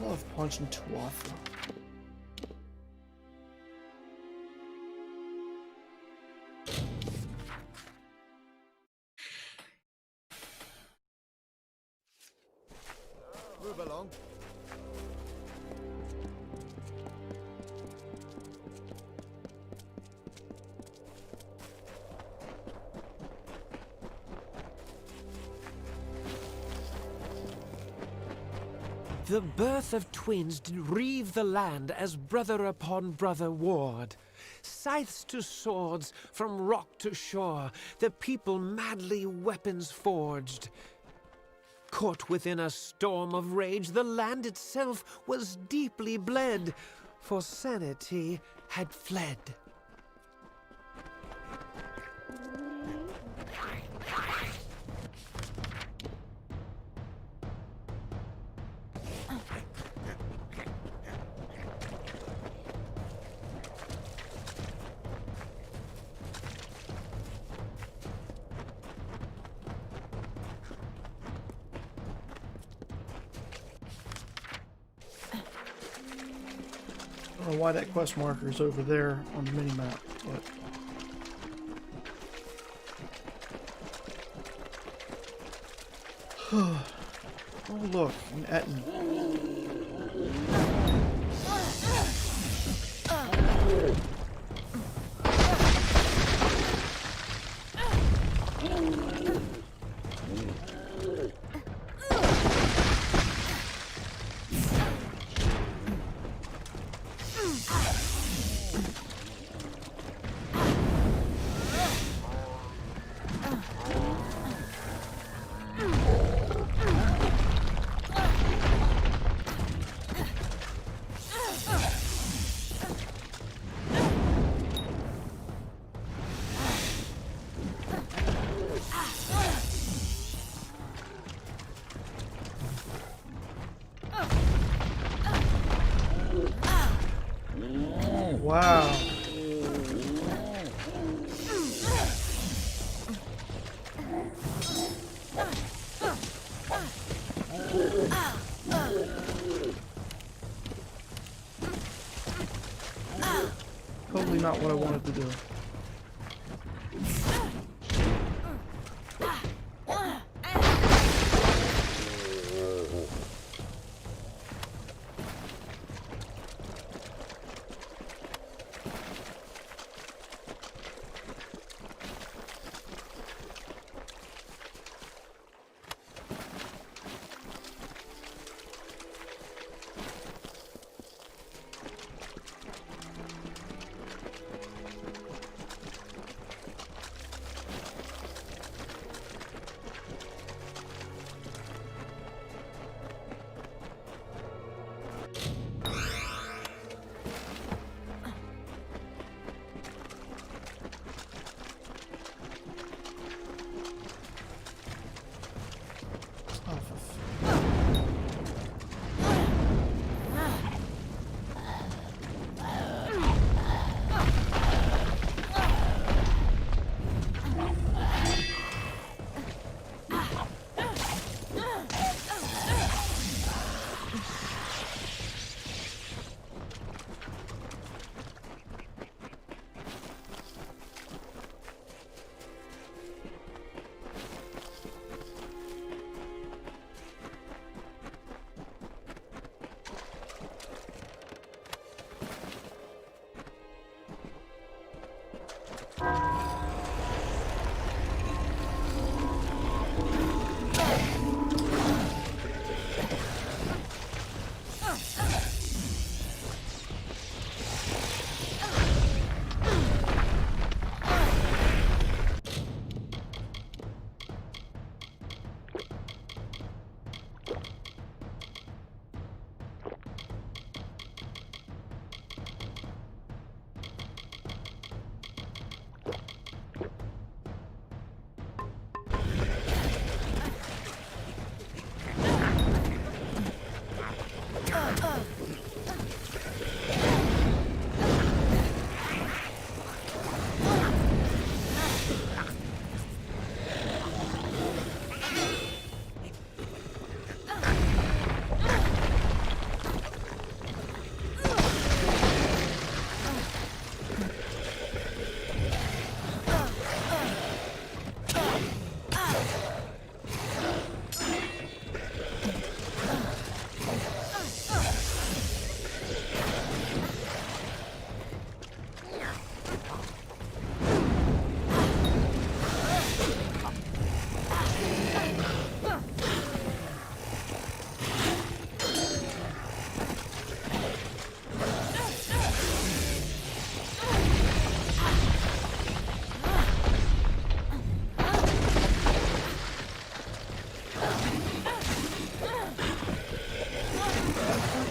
I love punching Tuatha. Move along. The birth of twins did reave the land as brother upon brother warred. Scythes to swords, from rock to shore, the people madly weapons forged. Caught within a storm of rage, the land itself was deeply bled, for sanity had fled. I don't know why that quest marker is over there on the mini-map, but... Oh look, an Etten. Wow. Totally not what I wanted to do.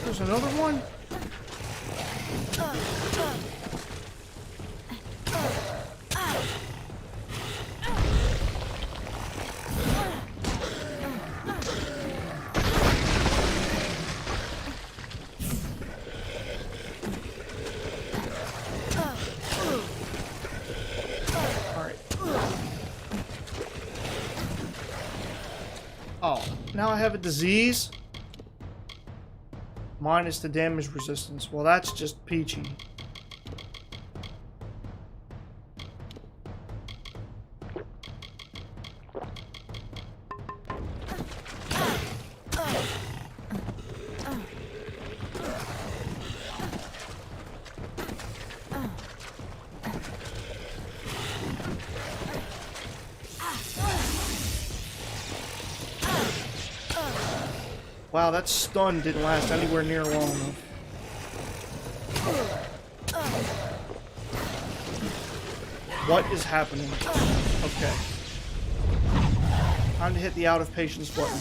There's another one? Oh, now I have a disease? Minus the damage resistance. Well, that's just peachy. Wow, that stun didn't last anywhere near long enough. What is happening? Okay. Time to hit the out of patience button.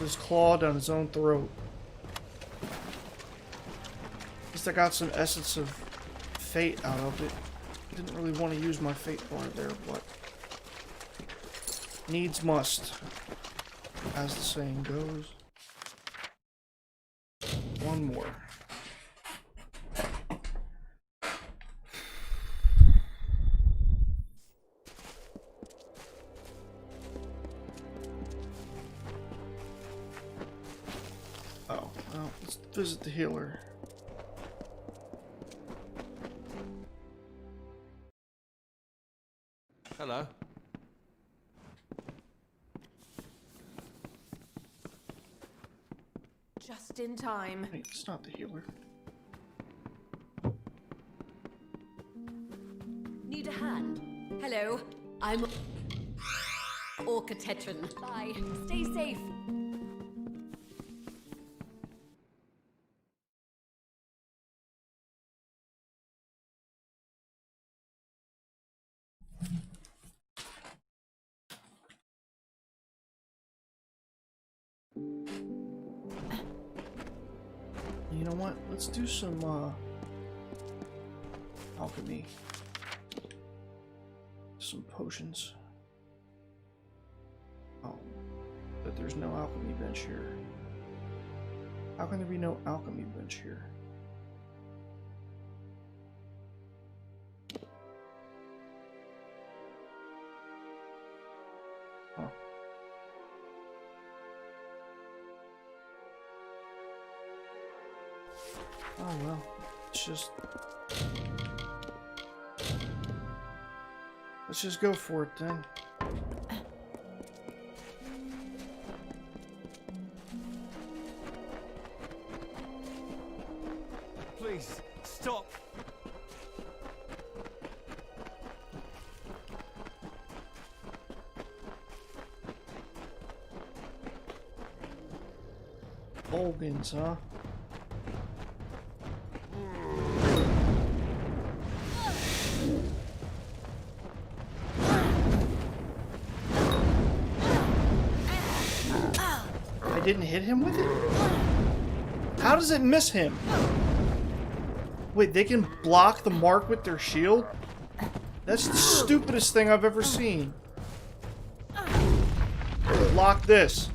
his claw down his own throat. At least I got some essence of fate out of it. I didn't really want to use my fate bar there, but needs must, as the saying goes. One more. Oh, well, let's visit the healer. Hello. Just in time. Wait, it's not the healer. Need a hand? Hello, I'm Orcatetron. Bye. Stay safe. You know what? Let's do some alchemy. Some potions. Oh, but there's no alchemy bench here. How can there be no alchemy bench here? Huh. Oh well, let's just go for it then. Please, stop. Olgans, huh? I didn't hit him with it? How does it miss him? Wait, they can block the mark with their shield? That's the stupidest thing I've ever seen. Block this.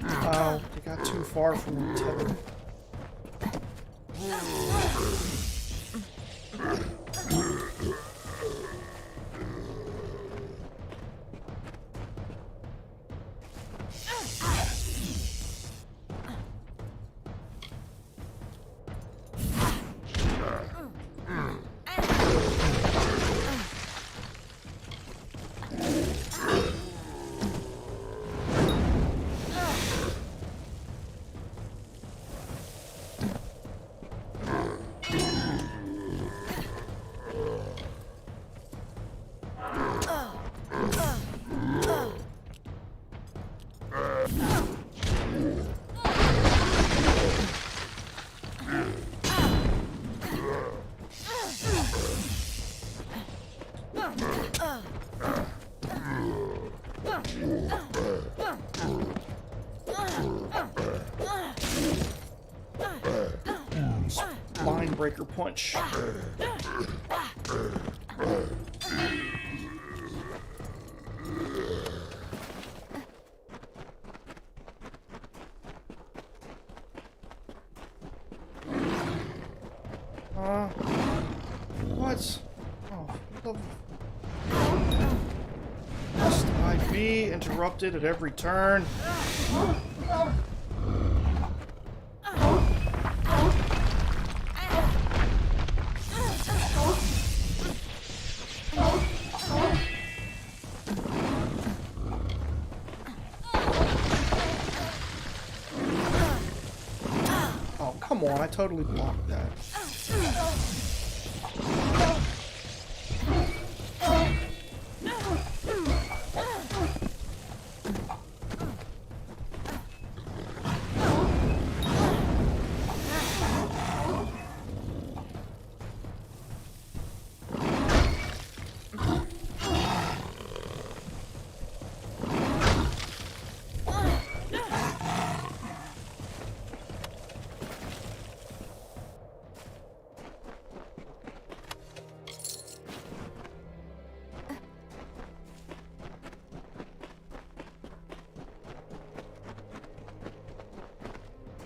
Wow, they got too far from the tether. Line breaker punch. What? Oh, must I be interrupted at every turn? come on, I totally blocked that.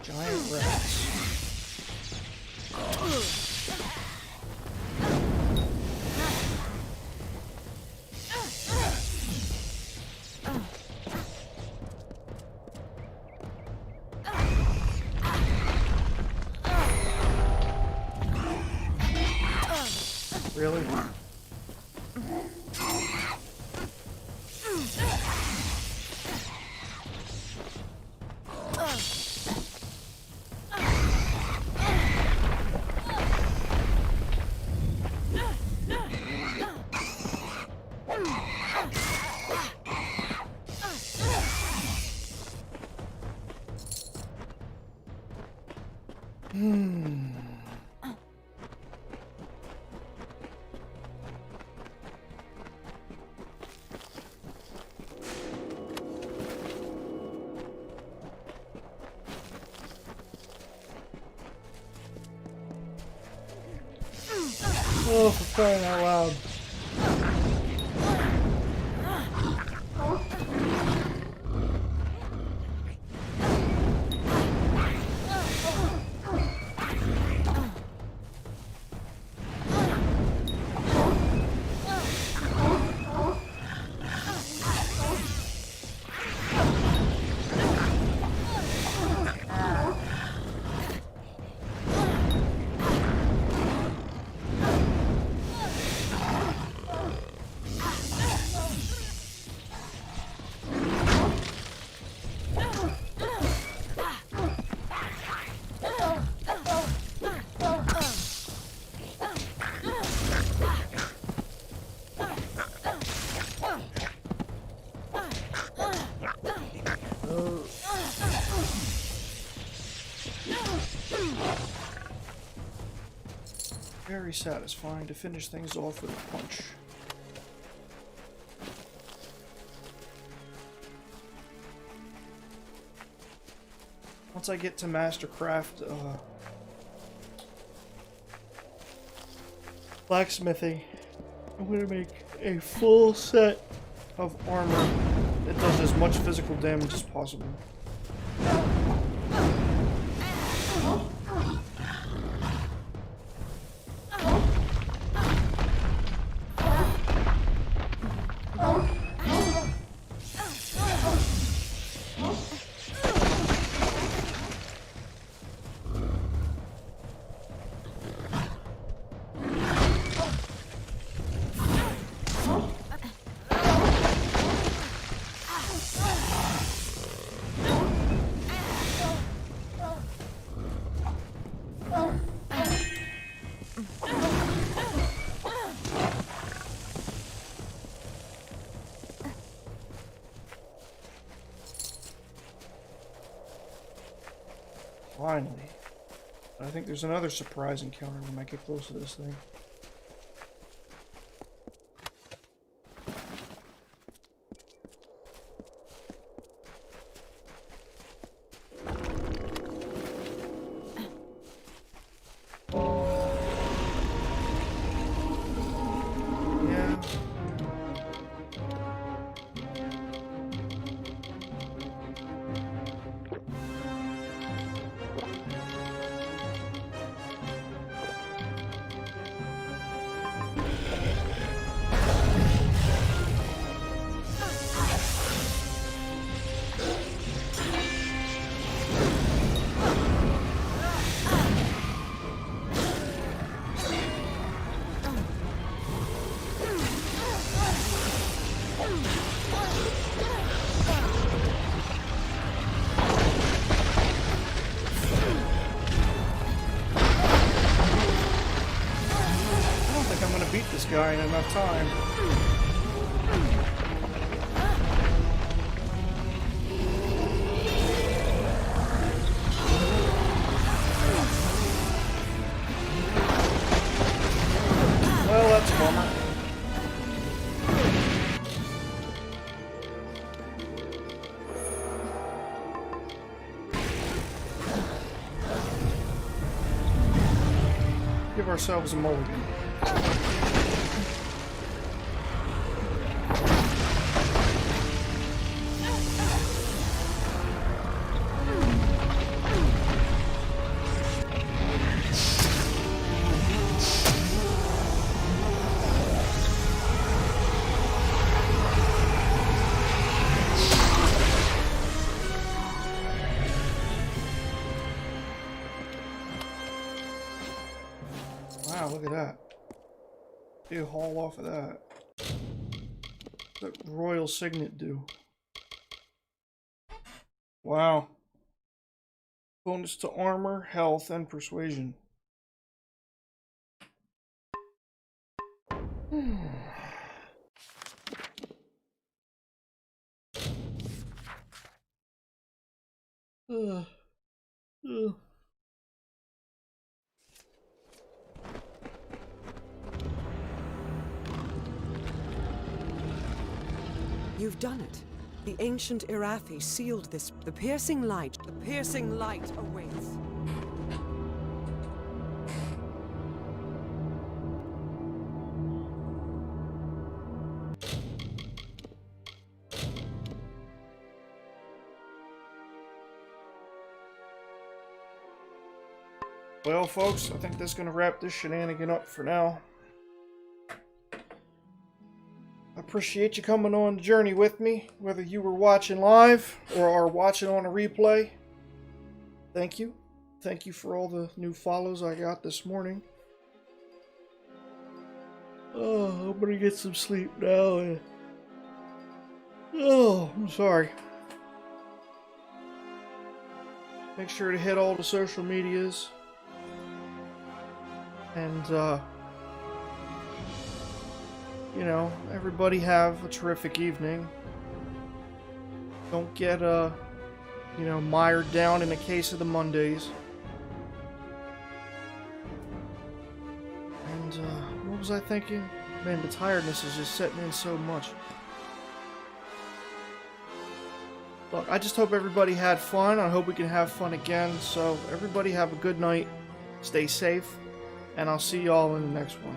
Giant rats. Really? Oh, for crying out loud. Very satisfying to finish things off with a punch. Once I get to Mastercraft, blacksmithing, I'm going to make a full set of armor that does as much physical damage as possible. Finally. I think there's another surprise encounter when I get close to this thing. beat this guy in enough time. Well, that's a bummer. Give ourselves a mulligan. Wow, look at that. Big haul off of that. What does that royal signet do? Wow. Bonus to armor, health, and persuasion. Ugh. Ugh. You've done it. The ancient Irathi sealed this. The piercing light awaits. Well, folks, I think that's going to wrap this shenanigan up for now. I appreciate you coming on the journey with me, whether you were watching live or are watching on a replay. Thank you. Thank you for all the new follows I got this morning. Oh, I'm going to get some sleep now. Oh, I'm sorry. Make sure to hit all the social medias. And, you know, everybody have a terrific evening. Don't get, you know, mired down in a case of the Mondays. And, what was I thinking? Man, the tiredness is just setting in so much. Look, I just hope everybody had fun. I hope we can have fun again. So, everybody have a good night. Stay safe. And I'll see y'all in the next one.